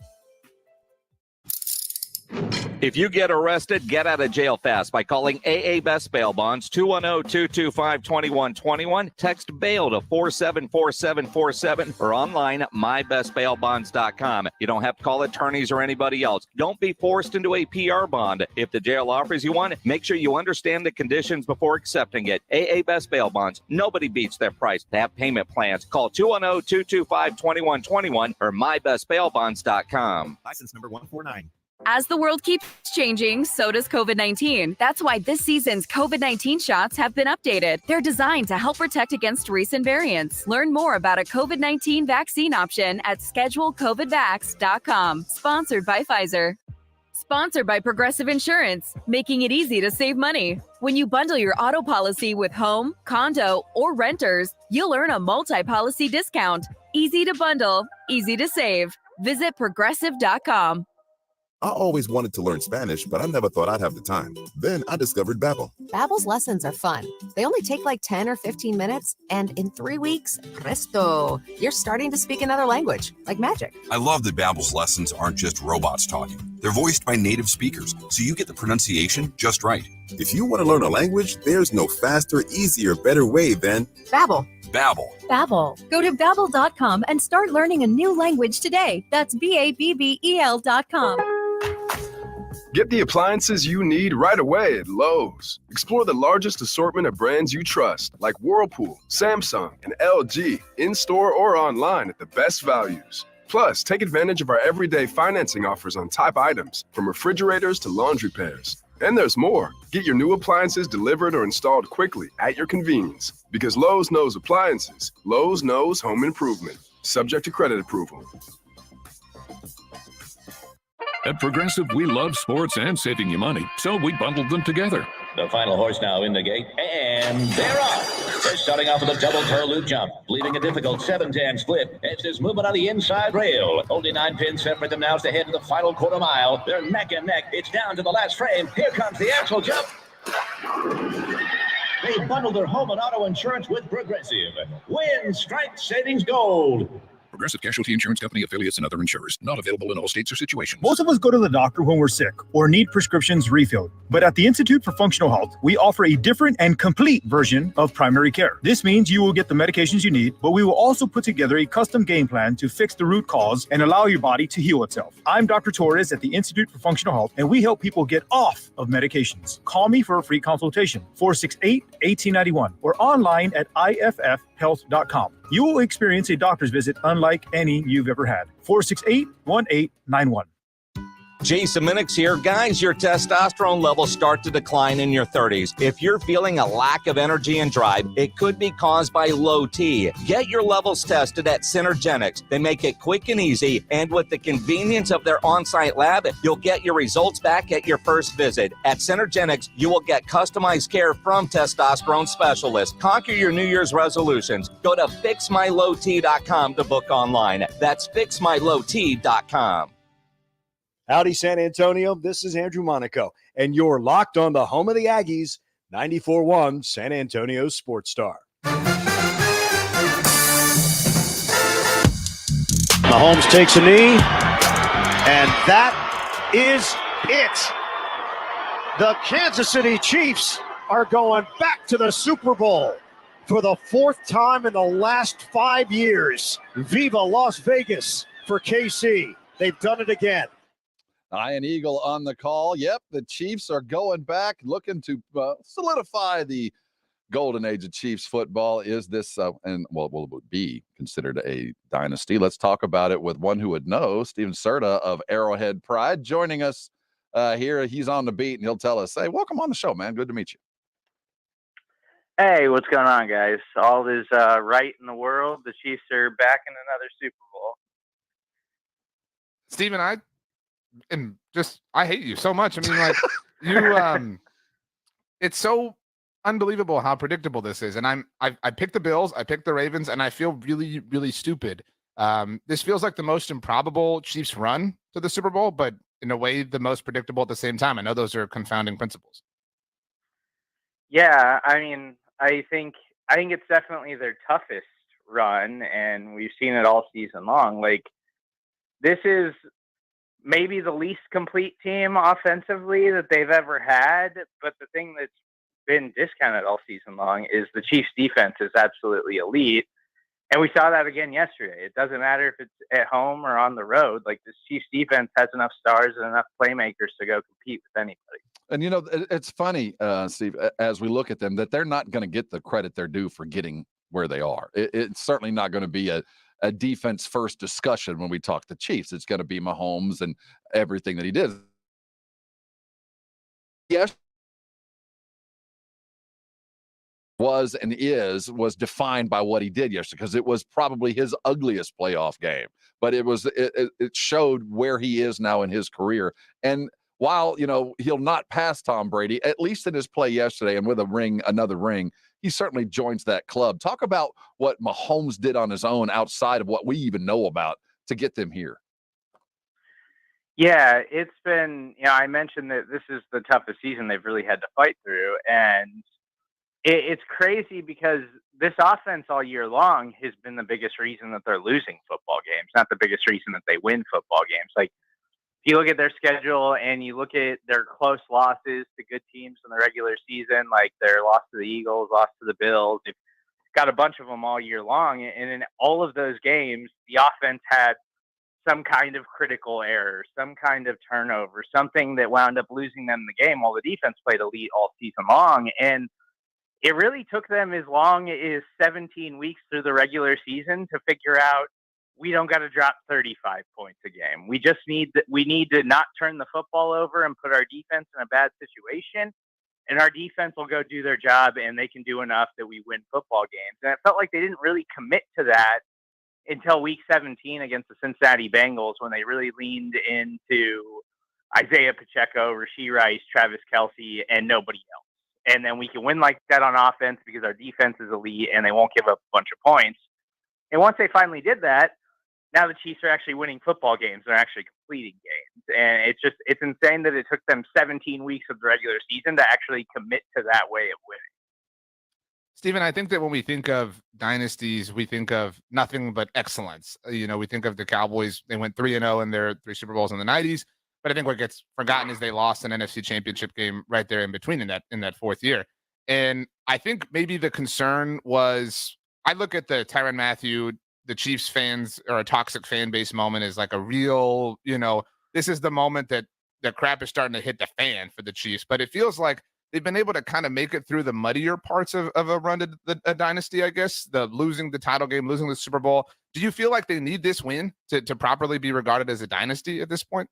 If you get arrested, get out of jail fast by calling AA Best Bail Bonds, 210-225-2121. Text bail to 474747 or online at mybestbailbonds.com. You don't have to call attorneys or anybody else. Don't be forced into a PR bond. If the jail offers you one, make sure you understand the conditions before accepting it. AA Best Bail Bonds. Nobody beats their price. They have payment plans. Call 210-225-2121 or mybestbailbonds.com. License number 149. As the world keeps changing, so does COVID-19. That's why this season's COVID-19 shots have been updated. They're designed to help protect against recent variants. Learn more about a COVID-19 vaccine option at schedulecovidvax.com. Sponsored by Pfizer. Sponsored by Progressive Insurance, making it easy to save money. When you bundle your auto policy with home, condo, or renters, you'll earn a multi-policy discount. Easy to bundle, easy to save. Visit progressive.com. I always wanted to learn Spanish, but I never thought I'd have the time. Then I discovered Babbel. Babbel's lessons are fun. They only take like 10 or 15 minutes, and in 3 weeks, presto, you're starting to speak another language, like magic. I love that Babbel's lessons aren't just robots talking. They're voiced by native speakers, so you get the pronunciation just right. If you want to learn a language, there's no faster, easier, better way than Babbel. Babbel. Babbel. Go to Babbel.com and start learning a new language today. That's BABBEL.com. Get the appliances you need right away at Lowe's. Explore the largest assortment of brands you trust, like Whirlpool, Samsung, and LG, in-store or online at the best values. Plus, take advantage of our everyday financing offers on top items, from refrigerators to laundry pairs. And there's more. Get your new appliances delivered or installed quickly at your convenience. Because Lowe's knows appliances. Lowe's knows home improvement. Subject to credit approval. At Progressive, we love sports and saving you money, so we bundled them together. The final horse now in the gate, and they're off. They're starting off with a double curl loop jump, leaving a difficult 7-10 split. It's this movement on the inside rail. Only 9 pins separate them now as they head to the final quarter mile. They're neck and neck. It's down to the last frame. Here comes the axle jump. They bundled their home and auto insurance with Progressive. Win, strike, savings, gold. Progressive Casualty Insurance Company, affiliates, and other insurers. Not available in all states or situations. Most of us go to the doctor when we're sick or need prescriptions refilled. But at the Institute for Functional Health, we offer a different and complete version of primary care. This means you will get the medications you need, but we will also put together a custom game plan to fix the root cause and allow your body to heal itself. I'm Dr. Torres at the Institute for Functional Health, and we help people get off of medications. Call me for a free consultation, 468-1891, or online at iffhealth.com. You will experience a doctor's visit unlike any you've ever had. 468-1891. Jason Minix here. Guys, your testosterone levels start to decline in your 30s. If you're feeling a lack of energy and drive, it could be caused by low T. Get your levels tested at Synergenics. They make it quick and easy, and with the convenience of their on-site lab, you'll get your results back at your first visit. At Synergenics, you will get customized care from testosterone specialists. Conquer your New Year's resolutions. Go to fixmylowt.com to book online. That's fixmylowt.com. Howdy, San Antonio. This is Andrew Monaco, and you're locked on the home of the Aggies, 94.1 San Antonio Sports Star. Mahomes takes a knee, and that is it. The Kansas City Chiefs are going back to the Super Bowl for the fourth time in the last 5 years. Viva Las Vegas for KC. They've done it again. Ian Eagle on the call. Yep, the Chiefs are going back, looking to solidify the golden age of Chiefs football. Is this, and well, will it be considered a dynasty? Let's talk about it with one who would know, Stephen Serda of Arrowhead Pride, joining us here. He's on the beat, and he'll tell us, hey, welcome on the show, man. Good to meet you. Hey, what's going on, guys? All is right in the world. The Chiefs are back in another Super Bowl. Stephen, I hate you so much. I mean, like you, it's so unbelievable how predictable this is. And I picked the Bills, I picked the Ravens, and I feel really, really stupid. This feels like the most improbable Chiefs run to the Super Bowl, but in a way, the most predictable at the same time. I know those are confounding principles. Yeah, I mean, I think it's definitely their toughest run, and we've seen it all season long. Like, this is maybe the least complete team offensively that they've ever had, but the thing that's been discounted all season long is the Chiefs defense is absolutely elite. And we saw that again yesterday. It doesn't matter if it's at home or on the road. Like, this Chiefs defense has enough stars and enough playmakers to go compete with anybody. And, you know, it's funny, Steve, as we look at them, that they're not going to get the credit they're due for getting where they are. It's certainly not going to be a defense first discussion when we talk the Chiefs. It's going to be Mahomes and everything that he did. Yes. Was defined by what he did yesterday, because it was probably his ugliest playoff game, but it showed where he is now in his career. And while, you know, he'll not pass Tom Brady, at least in his play yesterday, and with another ring, he certainly joins that club. Talk about what Mahomes did on his own outside of what we even know about to get them here. Yeah, it's been, you know, I mentioned that this is the toughest season they've really had to fight through. And it's crazy because this offense all year long has been the biggest reason that they're losing football games, not the biggest reason that they win football games. Like, if you look at their schedule and you look at their close losses to good teams in the regular season, like their loss to the Eagles, loss to the Bills, they've got a bunch of them all year long. And in all of those games, the offense had some kind of critical error, some kind of turnover, something that wound up losing them the game, while the defense played elite all season long. And it really took them as long as 17 weeks through the regular season to figure out, we don't got to drop 35 points a game. We need to not turn the football over and put our defense in a bad situation, and our defense will go do their job, and they can do enough that we win football games. And it felt like they didn't really commit to that until week 17 against the Cincinnati Bengals, when they really leaned into Isaiah Pacheco, Rashee Rice, Travis Kelsey, and nobody else. And then we can win like that on offense because our defense is elite and they won't give up a bunch of points. And once they finally did that, now the Chiefs are actually winning football games. They're actually completing games. And it's insane that it took them 17 weeks of the regular season to actually commit to that way of winning. Stephen, I think that when we think of dynasties, we think of nothing but excellence. You know, we think of the Cowboys. They went 3-0 in their 3 Super Bowls in the 90s. But I think what gets forgotten is they lost an NFC Championship game right there in between in that fourth year. And I think maybe the concern was, I look at the Tyrann Mathieu, the Chiefs fans, or a toxic fan base moment, is like a real, you know, this is the moment that the crap is starting to hit the fan for the Chiefs. But it feels like they've been able to kind of make it through the muddier parts of a run to a dynasty, I guess, the losing the title game, losing the Super Bowl. Do you feel like they need this win to properly be regarded as a dynasty at this point?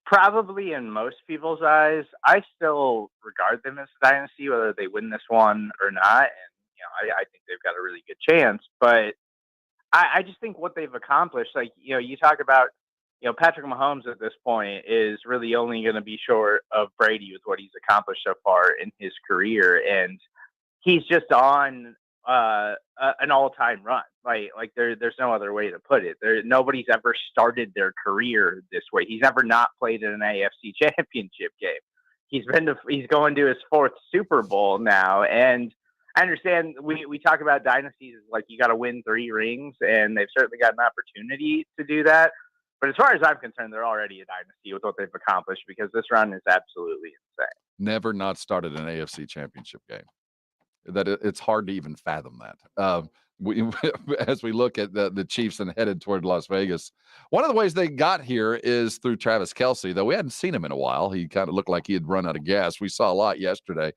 probably in most people's eyes, I still regard them as a dynasty, whether they win this one or not. And, I think they've got a really good chance. But I just think what they've accomplished, like, you talk about, Patrick Mahomes at this point is really only going to be short of Brady with what he's accomplished so far in his career. And he's just on an all-time run. Like there's no other way to put it. Nobody's ever started their career this way. He's never not played in an AFC Championship game. He's going to his 4th Super Bowl now. And I understand we talk about dynasties like you got to win 3 rings, and they've certainly got an opportunity to do that. But as far as I'm concerned, they're already a dynasty with what they've accomplished, because this run is absolutely insane. Never not started an AFC Championship game. It's hard to even fathom that. As we look at the Chiefs and headed toward Las Vegas, one of the ways they got here is through Travis Kelsey, though we hadn't seen him in a while. He kind of looked like he had run out of gas. We saw a lot yesterday.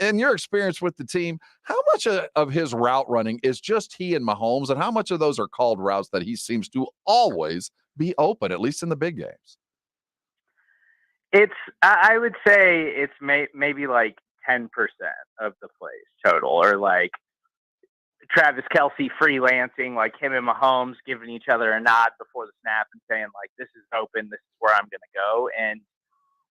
In your experience with the team, how much of his route running is just he and Mahomes, and how much of those are called routes that he seems to always be open, at least in the big games? I would say it's maybe like 10% of the plays total, or like Travis Kelsey freelancing, like him and Mahomes giving each other a nod before the snap and saying, like, this is open, this is where I'm going to go. And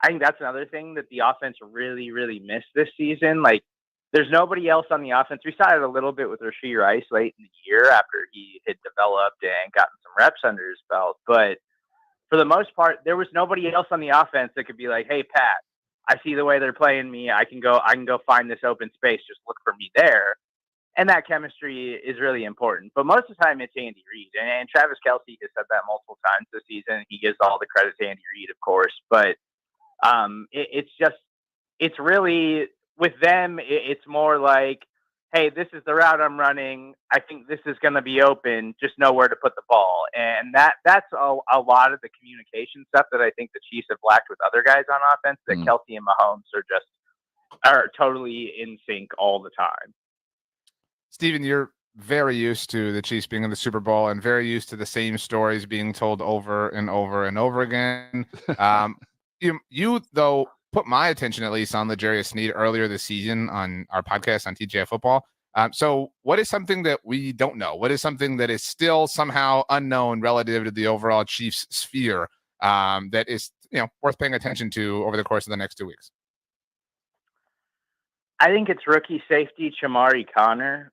I think that's another thing that the offense really, really missed this season. Like, there's nobody else on the offense. We saw it a little bit with Rashee Rice late in the year after he had developed and gotten some reps under his belt. But for the most part, there was nobody else on the offense that could be like, hey, Pat, I see the way they're playing me. I can go find this open space. Just look for me there. And that chemistry is really important. But most of the time, it's Andy Reid. And Travis Kelsey has said that multiple times this season. He gives all the credit to Andy Reid, of course. But it's really, with them, it's more like, hey, this is the route I'm running. I think this is going to be open. Just know where to put the ball. And that's a lot of the communication stuff that I think the Chiefs have lacked with other guys on offense, that Kelsey and Mahomes are totally in sync all the time. Steven, you're very used to the Chiefs being in the Super Bowl and very used to the same stories being told over and over and over again. You though, put my attention at least on L'Jarius Sneed earlier this season on our podcast on TGI Football. So what is something that we don't know? What is something that is still somehow unknown relative to the overall Chiefs sphere that is worth paying attention to over the course of the next 2 weeks? I think it's rookie safety Chamari Connor.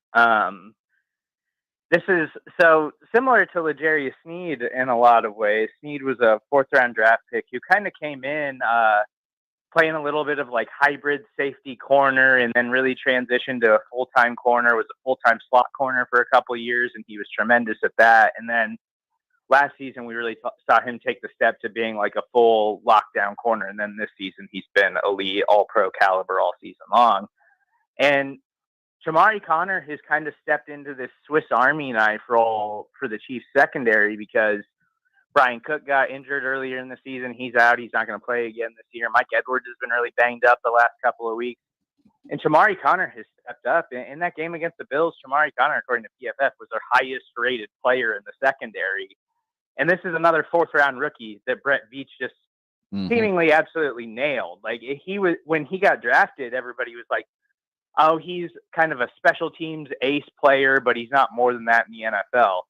This is so similar to L'Jarius Sneed in a lot of ways. Sneed was a 4th-round draft pick who kind of came in playing a little bit of like hybrid safety corner, and then really transitioned to a full-time corner, was a full-time slot corner for a couple of years, and he was tremendous at that. And then last season, we really saw him take the step to being like a full lockdown corner. And then this season, he's been elite, all-pro caliber all season long. And Chamari Connor has kind of stepped into this Swiss Army knife role for the Chiefs secondary, because Brian Cook got injured earlier in the season. He's out. He's not going to play again this year. Mike Edwards has been really banged up the last couple of weeks. And Chamari Connor has stepped up. In that game against the Bills, Chamari Connor, according to PFF, was their highest rated player in the secondary. And this is another 4th-round rookie that Brett Veach just seemingly absolutely nailed. Like, when he got drafted, everybody was like, oh, he's kind of a special teams ace player, but he's not more than that in the NFL.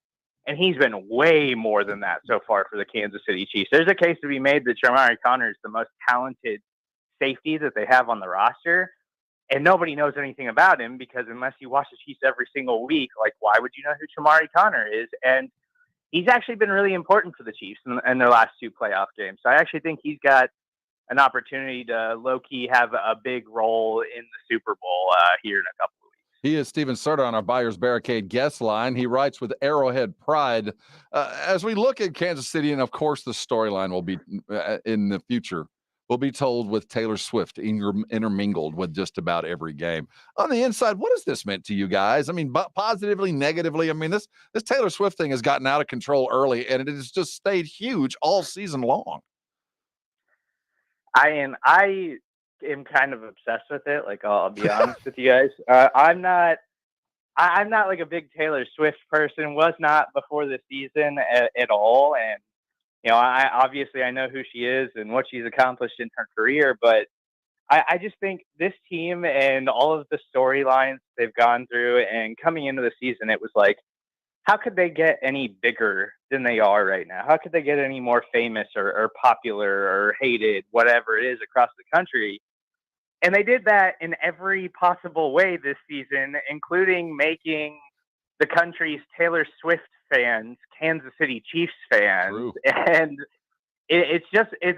And he's been way more than that so far for the Kansas City Chiefs. There's a case to be made that Chamari Connor is the most talented safety that they have on the roster. And nobody knows anything about him, because unless you watch the Chiefs every single week, like, why would you know who Chamari Connor is? And he's actually been really important for the Chiefs in their last 2 playoff games. So I actually think he's got an opportunity to low-key have a big role in the Super Bowl here in a couple of weeks. He is Stephen Serta on our Buyers Barricade guest line. He writes with Arrowhead Pride. As we look at Kansas City, and of course the storyline will be in the future, will be told with Taylor Swift intermingled with just about every game. On the inside, what has this meant to you guys? I mean, positively, negatively. I mean, this Taylor Swift thing has gotten out of control early, and it has just stayed huge all season long. I am kind of obsessed with it. Like, I'll be honest with you guys. I'm not like a big Taylor Swift person. Was not before the season at all. And I know who she is and what she's accomplished in her career, but I just think this team and all of the storylines they've gone through, and coming into the season, it was like, how could they get any bigger than they are right now? How could they get any more famous or popular or hated, whatever it is, across the country? And they did that in every possible way this season, including making the country's Taylor Swift fans Kansas City Chiefs fans. True. And it's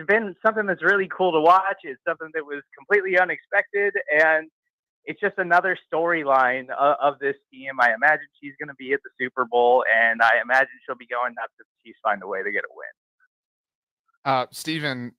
been something that's really cool to watch. It's something that was completely unexpected, and it's just another storyline of this team. I imagine she's going to be at the Super Bowl, and I imagine she'll be going nuts if the Chiefs find a way to get a win. Stephen,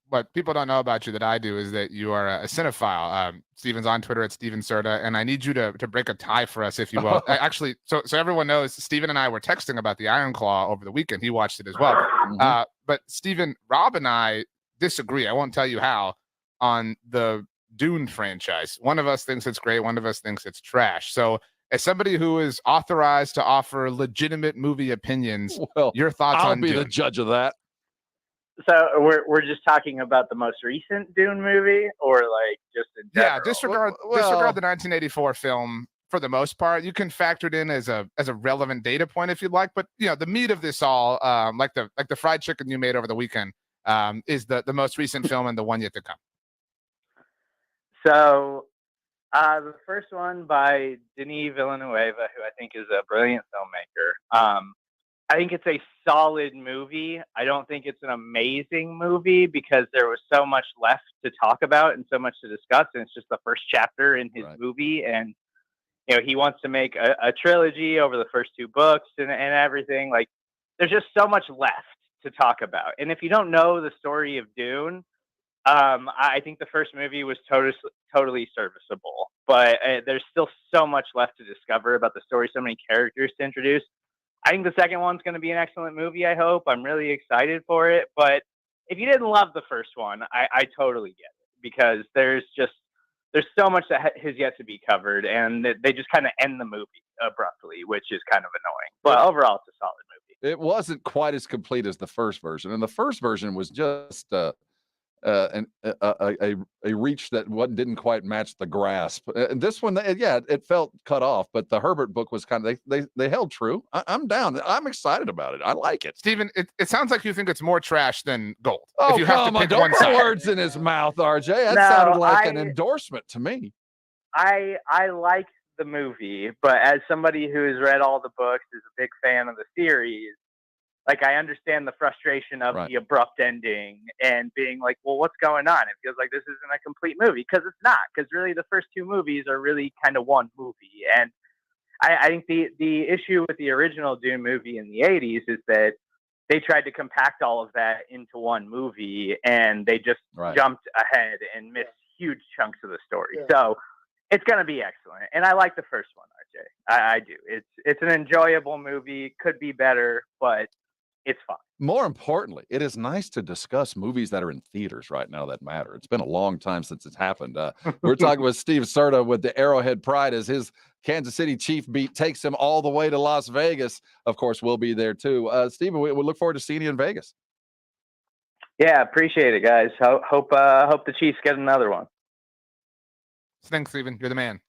what people don't know about you that I do is that you are a cinephile. Stephen's on Twitter at Stephen Serda, and I need you to break a tie for us, if you will. Actually, so everyone knows, Stephen and I were texting about the Iron Claw over the weekend. He watched it as well. But Stephen, Rob and I disagree. I won't tell you how, on the Dune franchise. One of us thinks it's great. One of us thinks it's trash. So as somebody who is authorized to offer legitimate movie opinions, your thoughts I'll on be Dune? the judge of that. So we're just talking about the most recent Dune movie, or like just in general? Yeah, disregard the 1984 film for the most part. You can factor it in as a relevant data point if you'd like, but the meat of this all, like the fried chicken you made over the weekend, is the most recent film and the one yet to come. So the first one by Denis Villeneuve, who I think is a brilliant filmmaker. I think it's a solid movie. I don't think it's an amazing movie because there was so much left to talk about and so much to discuss, and it's just the first chapter in his movie. And he wants to make a trilogy over the first two books and everything. Like, there's just so much left to talk about. And if you don't know the story of Dune, I think the first movie was totally serviceable, but there's still so much left to discover about the story, so many characters to introduce. I think the second one's going to be an excellent movie, I hope. I'm really excited for it. But if you didn't love the first one, I totally get it, because there's so much that has yet to be covered, and they just kind of end the movie abruptly, which is kind of annoying. But overall, it's a solid movie. It wasn't quite as complete as the first version, and the first version was just a reach that didn't quite match the grasp. And this one, it felt cut off, but the Herbert book was kind of they held true. I'm down. I'm excited about it. I like it. Stephen, it sounds like you think it's more trash than gold. Oh, if you have to pick one put side. words in his mouth, RJ. That sounded like an endorsement to me. I like the movie, but as somebody who has read all the books, is a big fan of the series, like, I understand the frustration of the abrupt ending and being like, well, what's going on? It feels like this isn't a complete movie, because it's not. Because really, the first two movies are really kind of one movie. And I think the issue with the original Dune movie in the 80s is that they tried to compact all of that into one movie, and they just jumped ahead and missed huge chunks of the story. So it's going to be excellent. And I like the first one, RJ. I do. It's an enjoyable movie. Could be better, but it's fun. More importantly, it is nice to discuss movies that are in theaters right now that matter. It's been a long time since it's happened. We're talking with Steve Serta with the Arrowhead Pride as his Kansas City Chief beat takes him all the way to Las Vegas. Of course, we'll be there too. Steven, we look forward to seeing you in Vegas. Yeah, appreciate it, guys. Hope the Chiefs get another one. Thanks, Stephen. You're the man.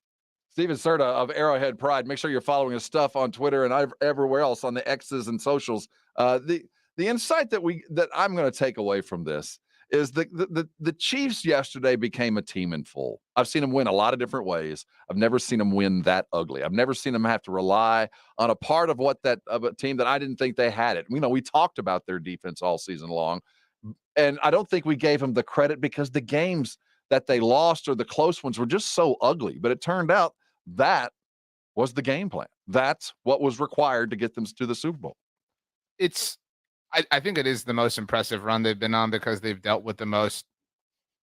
Steven Serta of Arrowhead Pride. Make sure you're following his stuff on Twitter and everywhere else on the X's and socials. The insight that I'm going to take away from this is the Chiefs yesterday became a team in full. I've seen them win a lot of different ways. I've never seen them win that ugly. I've never seen them have to rely on a part of a team that I didn't think they had it. We talked about their defense all season long, and I don't think we gave them the credit because the games that they lost or the close ones were just so ugly. But it turned out that was the game plan. That's what was required to get them to the Super Bowl. I think it is the most impressive run they've been on because they've dealt with the most,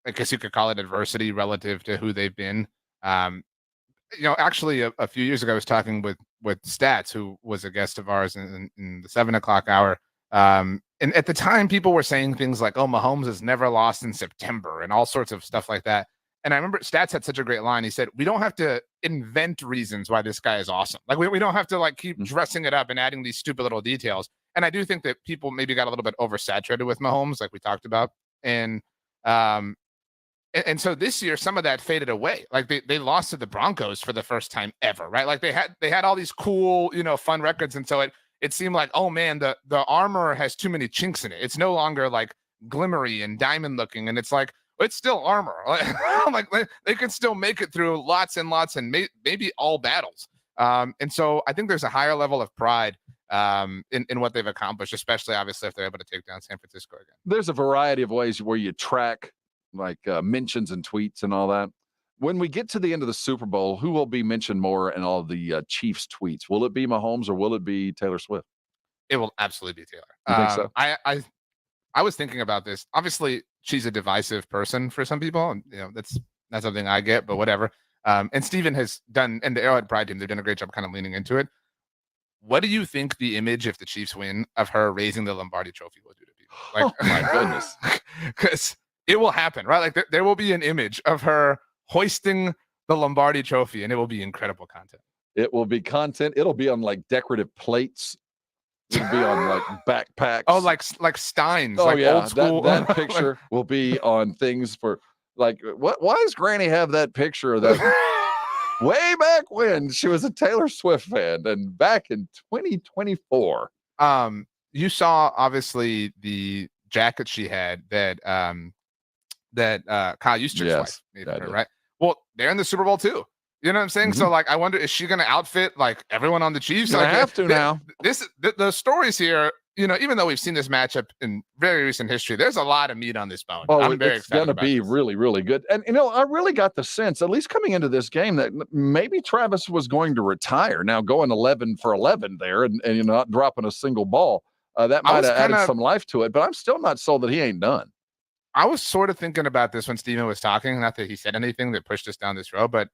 I guess you could call it, adversity relative to who they've been. Actually, a few years ago, I was talking with Stats, who was a guest of ours in the 7 o'clock hour. And at the time, people were saying things like, oh, Mahomes has never lost in September and all sorts of stuff like that. And I remember Stats had such a great line. He said, we don't have to invent reasons why this guy is awesome. Like, we don't have to keep dressing it up and adding these stupid little details. And I do think that people maybe got a little bit oversaturated with Mahomes, like we talked about. And so this year, some of that faded away. Like they lost to the Broncos for the first time ever, right? Like they had all these cool, fun records. And so it seemed like, oh man, the armor has too many chinks in it. It's no longer like glimmery and diamond looking. And it's like, it's still armor. Like they can still make it through lots and lots and maybe all battles. And so I think there's a higher level of pride in what they've accomplished, especially obviously if they're able to take down San Francisco again. There's a variety of ways where you track like mentions and tweets and all that. When we get to the end of the Super Bowl, who will be mentioned more in all the Chiefs tweets? Will it be Mahomes or will it be Taylor Swift? It will absolutely be Taylor. You think so? I was thinking about this. Obviously, she's a divisive person for some people. And, that's not something I get, but whatever. And Steven has done, and the Arrowhead Pride team, they've done a great job kind of leaning into it. What do you think the image, if the Chiefs win, of her raising the Lombardi trophy will do to people? Like, oh my goodness. Because it will happen, right? Like there will be an image of her hoisting the Lombardi trophy, and it will be incredible content. It will be content. It'll be on like decorative plates. It'll be on like backpacks. Oh, like Steins. Oh, like yeah. Old school. That picture will be on things for like, why does Granny have that picture of that? Way back when she was a Taylor Swift fan and back in 2024. You saw obviously the jacket she had that Kyle Juszczyk's wife made for her, right? Well, they're in the Super Bowl too. You know what I'm saying? Mm-hmm. So like, I wonder, is she going to outfit like everyone on the Chiefs? Gonna like, have to now. The stories here, even though we've seen this matchup in very recent history, there's a lot of meat on this bone. Oh, I'm very it's excited. Going to be really, really good. And I really got the sense, at least coming into this game, that maybe Travis was going to retire. Now going 11 for 11 there, and not dropping a single ball, that might have added some life to it. But I'm still not sold that he ain't done. I was sort of thinking about this when Steven was talking. Not that he said anything that pushed us down this road, but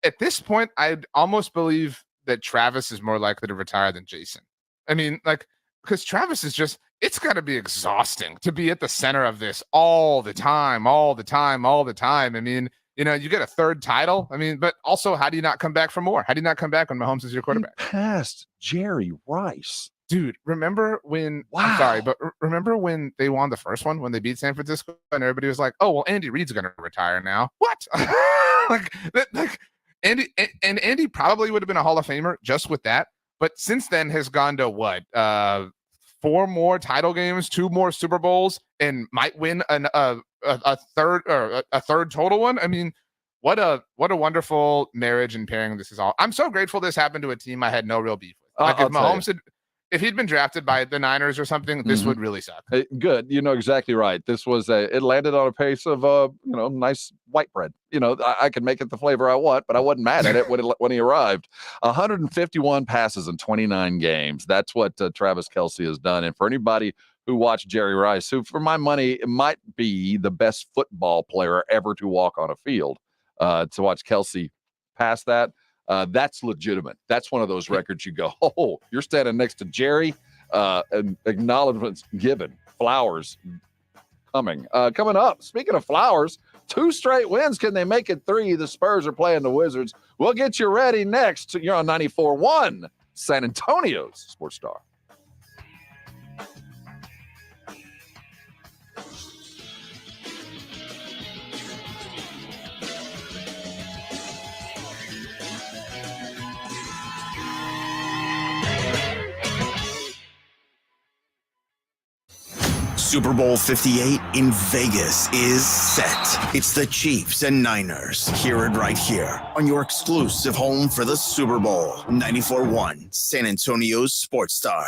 at this point, I'd almost believe that Travis is more likely to retire than Jason. I mean, like, because Travis is just, it's got to be exhausting to be at the center of this all the time. I mean, you get a third title. I mean, but also, how do you not come back for more? How do you not come back when Mahomes is your quarterback? He passed Jerry Rice. Dude, remember when, I'm sorry, but remember when they won the first one, when they beat San Francisco, and everybody was like, oh, well, Andy Reid's going to retire now. What? Andy probably would have been a Hall of Famer just with that. But since then has gone to what? 4 more title games, 2 more Super Bowls, and might win a third total one. I mean, what a wonderful marriage and pairing this is all. I'm so grateful this happened to a team I had no real beef with. Like if Mahomes if he'd been drafted by the Niners or something, this would really suck. Good. Exactly right. This was it landed on a pace of, nice white bread. I could make it the flavor I want, but I wasn't mad at it when he arrived. 151 passes in 29 games. That's what Travis Kelsey has done. And for anybody who watched Jerry Rice, who for my money, it might be the best football player ever to walk on a field, to watch Kelsey pass that, that's legitimate. That's one of those records you go, oh, you're standing next to Jerry, and acknowledgments given, flowers coming up. Speaking of flowers, 2 straight wins. Can they make it 3? The Spurs are playing the Wizards. We'll get you ready next. You're on 94.1 San Antonio's Sports Star. Super Bowl 58 in Vegas is set. It's the Chiefs and Niners. Hear it right here on your exclusive home for the Super Bowl. 94.1 San Antonio's Sports Star.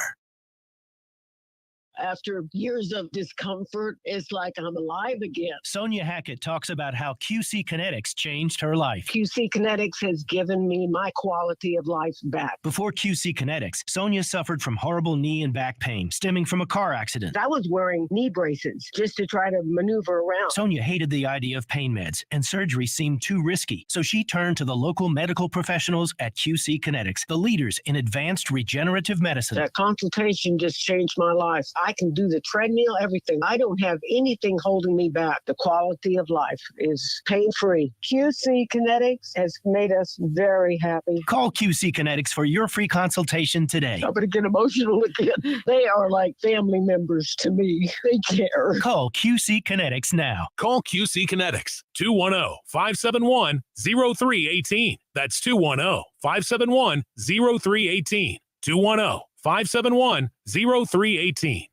After years of discomfort, it's like I'm alive again. Sonia Hackett talks about how QC Kinetics changed her life. QC Kinetics has given me my quality of life back. Before QC Kinetics, Sonia suffered from horrible knee and back pain stemming from a car accident. I was wearing knee braces just to try to maneuver around. Sonia hated the idea of pain meds, and surgery seemed too risky. So she turned to the local medical professionals at QC Kinetics, the leaders in advanced regenerative medicine. That consultation just changed my life. I can do the treadmill, everything. I don't have anything holding me back. The quality of life is pain-free. QC Kinetics has made us very happy. Call QC Kinetics for your free consultation today. I'm going to get emotional again. They are like family members to me. They care. Call QC Kinetics now. Call QC Kinetics, 210-571-0318. That's 210-571-0318. 210-571-0318.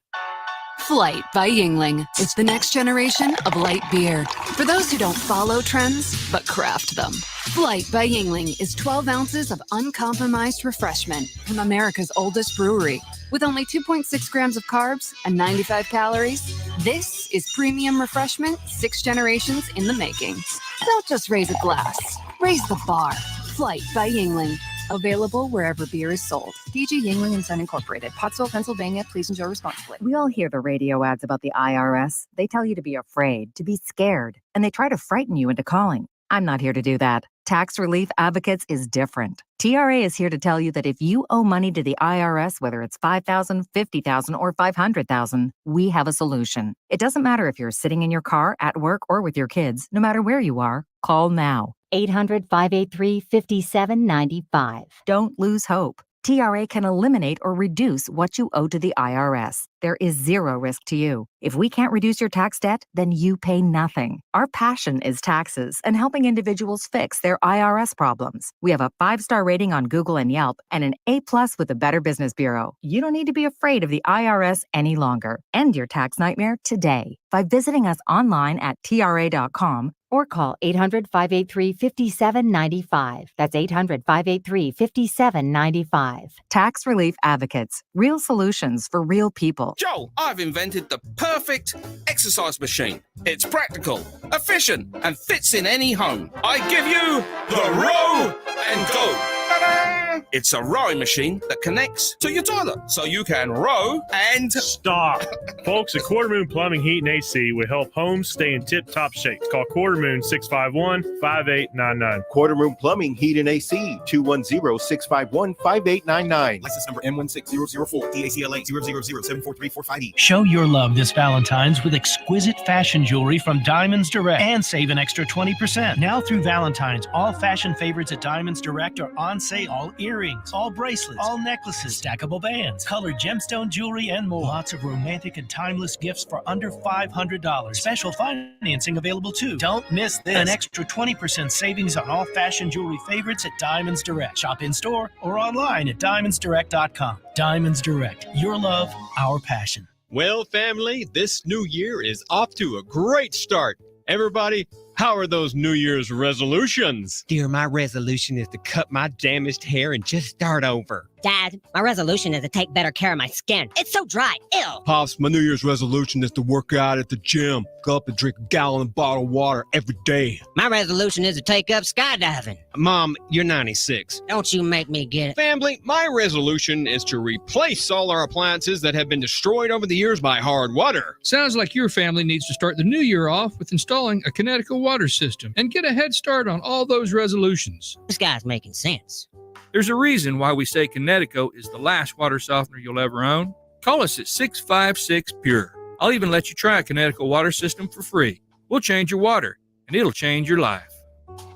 Flight by Yingling. It's the next generation of light beer. For those who don't follow trends, but craft them. Flight by Yingling is 12 ounces of uncompromised refreshment from America's oldest brewery. With only 2.6 grams of carbs and 95 calories, this is premium refreshment 6 generations in the making. Don't just raise a glass, raise the bar. Flight by Yingling. Available wherever beer is sold. DG Yingling and Son Incorporated, Pottsville, Pennsylvania. Please enjoy responsibly. We all hear the radio ads about the IRS. They tell you to be afraid, to be scared, and they try to frighten you into calling. I'm not here to do that. Tax Relief Advocates is different. TRA is here to tell you that if you owe money to the IRS, whether it's $5,000, $50,000, or $500,000, we have a solution. It doesn't matter if you're sitting in your car, at work, or with your kids. No matter where you are, call now. 800-583-5795. Don't lose hope. TRA can eliminate or reduce what you owe to the IRS. There is zero risk to you. If we can't reduce your tax debt, then you pay nothing. Our passion is taxes and helping individuals fix their IRS problems. We have a 5-star rating on Google and Yelp and an A+ with the Better Business Bureau. You don't need to be afraid of the IRS any longer. End your tax nightmare today by visiting us online at TRA.com or call 800-583-5795. That's 800-583-5795. Tax Relief Advocates. Real solutions for real people. Joe, I've invented the perfect exercise machine. It's practical, efficient, and fits in any home. I give you the Row and Go. Ta-da! It's a rowing machine that connects to your toilet, so you can row and... Stop. Folks at Quarter Moon Plumbing, Heat, and AC will help homes stay in tip-top shape. Call Quarter Moon 651-5899. Quarter Moon Plumbing, Heat, and AC, 210-651-5899. License number M16004, DACLA 000743458. Show your love this Valentine's with exquisite fashion jewelry from Diamonds Direct and save an extra 20%. Now through Valentine's, all fashion favorites at Diamonds Direct are on sale. All earrings, all bracelets, all necklaces, stackable bands, colored gemstone jewelry, and more. Lots of romantic and timeless gifts for under $500. Special financing available too. Don't miss this. An extra 20% savings on all fashion jewelry favorites at Diamonds Direct. Shop in store or online at diamondsdirect.com. Diamonds Direct. Your love, our passion. Well, family, this new year is off to a great start. Everybody, how are those New Year's resolutions? Dear, my resolution is to cut my damaged hair and just start over. Dad, my resolution is to take better care of my skin. It's so dry. Ew. Pops, my New Year's resolution is to work out at the gym. Go up and drink a gallon of bottled water every day. My resolution is to take up skydiving. Mom, you're 96. Don't you make me get it. Family, my resolution is to replace all our appliances that have been destroyed over the years by hard water. Sounds like your family needs to start the new year off with installing a Connecticut water system and get a head start on all those resolutions. This guy's making sense. There's a reason why we say Connecticut is the last water softener you'll ever own. Call us at 656-PURE. I'll even let you try a Connecticut water system for free. We'll change your water, and it'll change your life.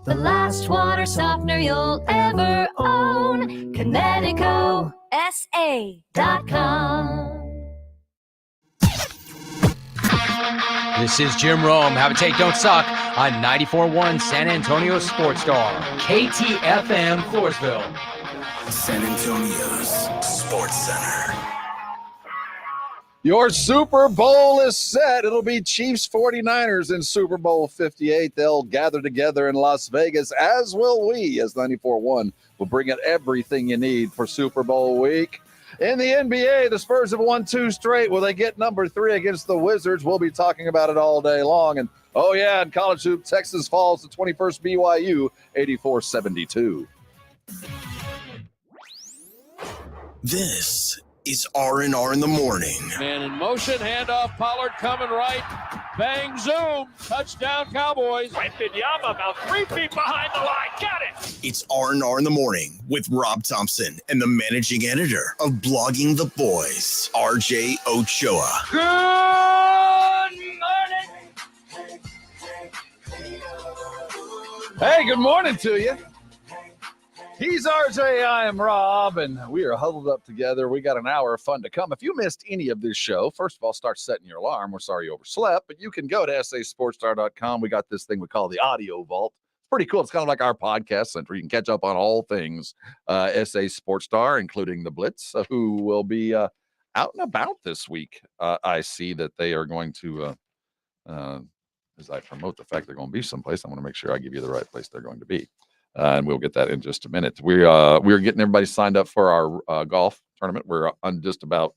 The last water softener you'll ever own. Connecticut SA.com. This is Jim Rome. Have a take, don't suck on 94.1 San Antonio Sports Star, KTFM Floresville. San Antonio's Sports Center. Your Super Bowl is set. It'll be Chiefs 49ers in Super Bowl 58. They'll gather together in Las Vegas, as will we, as 94.1 will bring it everything you need for Super Bowl week. In the NBA, the Spurs have won 2 straight. Will they get number 3 against the Wizards? We'll be talking about it all day long. And, oh, yeah, in college hoop, Texas falls to 21st BYU, 84-72. This is R&R in the Morning. Man in motion, handoff, Pollard coming right. Bang, zoom. Touchdown, Cowboys. Wembanyama about 3 feet behind the line. Got it. It's R&R in the Morning with Rob Thompson and the managing editor of Blogging the Boys, RJ Ochoa. Good morning. Hey, good morning to you. He's RJ, I am Rob, and we are huddled up together. We got an hour of fun to come. If you missed any of this show, first of all, start setting your alarm. We're sorry you overslept, but you can go to sasportstar.com. We got this thing we call the Audio Vault. It's pretty cool. It's kind of like our podcast center. You can catch up on all things SA Sports Star, including the Blitz, who will be out and about this week. I see that they are going to, as I promote the fact they're going to be someplace, I want to make sure I give you the right place they're going to be. And we'll get that in just a minute. We're getting everybody signed up for our golf tournament. We're on just about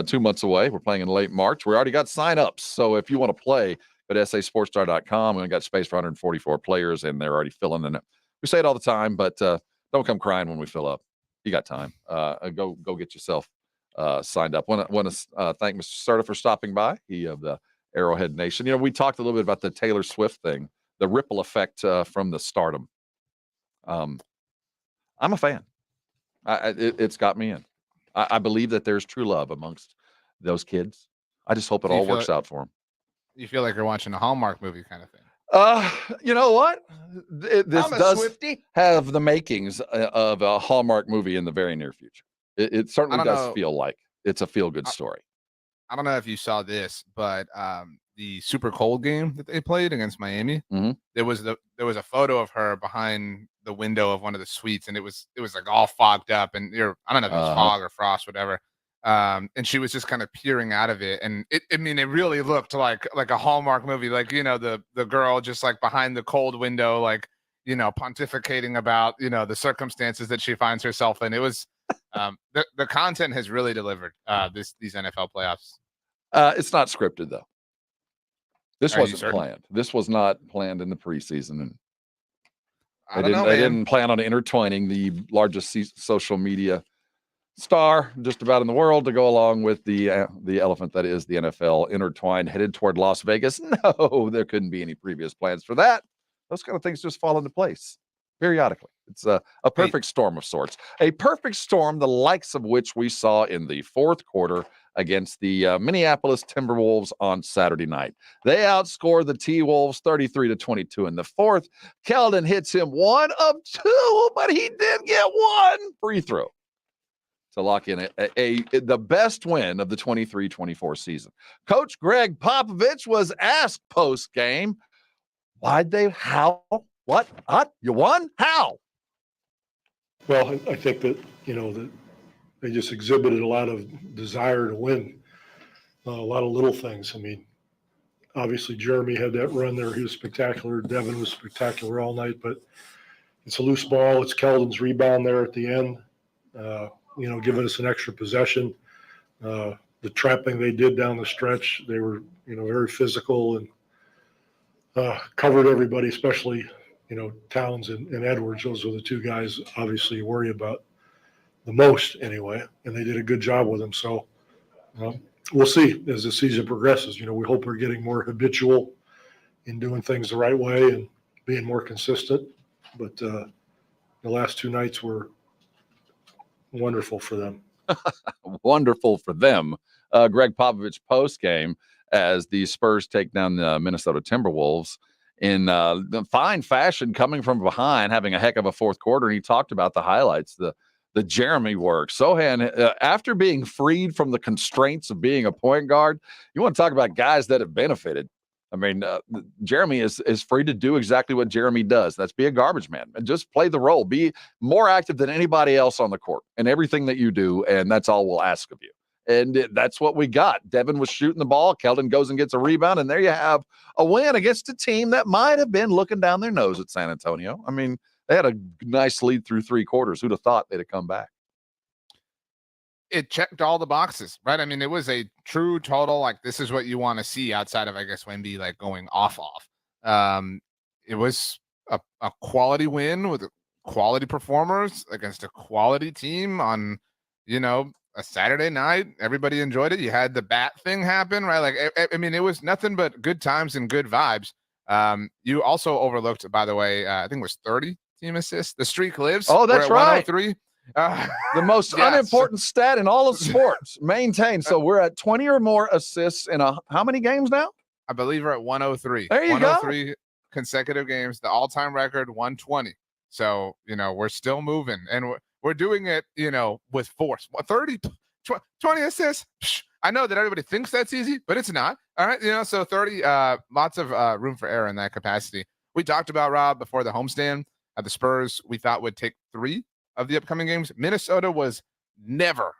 2 months away. We're playing in late March. We already got sign-ups. So if you want to play, go to sasportstar.com. We've got space for 144 players, and they're already filling in it. We say it all the time, but don't come crying when we fill up. You got time. Go get yourself signed up. Want to thank Mr. Serta for stopping by. He of the Arrowhead Nation. You know, we talked a little bit about the Taylor Swift thing, the ripple effect from the stardom. I'm a fan. It's got me in. I believe that there's true love amongst those kids. I just hope it all works out for them. You feel like you're watching a Hallmark movie kind of thing. You know what? This does have the makings of a Hallmark movie in the very near future. It certainly does feel like it's a feel-good story. I don't know if you saw this, but the super cold game that they played against Miami, there was a photo of her behind the window of one of the suites, and it was like all fogged up, and I don't know if it was fog or frost, whatever. And she was just kind of peering out of it, and it really looked like a Hallmark movie, like, you know, the girl just like behind the cold window, like, you know, pontificating about, you know, the circumstances that she finds herself in. It was the content has really delivered these NFL playoffs. It's not scripted though. This wasn't planned. This was not planned in the preseason, and they didn't plan on intertwining the largest social media star just about in the world to go along with the elephant that is the NFL, intertwined, headed toward Las Vegas. No, there couldn't be any previous plans for that. Those kind of things just fall into place periodically. It's a perfect storm of sorts, a perfect storm, the likes of which we saw in the fourth quarter against the Minneapolis Timberwolves on Saturday night. They outscored the T-Wolves 33-22 in the fourth. Keldon hits him 1 of 2, but he did get 1 free throw to lock in the best win of the 23-24 season. Coach Greg Popovich was asked post-game, what? You won? How? Well, I think that, you know, that they just exhibited a lot of desire to win, a lot of little things. I mean, obviously Jeremy had that run there. He was spectacular. Devin was spectacular all night, but it's a loose ball. It's Keldon's rebound there at the end, you know, giving us an extra possession. The trapping they did down the stretch, they were, you know, very physical and covered everybody, especially, you know, Towns and Edwards. Those are the two guys obviously you worry about the most anyway, and they did a good job with them. So we'll see as the season progresses. You know, we hope we're getting more habitual in doing things the right way and being more consistent. But the last 2 nights were wonderful for them. Wonderful for them. Greg Popovich post game as the Spurs take down the Minnesota Timberwolves in the fine fashion, coming from behind, having a heck of a fourth quarter. And he talked about the highlights, the Jeremy work. Sohan, after being freed from the constraints of being a point guard, you want to talk about guys that have benefited. I mean, Jeremy is free to do exactly what Jeremy does. That's be a garbage man and just play the role. Be more active than anybody else on the court in everything that you do, and that's all we'll ask of you. And that's what we got. Devin was shooting the ball. Keldon goes and gets a rebound, and there you have a win against a team that might have been looking down their nose at San Antonio. I mean, they had a nice lead through 3 quarters. Who'd have thought they'd have come back? It checked all the boxes, right? I mean, it was a true total, like, this is what you want to see outside of, I guess, Wemby, like, going off. It was a quality win with quality performers against a quality team on, you know, a Saturday night. Everybody enjoyed it. You had the bat thing happen, right? Like, I mean, it was nothing but good times and good vibes. You also overlooked, by the way, I think it was 30 team assists. The streak lives. Oh, that's right. 103. The most unimportant stat in all of sports, maintained. So we're at 20 or more assists in how many games now? I believe we're at 103. There you go. 103 consecutive games. The all-time record, 120. So, we're still moving, and we're doing it, with force. 30, 20 assists. I know that everybody thinks that's easy, but it's not. All right. So 30, lots of room for error in that capacity. We talked about, Rob, before the homestand at the Spurs, we thought would take 3 of the upcoming games. Minnesota was never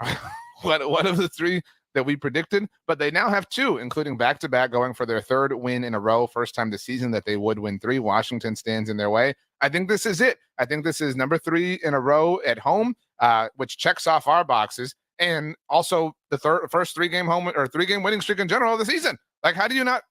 one of the 3 that we predicted, but they now have 2, including back-to-back, going for their 3rd win in a row. First time this season that they would win 3. Washington stands in their way. I think this is it. I think this is number 3 in a row at home, which checks off our boxes, and also the first 3-game home or 3-game winning streak in general of the season. Like, how do you not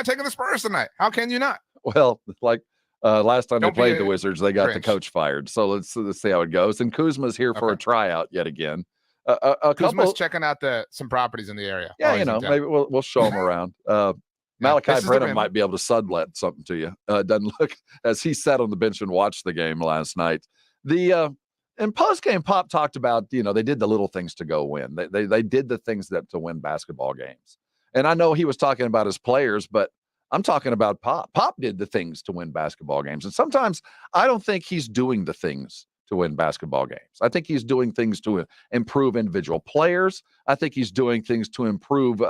take the Spurs tonight? How can you not? Well, like last time they played the Wizards, they got the coach fired. So let's see how it goes. And Kuzma's here for a tryout yet again. Kuzma's checking out some properties in the area. Yeah, maybe we'll show him around. Malachi Brennan might be able to sublet something to you. Doesn't look, as he sat on the bench and watched the game last night. In post-game, Pop talked about, they did the little things to go win. They did the things to win basketball games. And I know he was talking about his players, but I'm talking about Pop. Pop did the things to win basketball games. And sometimes I don't think he's doing the things to win basketball games. I think he's doing things to improve individual players. I think he's doing things to improve,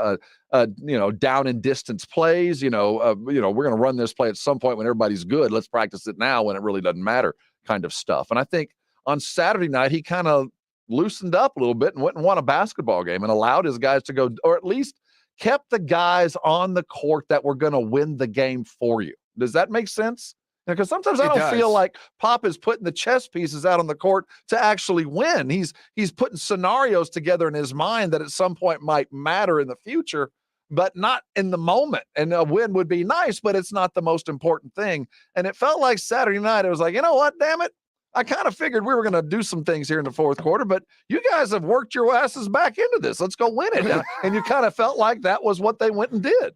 down and distance plays. We're going to run this play at some point when everybody's good. Let's practice it now when it really doesn't matter kind of stuff. And I think on Saturday night, he kind of loosened up a little bit and went and won a basketball game and allowed his guys to go, or at least kept the guys on the court that were going to win the game for you. Does that make sense? Because sometimes I don't feel like Pop is putting the chess pieces out on the court to actually win. He's putting scenarios together in his mind that at some point might matter in the future, but not in the moment. And a win would be nice, but it's not the most important thing. And it felt like Saturday night, it was like, you know what, damn it. I kind of figured we were going to do some things here in the fourth quarter, but you guys have worked your asses back into this. Let's go win it. And you kind of felt like that was what they went and did.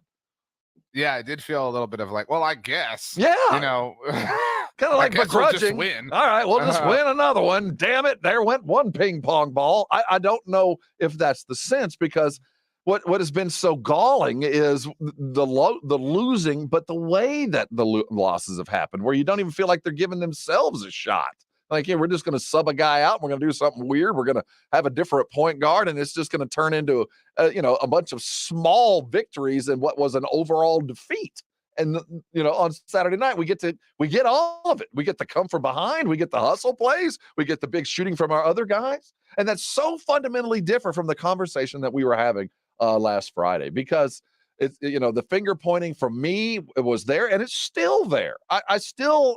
Yeah, I did feel a little bit of like, well, I guess. Yeah. Kind of like begrudging. We'll win. All right, we'll just win another one. Damn it. There went one ping pong ball. I don't know if that's the sense, because what has been so galling is the losing, but the way that the losses have happened, where you don't even feel like they're giving themselves a shot. Like, we're just going to sub a guy out. And we're going to do something weird. We're going to have a different point guard, and it's just going to turn into, a bunch of small victories in what was an overall defeat. And, on Saturday night, we get all of it. We get the come from behind. We get the hustle plays. We get the big shooting from our other guys. And that's so fundamentally different from the conversation that we were having last Friday, because it's, the finger pointing from me, it was there, and it's still there. I still,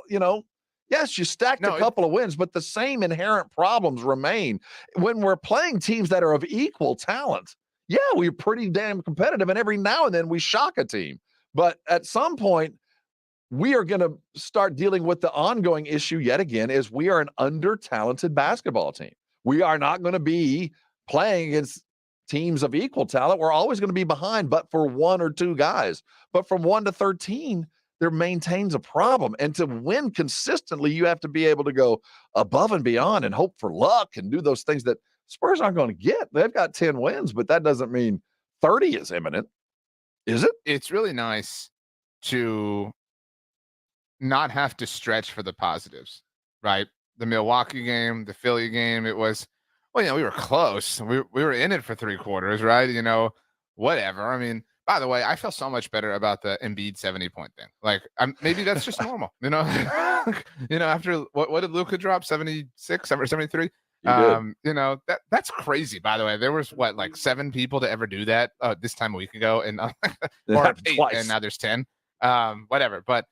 yes, you stacked a couple of wins, but the same inherent problems remain. When we're playing teams that are of equal talent, yeah, we're pretty damn competitive, and every now and then we shock a team. But at some point, we are going to start dealing with the ongoing issue yet again, is we are an under-talented basketball team. We are not going to be playing against teams of equal talent. We're always going to be behind, but for 1 or 2 guys. But from 1 to 13, there maintains a problem. And to win consistently, you have to be able to go above and beyond and hope for luck and do those things that Spurs aren't going to get. They've got 10 wins, but that doesn't mean 30 is imminent. Is it? It's really nice to not have to stretch for the positives, right? The Milwaukee game, the Philly game, it was, we were close. We were in it for 3 quarters, right? Whatever. I mean, by the way, I feel so much better about the Embiid 70-point thing. Like, maybe that's just normal, after what did Luka drop? 76 or 73? That's crazy. By the way, there was 7 people to ever do that this time a week ago, and or 8, twice. And now there's 10. Whatever. But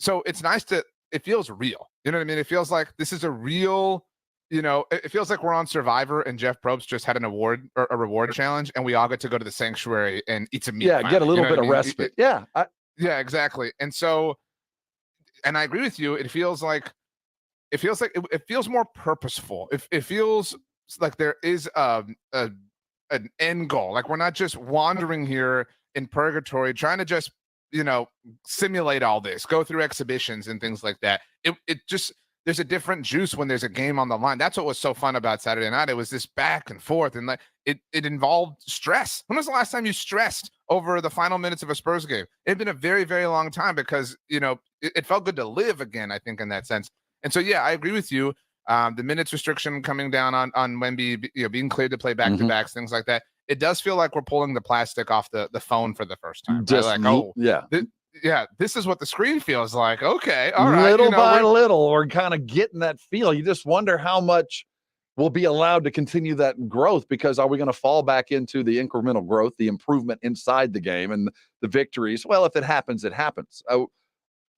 so it's nice it feels real. You know what I mean? It feels like this is a real. It feels like we're on Survivor and Jeff Probst just had an award or a reward challenge, and we all get to go to the sanctuary and eat some meat. Yeah, get a little bit of respite. Yeah. Yeah, exactly. And so, and I agree with you. It feels more purposeful. It feels like there is a an end goal. Like we're not just wandering here in purgatory trying to just, simulate all this, go through exhibitions and things like that. It just, there's a different juice when there's a game on the line. That's what was so fun about Saturday night. It was this back and forth, and like it involved stress. When was the last time you stressed over the final minutes of a Spurs game? It had been a very, very long time because, it felt good to live again, I think, in that sense. And so, yeah, I agree with you. The minutes restriction coming down on Wemby, being cleared to play back-to-backs, things like that. It does feel like we're pulling the plastic off the phone for the first time. Just right? Like, yeah. This is what the screen feels like. Okay, all right. Little by little, we're kind of getting that feel. You just wonder how much we'll be allowed to continue that growth, because are we going to fall back into the incremental growth, the improvement inside the game and the victories? Well, if it happens, it happens.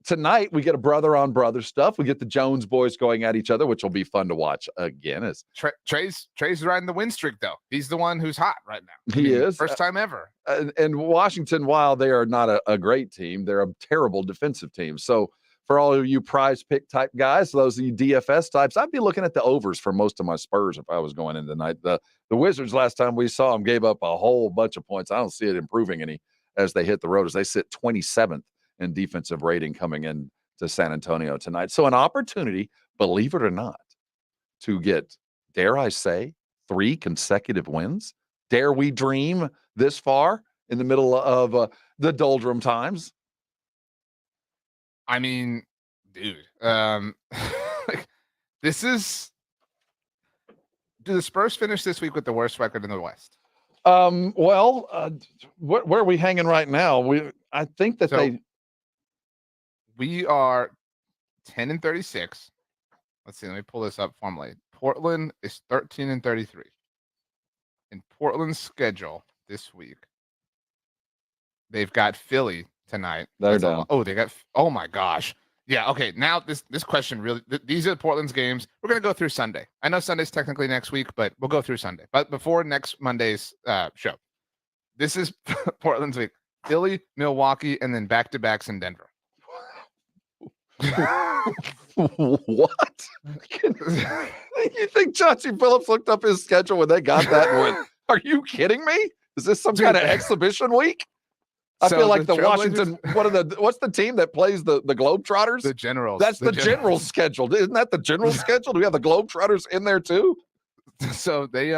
Tonight, we get a brother-on-brother stuff. We get the Jones boys going at each other, which will be fun to watch again. As Trey's riding the win streak, though. He's the one who's hot right now. He is. First time ever. And Washington, while they are not a great team, they're a terrible defensive team. So for all of you prize pick type guys, those of you DFS types, I'd be looking at the overs for most of my Spurs if I was going in tonight. The Wizards, last time we saw them, gave up a whole bunch of points. I don't see it improving any as they hit the road, as they sit 27th. In defensive rating coming in to San Antonio tonight. So an opportunity, believe it or not, to get, dare I say, 3 consecutive wins. Dare we dream this far in the middle of the doldrum times? I mean, dude, this is, do the Spurs finish this week with the worst record in the West? Where are we hanging right now? I think that we are 10-36. Let's see. Let me pull this up formally. Portland is 13-33. In Portland's schedule this week, they've got Philly tonight. They're down. Oh my gosh. Yeah. Okay. Now this question really. These are Portland's games. We're gonna go through Sunday. I know Sunday's technically next week, but we'll go through Sunday. But before next Monday's show, this is Portland's week. Philly, Milwaukee, and then back-to-backs in Denver. What? You think Chauncey Phillips looked up his schedule when they got that one? Are you kidding me? Is this some kind of exhibition week? I feel like the Washington, what's the team that plays the Globetrotters? The Generals. That's the Generals schedule. Isn't that the Generals schedule? Do we have the Globetrotters in there too? So they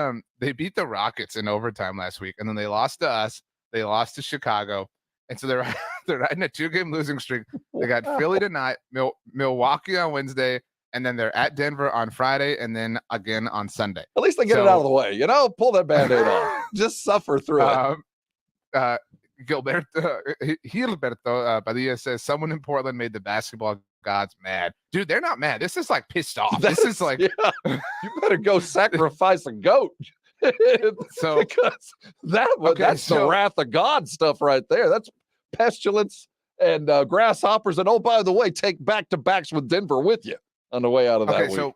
beat the Rockets in overtime last week, and then they lost to us. They lost to Chicago. And so they're riding a 2-game losing streak. They got Philly tonight, Milwaukee on Wednesday, and then they're at Denver on Friday, and then again on Sunday. At least they get it out of the way. Pull that Band-Aid off. Just suffer through it. Gilberto Padilla says someone in Portland made the basketball gods mad. Dude, they're not mad. This is like pissed off. This is like you better go sacrifice a goat. So because that's the wrath of God stuff right there. That's pestilence and grasshoppers. And oh, by the way, take back-to-backs with Denver with you on the way out of that week. So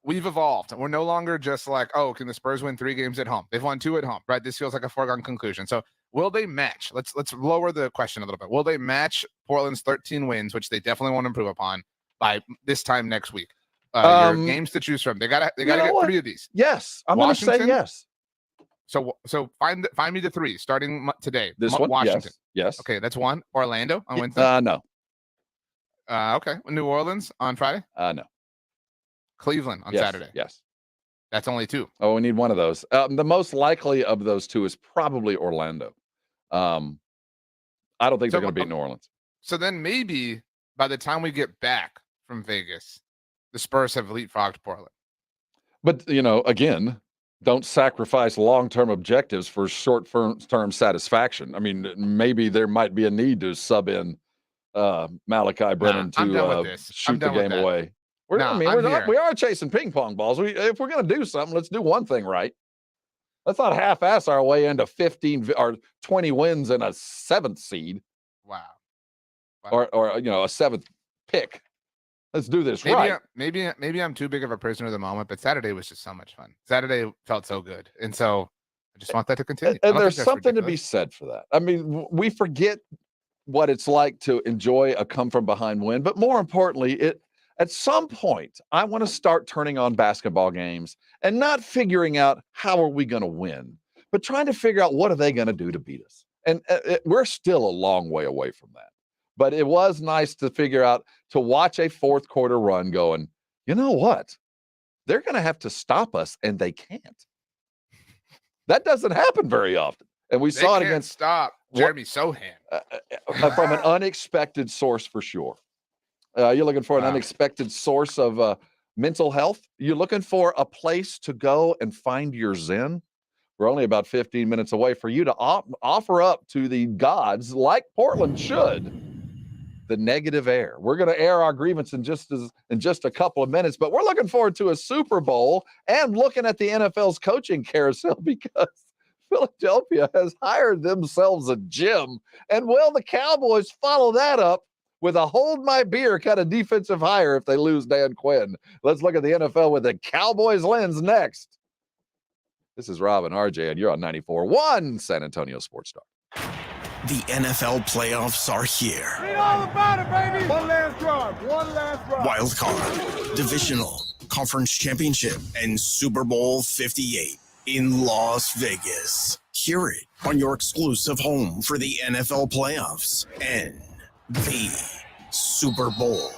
we've evolved. We're no longer just like, oh, can the Spurs win 3 games at home? They've won 2 at home, right? This feels like a foregone conclusion. So will they match? Let's lower the question a little bit. Will they match Portland's 13 wins, which they definitely want to improve upon, by this time next week? Your games to choose from. They gotta get 3 of these. Yes, I'm going to say yes. So find me the 3 starting today. This one, Washington. Yes. Okay, that's 1. Orlando on Wednesday. No. Okay. New Orleans on Friday. No. Cleveland on Saturday. Yes. That's only 2. Oh, we need one of those. The most likely of those 2 is probably Orlando. I don't think they're going to beat New Orleans. So then maybe by the time we get back from Vegas, the Spurs have leapfrogged Portland. But, again, don't sacrifice long-term objectives for short-term satisfaction. I mean, maybe there might be a need to sub in Malachi Brennan to shoot the game away. We are chasing ping pong balls. If we're going to do something, let's do one thing right. Let's not half-ass our way into 15 or 20 wins and a 7th seed. Wow. Or a 7th pick. Let's do this right. Maybe I'm too big of a prisoner of the moment, but Saturday was just so much fun. Saturday felt so good. And so I just want that to continue. And there's something to be said for that. I mean, we forget what it's like to enjoy a come-from-behind win, but more importantly, at some point, I want to start turning on basketball games and not figuring out how are we going to win, but trying to figure out what are they going to do to beat us. And we're still a long way away from that. But it was nice to figure out, to watch a fourth quarter run going, you know what? They're going to have to stop us, and they can't. That doesn't happen very often. And we saw it against stop Jeremy Sohan from an unexpected source for sure. You're looking for an unexpected source of mental health. You're looking for a place to go and find your zen. We're only about 15 minutes away for you to offer up to the gods, like Portland should, the negative air. We're going to air our grievance in just a couple of minutes, but we're looking forward to a Super Bowl and looking at the NFL's coaching carousel, because Philadelphia has hired themselves a gym. And will the Cowboys follow that up with a hold my beer kind of defensive hire if they lose Dan Quinn? Let's look at the NFL with the Cowboys lens next. This is Rob and RJ, and you're on 94.1 San Antonio Sports Star. The NFL playoffs are here. Read all about it, baby. One last drive. Wild card, divisional, conference championship, and Super Bowl 58 in Las Vegas. Hear it on your exclusive home for the NFL playoffs and the Super Bowl.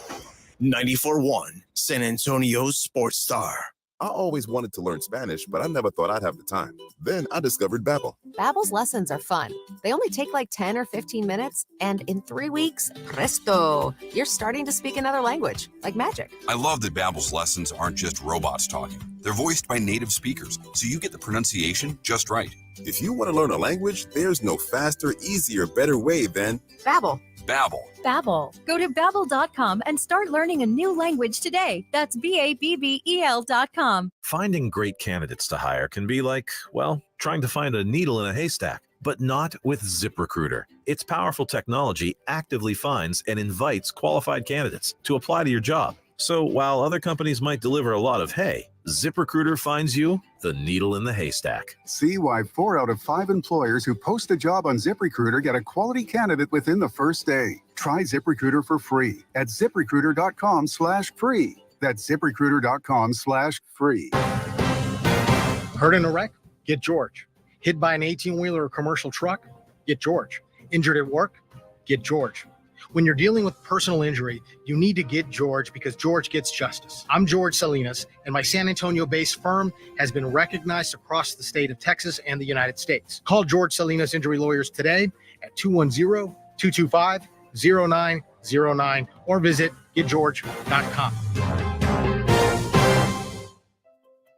94.1 San Antonio Sports Star. I always wanted to learn Spanish, but I never thought I'd have the time. Then I discovered Babbel. Babbel's lessons are fun. They only take like 10 or 15 minutes, and in 3 weeks, presto, you're starting to speak another language, like magic. I love that Babbel's lessons aren't just robots talking. They're voiced by native speakers, so you get the pronunciation just right. If you want to learn a language, there's no faster, easier, better way than Babbel. Babbel. Babbel. Go to Babbel.com and start learning a new language today. That's Babbel.com. Finding great candidates to hire can be like, well, trying to find a needle in a haystack, but not with ZipRecruiter. Its powerful technology actively finds and invites qualified candidates to apply to your job. So while other companies might deliver a lot of hay, ZipRecruiter finds you the needle in the haystack. See why 4 out of 5 employers who post a job on ZipRecruiter get a quality candidate within the first day. Try ZipRecruiter for free at ZipRecruiter.com/free. That's ZipRecruiter.com/free. Hurt in a wreck? Get George. Hit by an 18-wheeler or commercial truck? Get George. Injured at work? Get George. When you're dealing with personal injury, you need to get George, because George gets justice. I'm George Salinas, and my San Antonio-based firm has been recognized across the state of Texas and the United States. Call George Salinas Injury Lawyers today at 210-225-0909 or visit getgeorge.com.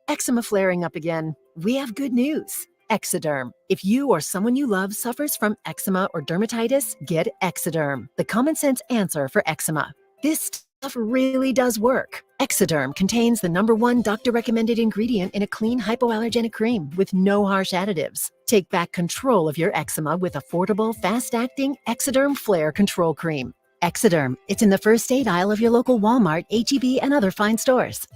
Eczema flaring up again? We have good news. Exoderm. If you or someone you love suffers from eczema or dermatitis, get Exoderm, the common sense answer for eczema. This stuff really does work. Exoderm contains the #1 doctor-recommended ingredient in a clean hypoallergenic cream with no harsh additives. Take back control of your eczema with affordable, fast-acting Exoderm Flare Control Cream. Exoderm. It's in the first aid aisle of your local Walmart, H-E-B, and other fine stores.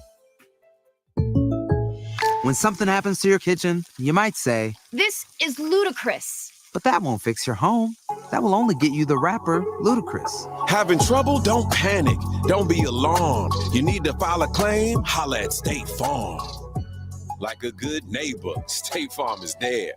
When something happens to your kitchen, you might say, This is ludicrous. but that won't fix your home. That will only get you the rapper, Ludacris. Having trouble? Don't panic. Don't be alarmed. You need to file a claim? Holla at State Farm. Like a good neighbor, State Farm is there.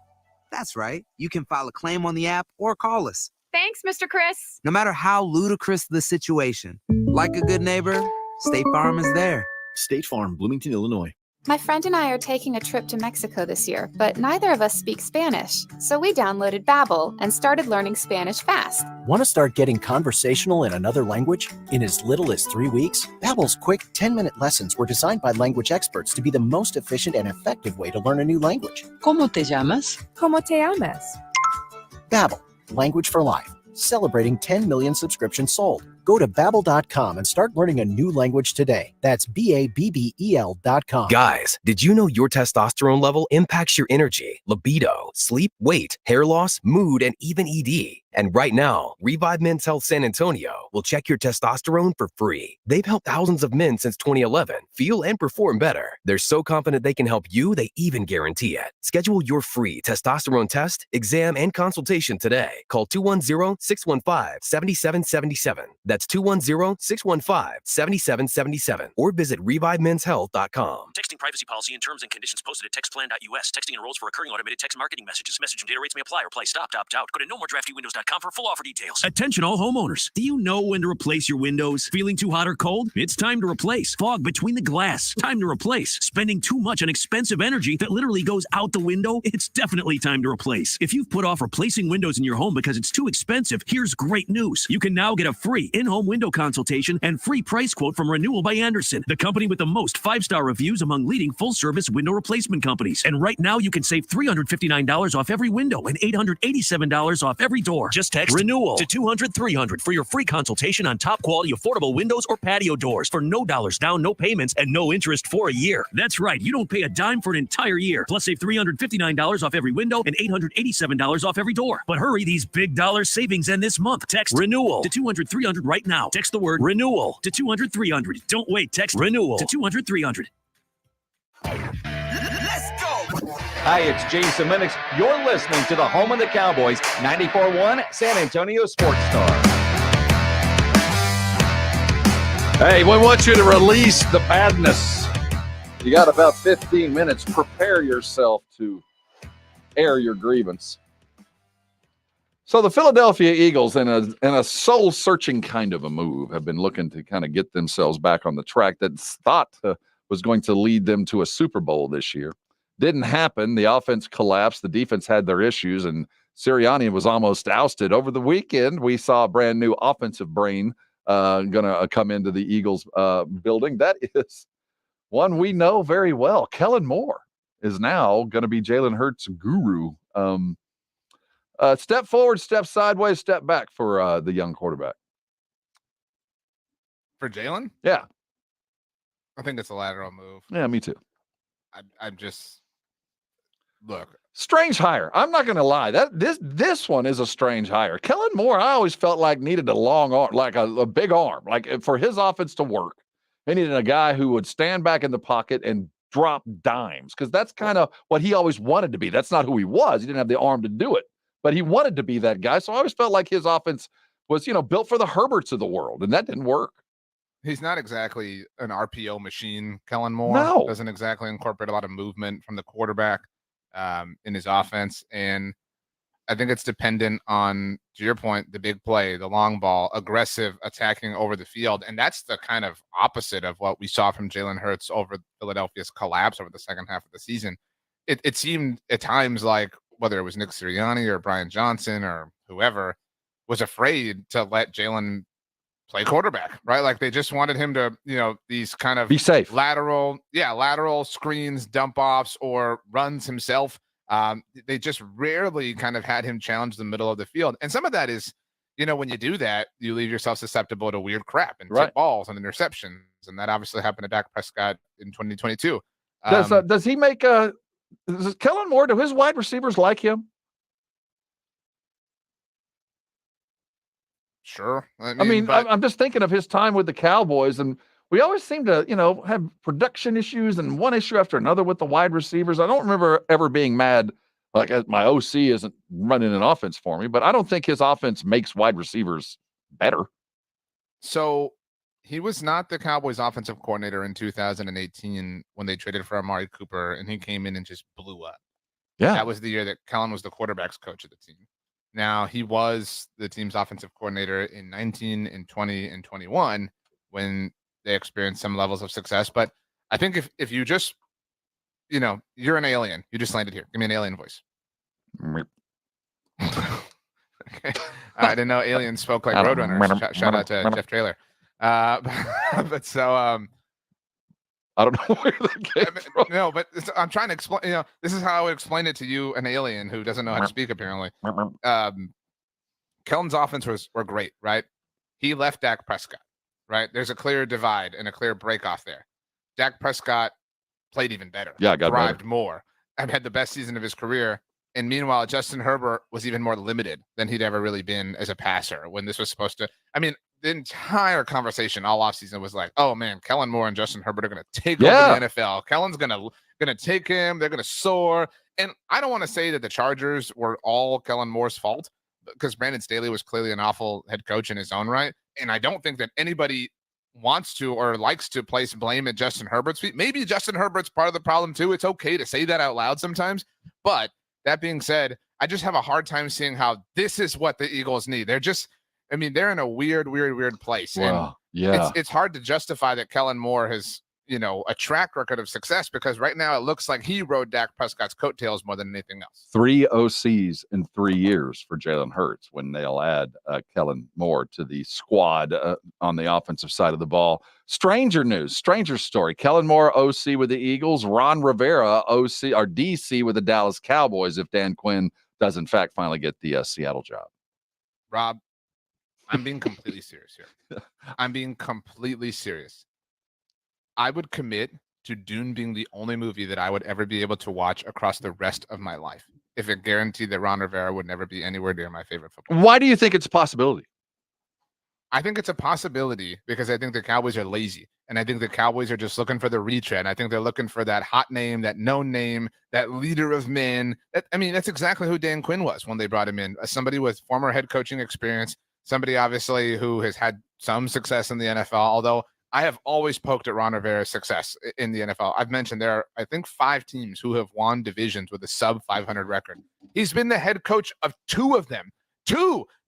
That's right. You can file a claim on the app or call us. Thanks, Mr. Chris. No matter how ludicrous the situation, like a good neighbor, State Farm is there. State Farm, Bloomington, Illinois. My friend and I are taking a trip to Mexico this year, but neither of us speak Spanish. So we downloaded Babbel and started learning Spanish fast. Want to start getting conversational in another language? In as little as 3 weeks, Babbel's quick 10-minute lessons were designed by language experts to be the most efficient and effective way to learn a new language. ¿Cómo te llamas? ¿Cómo te llamas? Babbel, language for life. Celebrating 10 million subscriptions sold. Go to Babbel.com and start learning a new language today. That's Babbel.com. Guys, did you know your testosterone level impacts your energy, libido, sleep, weight, hair loss, mood, and even ED? And right now, Revive Men's Health San Antonio will check your testosterone for free. They've helped thousands of men since 2011 feel and perform better. They're so confident they can help you, they even guarantee it. Schedule your free testosterone test, exam, and consultation today. Call 210-615-7777. That's 210-615-7777. Or visit ReviveMen'sHealth.com. Texting privacy policy and terms and conditions posted at textplan.us. Texting enrolls for recurring automated text marketing messages. Message and data rates may apply. Reply stop, opt out. Go to nomoredraftywindows.com for full offer details. Attention all homeowners. Do you know when to replace your windows? Feeling too hot or cold? It's time to replace. Fog between the glass. Time to replace. Spending too much on expensive energy that literally goes out the window? It's definitely time to replace. If you've put off replacing windows in your home because it's too expensive, here's great news. You can now get a free in-home window consultation and free price quote from Renewal by Andersen, the company with the most 5-star reviews among leading full-service window replacement companies. And right now, you can save $359 off every window and $887 off every door. Just text RENEWAL to 200-300 for your free consultation on top-quality affordable windows or patio doors for no dollars down, no payments, and no interest for a year. That's right. You don't pay a dime for an entire year. Plus, save $359 off every window and $887 off every door. But hurry, these big dollar savings end this month. Text RENEWAL to 200-300 right now. Text the word RENEWAL to 200-300. Don't wait. Text RENEWAL to 200-300. Hi, it's Jason Minix. You're listening to the home of the Cowboys, 94.1 San Antonio Sports Star. Hey, we want you to release the badness. You got about 15 minutes. Prepare yourself to air your grievance. So the Philadelphia Eagles, in a soul-searching kind of a move, have been looking to kind of get themselves back on the track that's thought was going to lead them to a Super Bowl this year. Didn't happen. The offense collapsed. The defense had their issues, and Sirianni was almost ousted. Over the weekend, we saw a brand new offensive brain going to come into the Eagles building. That is one we know very well. Kellen Moore is now going to be Jalen Hurts' guru. Step forward, step sideways, step back for the young quarterback. For Jalen? Yeah. I think it's a lateral move. Yeah, me too. I'm just look. Strange hire. I'm not going to lie. This one is a strange hire. Kellen Moore, I always felt like needed a long arm, like a big arm, like for his offense to work. They needed a guy who would stand back in the pocket and drop dimes, because that's kind of what he always wanted to be. That's not who he was. He didn't have the arm to do it, but he wanted to be that guy. So I always felt like his offense was, built for the Herberts of the world, and that didn't work. He's not exactly an RPO machine, Kellen Moore. No. Doesn't exactly incorporate a lot of movement from the quarterback in his offense. And I think it's dependent on, to your point, the big play, the long ball, aggressive attacking over the field. And that's the kind of opposite of what we saw from Jalen Hurts over Philadelphia's collapse over the second half of the season. It seemed at times like whether it was Nick Sirianni or Brian Johnson or whoever was afraid to let Jalen play quarterback, right? Like they just wanted him to, these kind of be safe, lateral screens, dump offs, or runs himself. They just rarely kind of had him challenge the middle of the field. And some of that is, when you do that, you leave yourself susceptible to weird crap and tip balls and interceptions. And that obviously happened to Dak Prescott in 2022. Does he make does Kellen Moore, do his wide receivers like him? Sure. I'm just thinking of his time with the Cowboys, and we always seem to, have production issues and one issue after another with the wide receivers. I don't remember ever being mad, like my OC isn't running an offense for me, but I don't think his offense makes wide receivers better. So he was not the Cowboys offensive coordinator in 2018 when they traded for Amari Cooper, and he came in and just blew up. Yeah. That was the year that Kellen was the quarterback's coach of the team. Now, he was the team's offensive coordinator in 19 and 20 and 21 when they experienced some levels of success. But I think if you just, you're an alien. You just landed here. Give me an alien voice. Okay. I didn't know aliens spoke like Roadrunners. Shout out to Jeff Taylor. But so I don't know where that came from. No, but I'm trying to explain. This is how I would explain it to you, an alien who doesn't know how to speak. Apparently, Kellen's offense were great, right? He left Dak Prescott, right? There's a clear divide and a clear break off there. Dak Prescott played even better. Yeah, got thrived more, and had the best season of his career. And meanwhile, Justin Herbert was even more limited than he'd ever really been as a passer when this was supposed to. I mean, the entire conversation all offseason was like, oh man, Kellen Moore and Justin Herbert are going to take over the NFL. Kellen's going to take him. They're going to soar. And I don't want to say that the Chargers were all Kellen Moore's fault, because Brandon Staley was clearly an awful head coach in his own right. And I don't think that anybody wants to or likes to place blame at Justin Herbert's feet. Maybe Justin Herbert's part of the problem too. It's okay to say that out loud sometimes. But that being said, I just have a hard time seeing how this is what the Eagles need. They're just, I mean, they're in a weird place. Wow. And it's hard to justify that Kellen Moore has, a track record of success, because right now it looks like he rode Dak Prescott's coattails more than anything else. 3 OCs in 3 years for Jalen Hurts when they'll add Kellen Moore to the squad on the offensive side of the ball. Stranger story. Kellen Moore, OC with the Eagles. Ron Rivera, OC or DC with the Dallas Cowboys if Dan Quinn does in fact finally get the Seattle job. Rob, I'm being completely serious here. I'm being completely serious. I would commit to Dune being the only movie that I would ever be able to watch across the rest of my life if it guaranteed that Ron Rivera would never be anywhere near my favorite football. Why do you think it's a possibility? I think it's a possibility because I think the Cowboys are lazy, and I think the Cowboys are just looking for the retread. I think they're looking for that hot name, that known name, that leader of men. That's exactly who Dan Quinn was when they brought him in. Somebody with former head coaching experience, somebody obviously who has had some success in the NFL, although I have always poked at Ron Rivera's success in the NFL. I've mentioned there are, I think, 5 teams who have won divisions with a sub 500 record. He's been the head coach of 2 of them.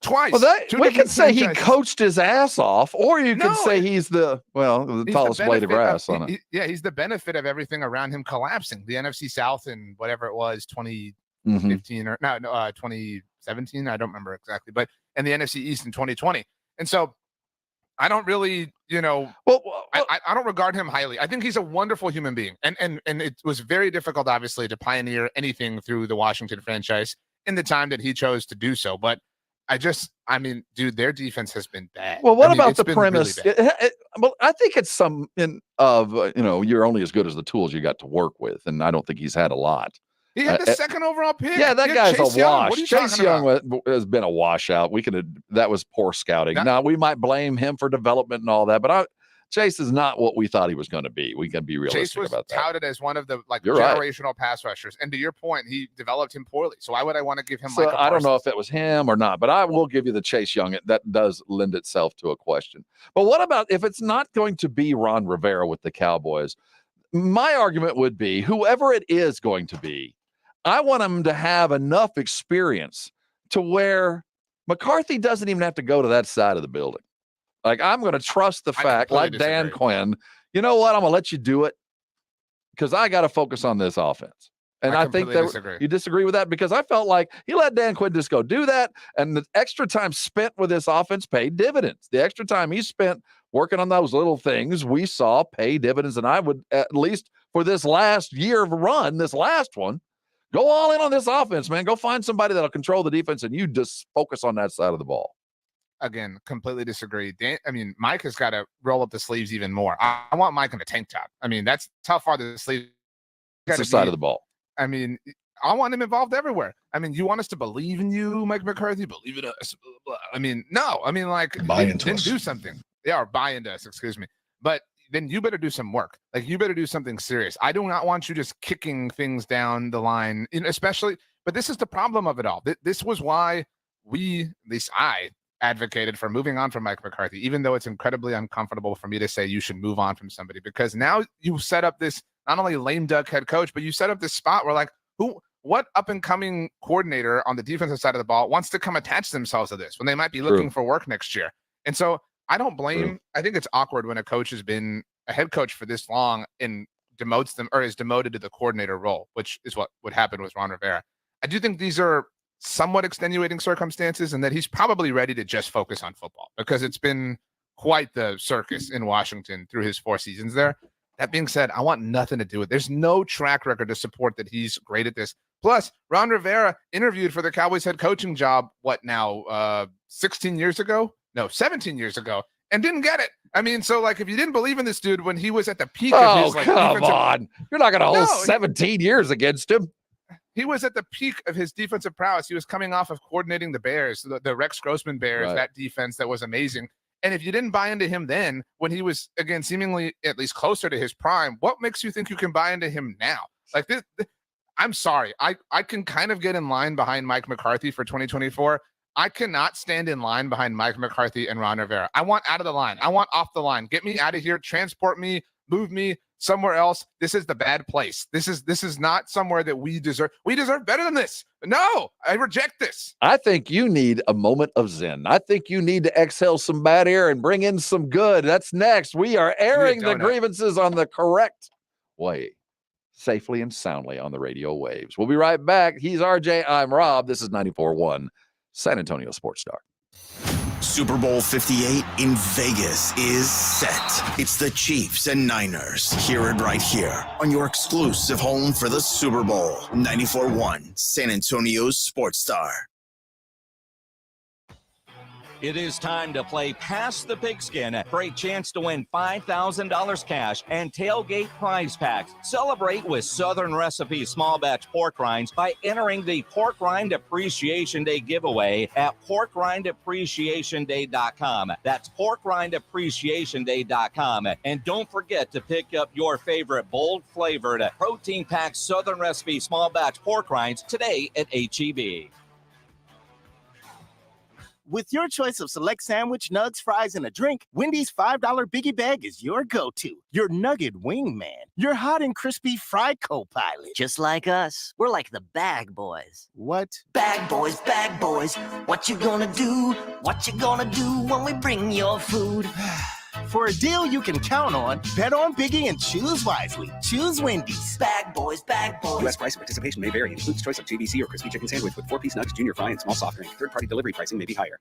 Twice. Well, we could say he coached his ass off, or you could say he's the tallest blade of grass on it. He's the benefit of everything around him collapsing. The NFC South in whatever it was, 2015 or 2017. I don't remember exactly, but and the NFC East in 2020. And so I don't really, I don't regard him highly. I think he's a wonderful human being. And it was very difficult, obviously, to pioneer anything through the Washington franchise in the time that he chose to do so. But dude, their defense has been bad. Well, what about the premise? Really well, I think it's you're only as good as the tools you got to work with. And I don't think he's had a lot. He had the second overall pick. Yeah, that guy's a wash. Chase Young has been a washout. That was poor scouting. Now, we might blame him for development and all that, but Chase is not what we thought he was going to be. We can be realistic about that. Chase was touted as one of the generational pass rushers. And to your point, he developed him poorly. So why would I want to give him Micah Parsons? I don't know if it was him or not, but I will give you the Chase Young. That does lend itself to a question. But what about if it's not going to be Ron Rivera with the Cowboys? My argument would be whoever it is going to be, I want him to have enough experience to where McCarthy doesn't even have to go to that side of the building. Like, I'm going to trust the fact, like Dan Quinn, you know what? I'm going to let you do it because I got to focus on this offense. And I think that you disagree with that, because I felt like he let Dan Quinn just go do that. And the extra time spent with this offense paid dividends. The extra time he spent working on those little things we saw pay dividends. And I would, at least for this last year of run, this last one, go all in on this offense, man. Go find somebody that'll control the defense and you just focus on that side of the ball. Again, completely disagree. Mike has got to roll up the sleeves even more. I want Mike in a tank top. That's how far the sleeves. That's the side of the ball. I want him involved everywhere. You want us to believe in you, Mike McCarthy? Believe in us. Blah, blah. No. Buy into then us. Do something. Yeah, or buy into us. Excuse me. But then you better do some work. You better do something serious. I do not want you just kicking things down the line, especially. But this is the problem of it all. This was why at least I, advocated for moving on from Mike McCarthy, even though it's incredibly uncomfortable for me to say you should move on from somebody, because now you set up this not only lame duck head coach, but you set up this spot where what up and coming coordinator on the defensive side of the ball wants to come attach themselves to this when they might be looking for work next year. And so I don't blame. I think it's awkward when a coach has been a head coach for this long and demotes them or is demoted to the coordinator role, which is what would happen with Ron Rivera. I do think these are somewhat extenuating circumstances, and that he's probably ready to just focus on football because it's been quite the circus in Washington through his 4 seasons there. That being said, I want nothing to do with it. There's no track record to support that he's great at this. Plus, Ron Rivera interviewed for the Cowboys head coaching job, 17 years ago, and didn't get it. So if you didn't believe in this dude when he was at the peak of his come on. You're not going to hold 17 years against him. he was at the peak of his defensive prowess. He was coming off of coordinating the Bears, the Rex Grossman Bears, that defense that was amazing. And if you didn't buy into him then, when he was, again, seemingly at least closer to his prime, what makes you think you can buy into him now? Like this, I'm sorry. I can kind of get in line behind Mike McCarthy for 2024. I cannot stand in line behind Mike McCarthy and Ron Rivera. I want out of the line. I want off the line. Get me out of here. Transport me. Move me somewhere else. This is the bad place. This is not somewhere that we deserve. We deserve better than this. No, I reject this. I think you need a moment of zen. I think you need to exhale some bad air and bring in some good. That's next. We are airing the grievances on the correct way, safely and soundly on the radio waves. We'll be right back. He's RJ. I'm Rob. This is 94.1 San Antonio Sports Star. Super Bowl 58 in Vegas is set. It's the Chiefs and Niners. Hear it right here on your exclusive home for the Super Bowl. 94.1 San Antonio's Sports Star. It is time to play Pass the Pigskin for a chance to win $5,000 cash and tailgate prize packs. Celebrate with Southern Recipe small batch pork rinds by entering the Pork Rind Appreciation Day giveaway at porkrindappreciationday.com. That's porkrindappreciationday.com. And don't forget to pick up your favorite bold flavored protein packed Southern Recipe small batch pork rinds today at HEB. With your choice of select sandwich, nugs, fries, and a drink, Wendy's $5 Biggie Bag is your go-to. Your nugget wingman. Your hot and crispy fried co-pilot. Just like us. We're like the bag boys. What? Bag boys, what you gonna do? What you gonna do when we bring your food? For a deal you can count on, bet on Biggie and choose wisely. Choose Wendy's. Bag boys. U.S. price and participation may vary. Includes choice of JBC or crispy chicken sandwich with 4-piece nuggets, junior fry, and small soft drink. Third-party delivery pricing may be higher.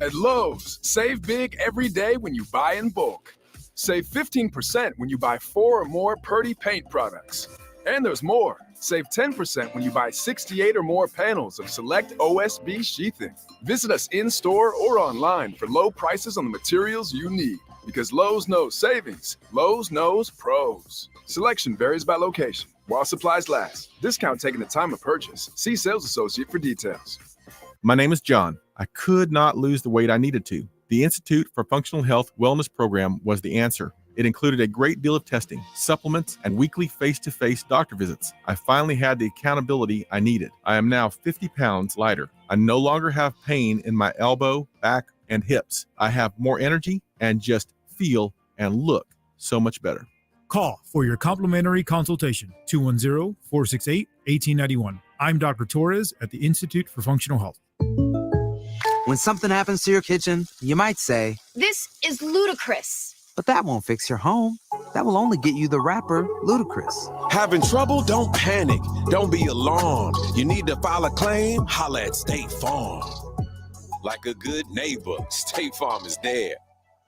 At Lowe's, save big every day when you buy in bulk. Save 15% when you buy 4 or more Purdy paint products. And there's more. Save 10% when you buy 68 or more panels of select OSB sheathing. Visit us in-store or online for low prices on the materials you need. Because Lowe's knows savings. Lowe's knows pros. Selection varies by location. While supplies last. Discount taken at time of purchase. See sales associate for details. My name is John. I could not lose the weight I needed to. The Institute for Functional Health Wellness program was the answer. It included a great deal of testing, supplements, and weekly face-to-face doctor visits. I finally had the accountability I needed. I am now 50 pounds lighter. I no longer have pain in my elbow, back, and hips. I have more energy and just feel and look so much better. Call for your complimentary consultation, 210-468-1891. I'm Dr. Torres at the Institute for Functional Health. When something happens to your kitchen, you might say, "This is ludicrous." But that won't fix your home. That will only get you the rapper, Ludacris. Having trouble? Don't panic. Don't be alarmed. You need to file a claim? Holla at State Farm. Like a good neighbor, State Farm is there.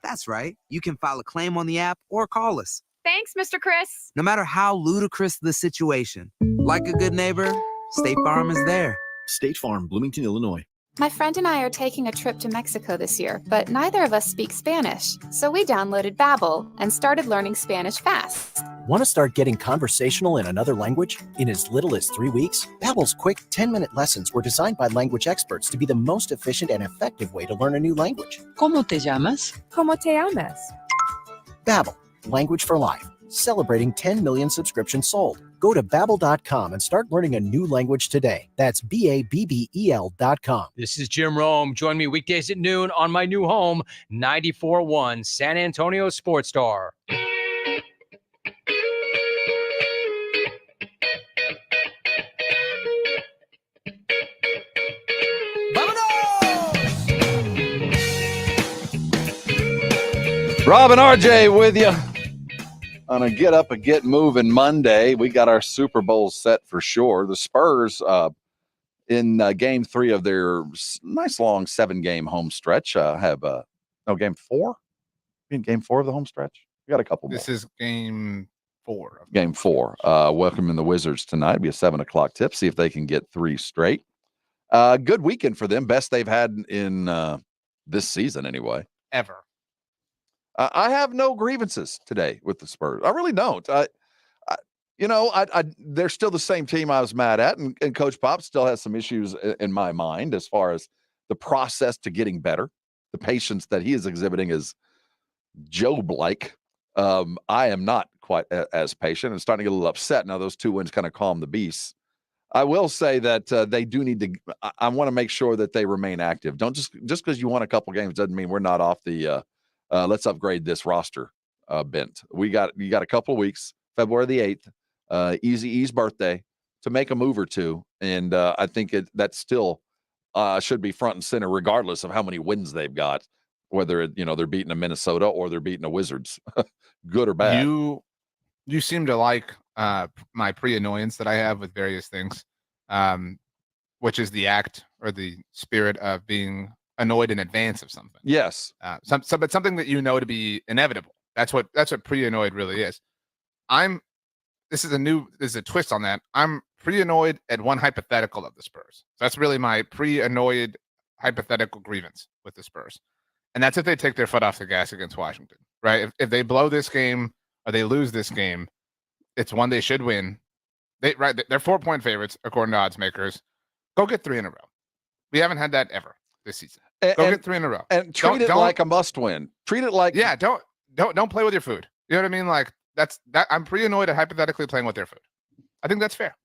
That's right. You can file a claim on the app or call us. Thanks, Mr. Chris. No matter how ludicrous the situation, like a good neighbor, State Farm is there. State Farm, Bloomington, Illinois. My friend and I are taking a trip to Mexico this year, but neither of us speak Spanish. So we downloaded Babbel and started learning Spanish fast. Want to start getting conversational in another language in as little as 3 weeks? Babbel's quick 10-minute lessons were designed by language experts to be the most efficient and effective way to learn a new language. ¿Cómo te llamas? ¿Cómo te llamas? Babbel, language for life. Celebrating 10 million subscriptions sold. Go to Babbel.com and start learning a new language today. That's Babbel.com. This is Jim Rome. Join me weekdays at noon on my new home, 94.1 San Antonio Sports Star. Rob and RJ with you on a Get Up and Get Moving Monday. We got our Super Bowl set for sure. The Spurs in game 3 of their nice long 7-game home stretch have game 4? In game 4 of the home stretch? We got a couple more. This is game 4. Game 4. Welcoming the Wizards tonight. It'll be a 7:00 tip. See if they can get 3 straight. Good weekend for them. Best they've had in this season anyway. Ever. I have no grievances today with the Spurs. I really don't. they're still the same team I was mad at, and Coach Pop still has some issues in my mind as far as the process to getting better. The patience that he is exhibiting is Job-like. I am not quite as patient and starting to get a little upset. Now those 2 wins kind of calm the beasts. I will say that they do need to. I want to make sure that they remain active. Don't just because you won a couple games doesn't mean we're not off the let's upgrade this roster bent. You got a couple of weeks, February the 8th, Easy's birthday, to make a move or two, and I think that still should be front and center, regardless of how many wins they've got. Whether they're beating a Minnesota or they're beating a Wizards, good or bad. You seem to like my pre-annoyance that I have with various things, which is the act or the spirit of being annoyed in advance of something. Yes. But something that to be inevitable. That's what pre-annoyed really is. This is a twist on that. I'm pre-annoyed at one hypothetical of the Spurs. That's really my pre-annoyed hypothetical grievance with the Spurs. And that's if they take their foot off the gas against Washington, right? If they blow this game or they lose this game, it's one they should win. They're 4-point favorites according to odds makers. Go get 3 in a row. We haven't had that ever this season. Go get 3 in a row and treat it like a must win. Treat it like Don't play with your food. You know what I mean? Like that. I'm pre-annoyed at hypothetically playing with their food. I think that's fair.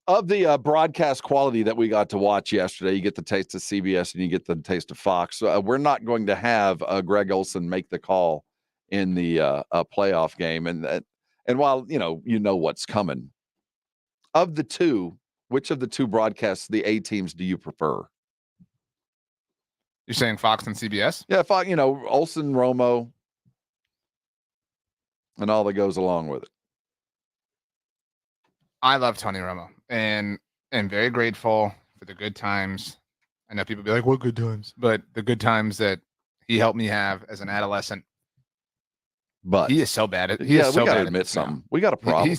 Of the broadcast quality that we got to watch yesterday, you get the taste of CBS and you get the taste of Fox. We're not going to have Greg Olsen make the call in the playoff game, and while you know what's coming, of the two, which of the two broadcasts, the A teams, do you prefer? You're saying Fox and CBS? Yeah, Fox. Olsen, Romo, and all that goes along with it. I love Tony Romo and am very grateful for the good times. I know people be like, what good times? But the good times that he helped me have as an adolescent. But he is so bad. We got to admit something. We got a problem.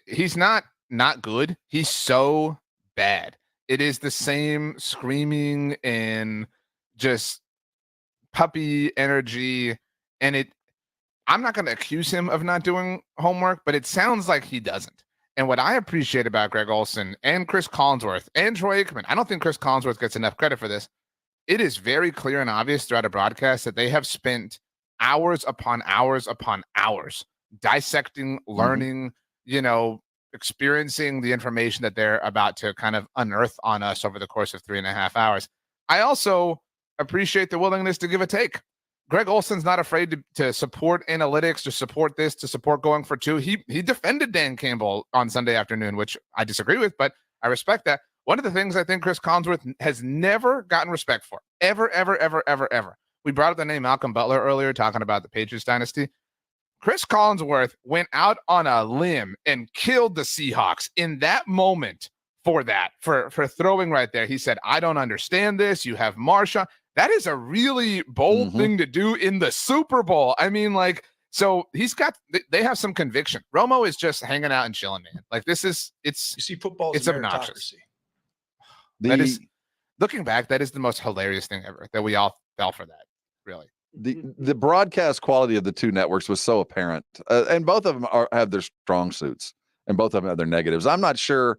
He's not good. He's so bad. It is the same screaming and just puppy energy. And I'm not going to accuse him of not doing homework, but it sounds like he doesn't. And what I appreciate about Greg Olsen and Chris Collinsworth and Troy Aikman, I don't think Chris Collinsworth gets enough credit for this. It is very clear and obvious throughout a broadcast that they have spent hours upon hours upon hours dissecting, learning, experiencing the information that they're about to kind of unearth on us over the course of 3.5 hours. I also appreciate the willingness to give a take. Greg Olsen's not afraid to support analytics, to support this, to support going for 2. He defended Dan Campbell on Sunday afternoon, which I disagree with, but I respect that. One of the things I think Chris Collinsworth has never gotten respect for, ever. We brought up the name Malcolm Butler earlier, talking about the Patriots dynasty. Chris Collinsworth went out on a limb and killed the Seahawks in that moment for throwing right there. He said, I don't understand this. You have Marshawn. That is a really bold thing to do in the Super Bowl. I mean, so they have some conviction. Romo is just hanging out and chilling, man. Like you see football. It's obnoxious. That is, looking back, that is the most hilarious thing ever, that we all fell for that, really. The broadcast quality of the two networks was so apparent, and both of them have their strong suits, and both of them have their negatives. I'm not sure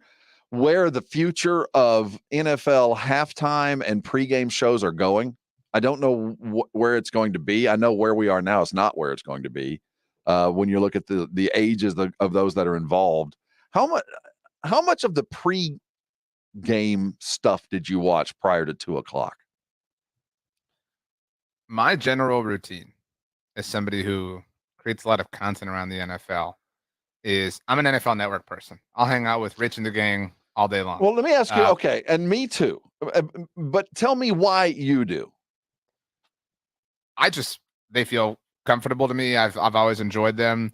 where the future of NFL halftime and pregame shows are going. I don't know where it's going to be. I know where we are now is not where it's going to be. When you look at the ages of those that are involved, how much of the pre-game stuff did you watch prior to 2:00? My general routine as somebody who creates a lot of content around the NFL is I'm an NFL Network person. I'll hang out with Rich and the gang all day long. Well, let me ask you, okay, and me too, but tell me why you do. They feel comfortable to me. I've always enjoyed them,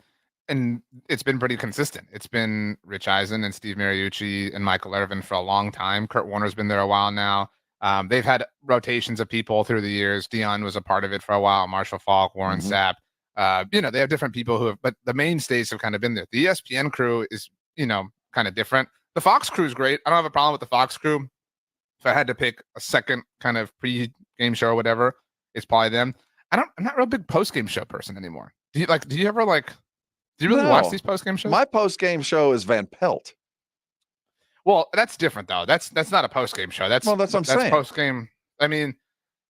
and it's been pretty consistent. It's been Rich Eisen and Steve Mariucci and Michael Irvin for a long time. Kurt Warner's been there a while now. They've had rotations of people through the years. Dion was a part of it for a while. Marshall Faulk, Warren Sapp. They have different people but the mainstays have kind of been there. The ESPN crew is, kind of different. The Fox crew is great. I don't have a problem with the Fox crew. If I had to pick a second kind of pre-game show or whatever, it's probably them. I'm not a real big post-game show person anymore. Do you ever Do you really No. watch these post-game shows? My post-game show is Van Pelt. Well, that's different though. That's not a post-game show. That's what I'm saying. Post-game. I mean,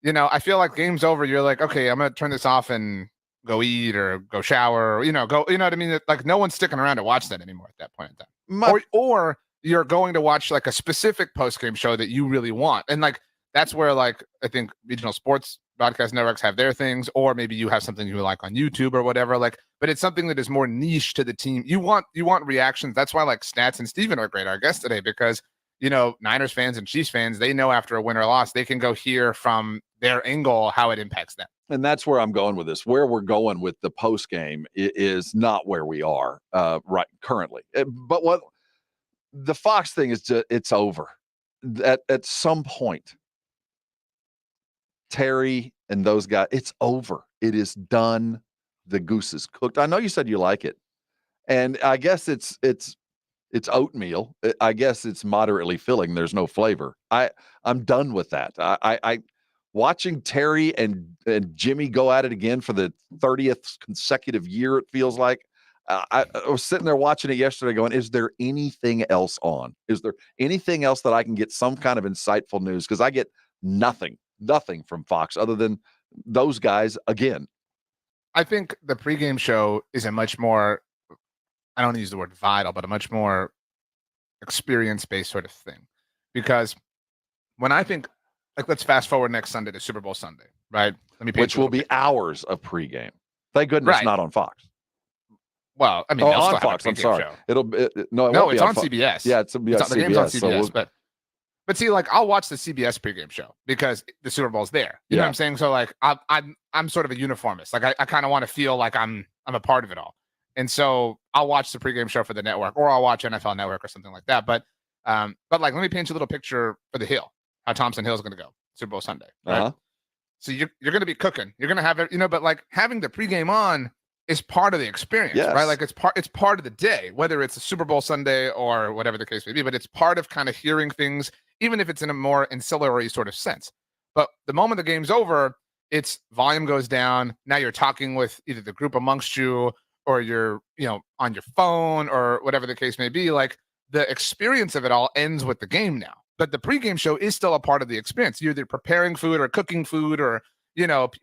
I feel like game's over. You're like, okay, I'm gonna turn this off and go eat or go shower. Or, go. You know what I mean? Like no one's sticking around to watch that anymore at that point in time. Or you're going to watch like a specific post-game show that you really want, and like that's where like I think regional sports broadcast networks have their things, or maybe you have something you like on YouTube or whatever. Like, but it's something that is more niche to the team. You want reactions. That's why like Stats and Steven are great, our guest today, because Niners fans and Chiefs fans, they know after a win or loss, they can go hear from their angle how it impacts them. And that's where I'm going with this. Where we're going with the post game is not where we are right currently. But what the Fox thing is, it's over. At some point, Terry and those guys, it's over. It is done. The goose is cooked. I know you said you like it, and I guess it's oatmeal. I guess it's moderately filling. There's no flavor. I'm done with that. I watching Terry and Jimmy go at it again for the 30th consecutive year. It feels like I was sitting there watching it yesterday, going, "Is there anything else on? Is there anything else that I can get some kind of insightful news?" Because I get nothing from Fox other than those guys again. I think the pregame show is a much more, I don't want to use the word vital, but a much more experience-based sort of thing. Because when I think, like, let's fast forward next Sunday to Super Bowl Sunday, right? Which will be hours of pregame. Thank goodness not on Fox. Well, I mean, on Fox. I'm sorry. Show. It's on CBS. Yeah, it's CBS. The game's on CBS, but see, like I'll watch the CBS pregame show because the Super Bowl's there. You know what I'm saying? So like I'm sort of a uniformist. Like I kind of want to feel like I'm a part of it all. And so I'll watch the pregame show for the network, or I'll watch NFL Network or something like that. But like let me paint you a little picture for the Hill, how Thompson Hill is going to go Super Bowl Sunday. Right? So you're going to be cooking. You're going to have it, but like having the pregame on is part of the experience, right? Like it's part of the day, whether it's a Super Bowl Sunday or whatever the case may be. But it's part of kind of hearing things, even if it's in a more ancillary sort of sense. But the moment the game's over, its volume goes down. Now you're talking with either the group amongst you, or you're on your phone, or whatever the case may be. Like the experience of it all ends with the game now. But the pregame show is still a part of the experience. You're either preparing food or cooking food, or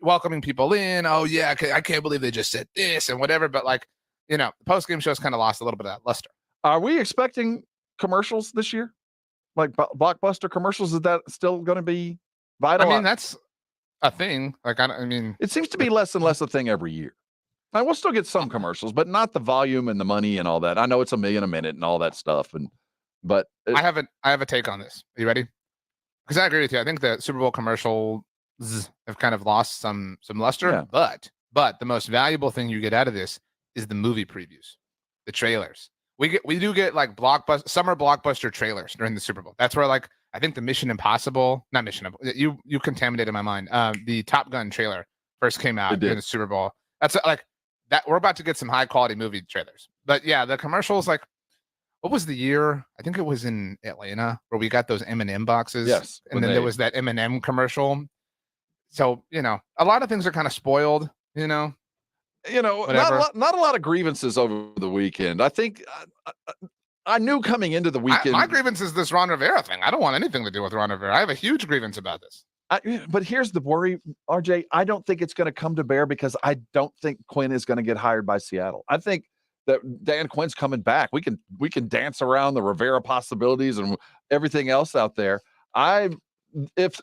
welcoming people in. Oh yeah, I can't believe they just said this and whatever. But like, the post-game show's kind of lost a little bit of that luster. Are we expecting commercials this year? Like blockbuster commercials? Is that still going to be vital? I mean, that's a thing. Like, I mean, it seems to be less and less a thing every year. I will still get some commercials, but not the volume and the money and all that. I know it's $1 million a minute and all that stuff. But I have a take on this. Are you ready? Because I agree with you. I think the Super Bowl commercials have kind of lost some luster. Yeah. But the most valuable thing you get out of this is the movie previews, the trailers. We do get like summer blockbuster trailers during the Super Bowl. That's where like I think the you contaminated my mind. The Top Gun trailer first came out in the Super Bowl. That's like that. We're about to get some high quality movie trailers. But yeah, the commercials, like, what was the year? I think it was in Atlanta where we got those M&M boxes. Yes. And then there was that M&M commercial. So, a lot of things are kind of spoiled, not a lot of grievances over the weekend. I think I knew coming into the weekend. My grievance is this Ron Rivera thing. I don't want anything to do with Ron Rivera. I have a huge grievance about this. But here's the worry, RJ. I don't think it's going to come to bear because I don't think Quinn is going to get hired by Seattle. I think that Dan Quinn's coming back. We can dance around the Rivera possibilities and everything else out there.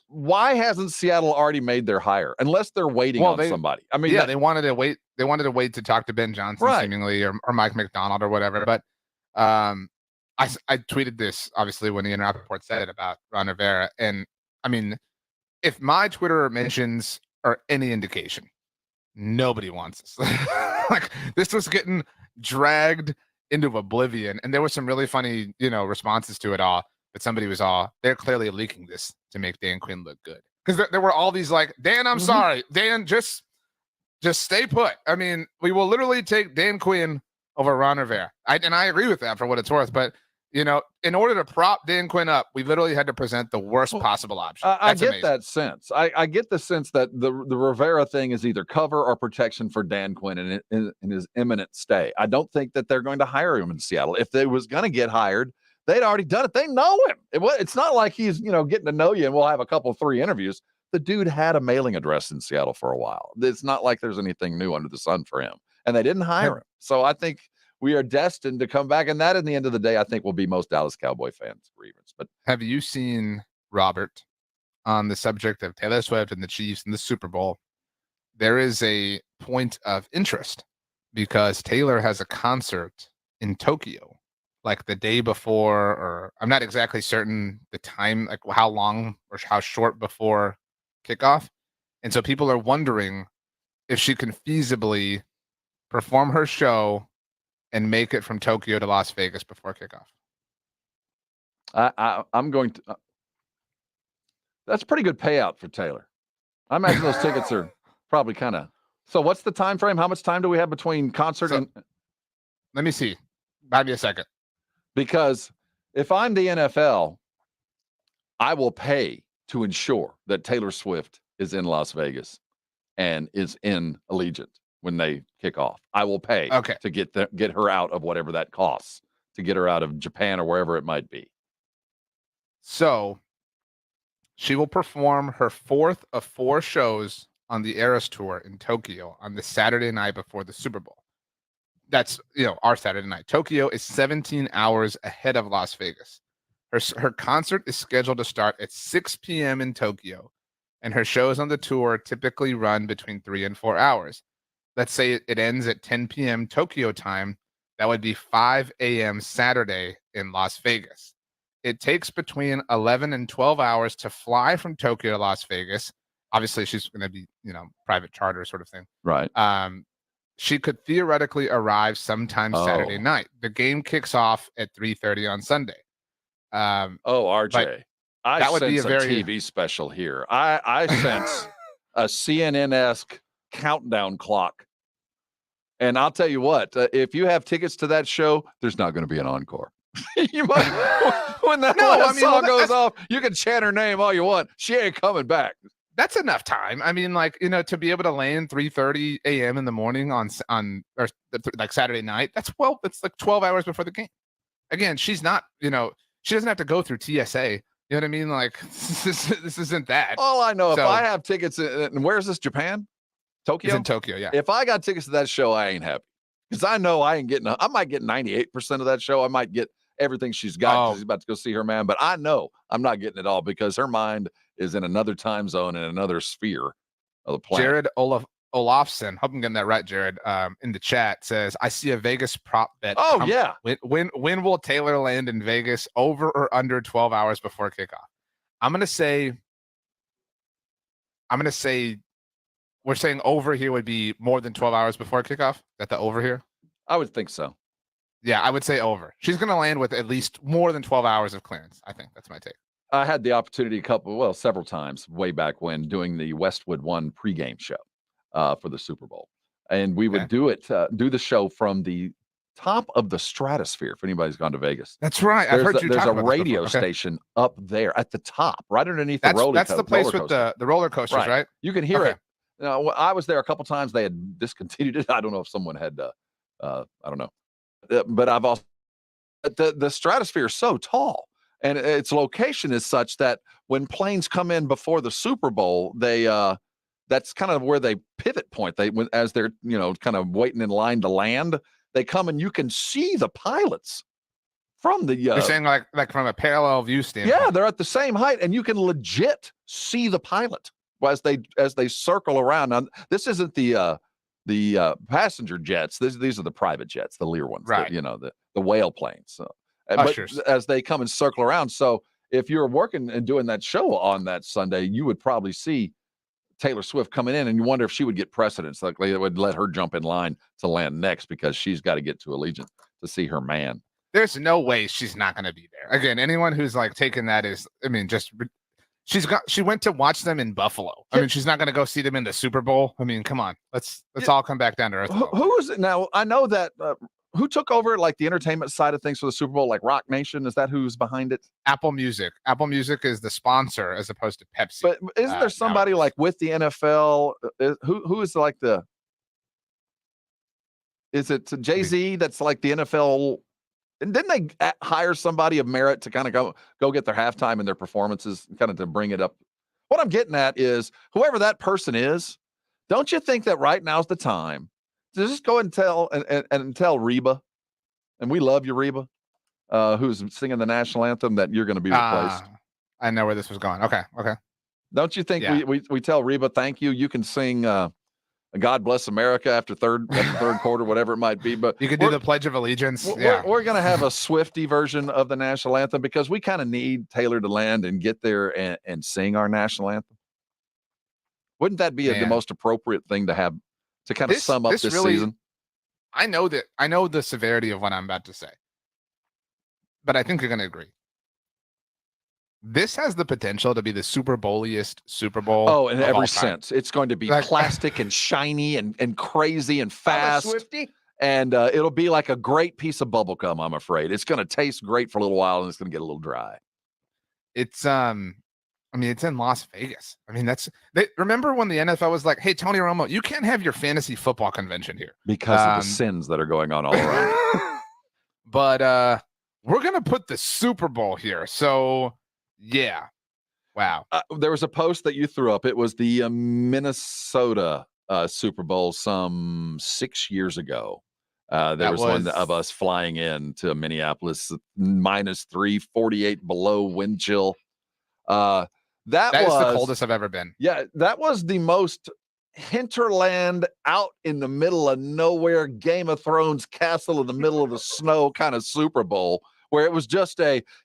Why hasn't Seattle already made their hire? Unless they're waiting on somebody. I mean, they wanted to wait. They wanted to wait to talk to Ben Johnson, seemingly, or Mike McDonald or whatever. But I tweeted this obviously when the Internet report said it about Ron Rivera, and I mean, if my Twitter mentions are any indication, nobody wants this. Like this was getting dragged into oblivion, and there was some really funny, responses to it all. But somebody was they're clearly leaking this to make Dan Quinn look good. Because there were all these like, Dan, I'm sorry. Dan, just stay put. I mean, we will literally take Dan Quinn over Ron Rivera. And I agree with that for what it's worth. But, in order to prop Dan Quinn up, we literally had to present the worst possible option. I get that sense. I get the sense that the Rivera thing is either cover or protection for Dan Quinn in his imminent stay. I don't think that they're going to hire him in Seattle. If they was going to get hired, they'd already done it. They know him. It's not like he's getting to know you and we'll have a couple, 3 interviews. The dude had a mailing address in Seattle for a while. It's not like there's anything new under the sun for him. And they didn't hire him. So I think we are destined to come back. And that, in the end of the day, I think will be most Dallas Cowboy fans' grievance. But have you seen, Robert, on the subject of Taylor Swift and the Chiefs and the Super Bowl? There is a point of interest because Taylor has a concert in Tokyo, like the day before, or I'm not exactly certain the time, like how long or how short before kickoff. And so people are wondering if she can feasibly perform her show and make it from Tokyo to Las Vegas before kickoff. I'm going to. That's a pretty good payout for Taylor. I imagine those tickets are probably kind of. So what's the time frame? How much time do we have between concert and? Let me see. Buy me a second. Because if I'm the NFL, I will pay to ensure that Taylor Swift is in Las Vegas and is in Allegiant when they kick off. I will pay to get her out of whatever that costs, to get her out of Japan or wherever it might be. So she will perform her 4th of 4 shows on the Eras Tour in Tokyo on the Saturday night before the Super Bowl. That's, our Saturday night. Tokyo is 17 hours ahead of Las Vegas. Her concert is scheduled to start at 6 p.m. in Tokyo, and her shows on the tour typically run between 3 and 4 hours. Let's say it ends at 10 p.m. Tokyo time. That would be 5 a.m. Saturday in Las Vegas. It takes between 11 and 12 hours to fly from Tokyo to Las Vegas. Obviously, she's going to be, private charter sort of thing. Right. She could theoretically arrive sometime Saturday night. The game kicks off at 3:30 on Sunday. RJ, I would be a TV special here. I sense a CNN-esque countdown clock. And I'll tell you what, if you have tickets to that show, there's not going to be an encore. You might, when that song goes off, you can chant her name all you want. She ain't coming back. That's enough time. I mean, to be able to land 3:30 a.m. in the morning on Saturday night. That's like 12 hours before the game. Again, she's not. She doesn't have to go through TSA. You know what I mean? Like this isn't that. All I know, if I have tickets, and where's this? Japan, Tokyo. It's in Tokyo, yeah. If I got tickets to that show, I ain't happy because I know I ain't getting. I might get 98% of that show. I might get everything she's got. She's about to go see her man, but I know I'm not getting it all because her mind is in another time zone in another sphere of the planet. Jared Olafson, hope I'm getting that right, Jared, in the chat says, I see a Vegas prop bet. Yeah. When will Taylor land in Vegas, over or under 12 hours before kickoff? I'm going to say we're saying over here would be more than 12 hours before kickoff. Is that the over here? I would think so. Yeah, I would say over. She's going to land with at least more than 12 hours of clearance. I think that's my take. I had the opportunity several times way back when doing the Westwood One pregame show for the Super Bowl. And we would do the show from the top of the stratosphere. If anybody's gone to Vegas. That's right. I've heard you talk about There's a radio station up there at the top, right underneath the roller coaster. That's the place with the roller coasters, right? You can hear it. I was there a couple times. They had discontinued it. I don't know if someone had, I don't know. But I've also, the stratosphere is so tall. And its location is such that when planes come in before the Super Bowl, that's kind of where they pivot point. As they're kind of waiting in line to land, they come and you can see the pilots from the. You're saying like from a parallel view standpoint. Yeah, they're at the same height, and you can legit see the pilot as they circle around. Now, this isn't the passenger jets. These are the private jets, the Lear ones. Right. The whale planes. So. But as they come and circle around. So if you're working and doing that show on that Sunday, you would probably see Taylor Swift coming in and you wonder if she would get precedence. Like they would let her jump in line to land next because she's got to get to Allegiant to see her man. There's no way she's not going to be there. Again, anyone who's taking that is, she went to watch them in Buffalo. I mean, she's not going to go see them in the Super Bowl. I mean, come on, let's all come back down to earth. Who is it now? I know that who took over like the entertainment side of things for the Super Bowl? Like Rock Nation, is that who's behind it? Apple Music. Apple Music is the sponsor as opposed to Pepsi. But isn't there somebody nowadays. like with the NFL? Who is like the? Is it Jay-Z that's like the NFL? And didn't they hire somebody of merit to kind of go get their halftime and their performances, kind of to bring it up? What I'm getting at is whoever that person is, don't you think that right now's the time to just go and tell Reba, and we love you, Reba, who's singing the national anthem, that you're going to be replaced. I know where this was going. Okay. Don't you think we tell Reba, thank you. You can sing God Bless America after third quarter, whatever it might be. But you could do the Pledge of Allegiance. We're going to have a Swiftie version of the national anthem because we kind of need Taylor to land and get there and sing our national anthem. Wouldn't that be the most appropriate thing to have to kind of sum up this season? I know the severity of what I'm about to say, but I think you're going to agree. This has the potential to be the Super Bowl-iest Super Bowl. Oh, in every sense. It's going to be plastic and shiny and crazy and fast. Swiftie? And it'll be like a great piece of bubble gum, I'm afraid. It's going to taste great for a little while, and it's going to get a little dry. It's it's in Las Vegas. Remember when the NFL was like, hey, Tony Romo, you can't have your fantasy football convention here. Because of the sins that are going on all around. But we're going to put the Super Bowl here. So, yeah. Wow. There was a post that you threw up. It was the Minnesota Super Bowl some 6 years ago. There was one of us flying in to Minneapolis, -3, 48 below wind chill. That was the coldest I've ever been. Yeah, that was the most hinterland, out in the middle of nowhere, Game of Thrones castle in the middle of the snow kind of Super Bowl, where it was just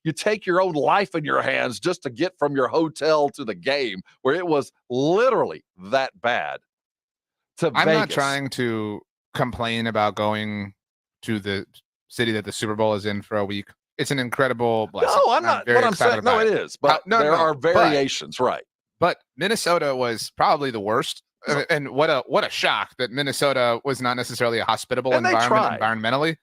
you take your own life in your hands just to get from your hotel to the game, where it was literally that bad. I'm not trying to complain about going to the city that the Super Bowl is in for a week. It's an incredible blessing. No, I'm not. What I'm saying, no, it is. But there are variations, right? But Minnesota was probably the worst. And what a shock that Minnesota was not necessarily a hospitable environment environmentally.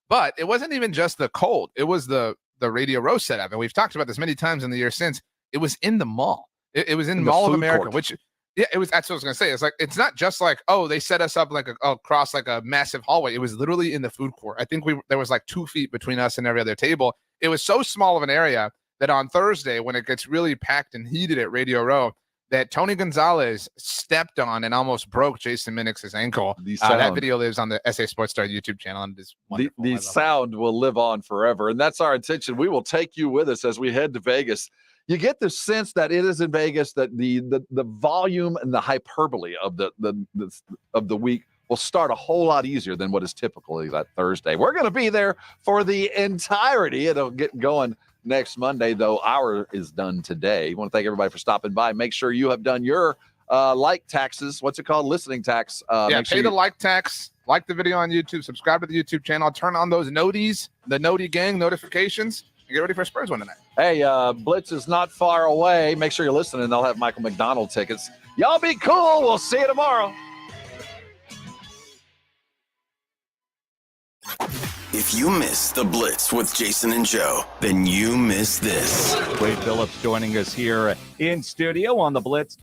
But it wasn't even just the cold. It was the Radio Row setup. And we've talked about this many times in the year since. It was in the mall. It was in Mall of America, court. Which, it was, that's what I was going to say. It's like, it's not just like, oh, they set us up like across like a massive hallway. It was literally in the food court. I think there was like 2 feet between us and every other table. It was so small of an area that on Thursday, when it gets really packed and heated at Radio Row, that Tony Gonzalez stepped on and almost broke Jason Minix's ankle. That video lives on the SA Sports Star YouTube channel, and it's wonderful. The sound will live on forever, and that's our intention. We will take you with us as we head to Vegas. You get the sense that it is in Vegas, that the volume and the hyperbole of the week will start a whole lot easier than what is typically that Thursday. We're going to be there for the entirety. It'll get going next Monday, though our is done today. I want to thank everybody for stopping by. Make sure you have done your like taxes. What's it called? Listening tax. Pay the like tax. Like the video on YouTube. Subscribe to the YouTube channel. Turn on those noties, the Noti Gang notifications. And get ready for a Spurs one tonight. Hey, Blitz is not far away. Make sure you're listening. They'll have Michael McDonald tickets. Y'all be cool. We'll see you tomorrow. If you miss the Blitz with Jason and Joe, then you miss this. Wade Phillips joining us here in studio on the Blitz.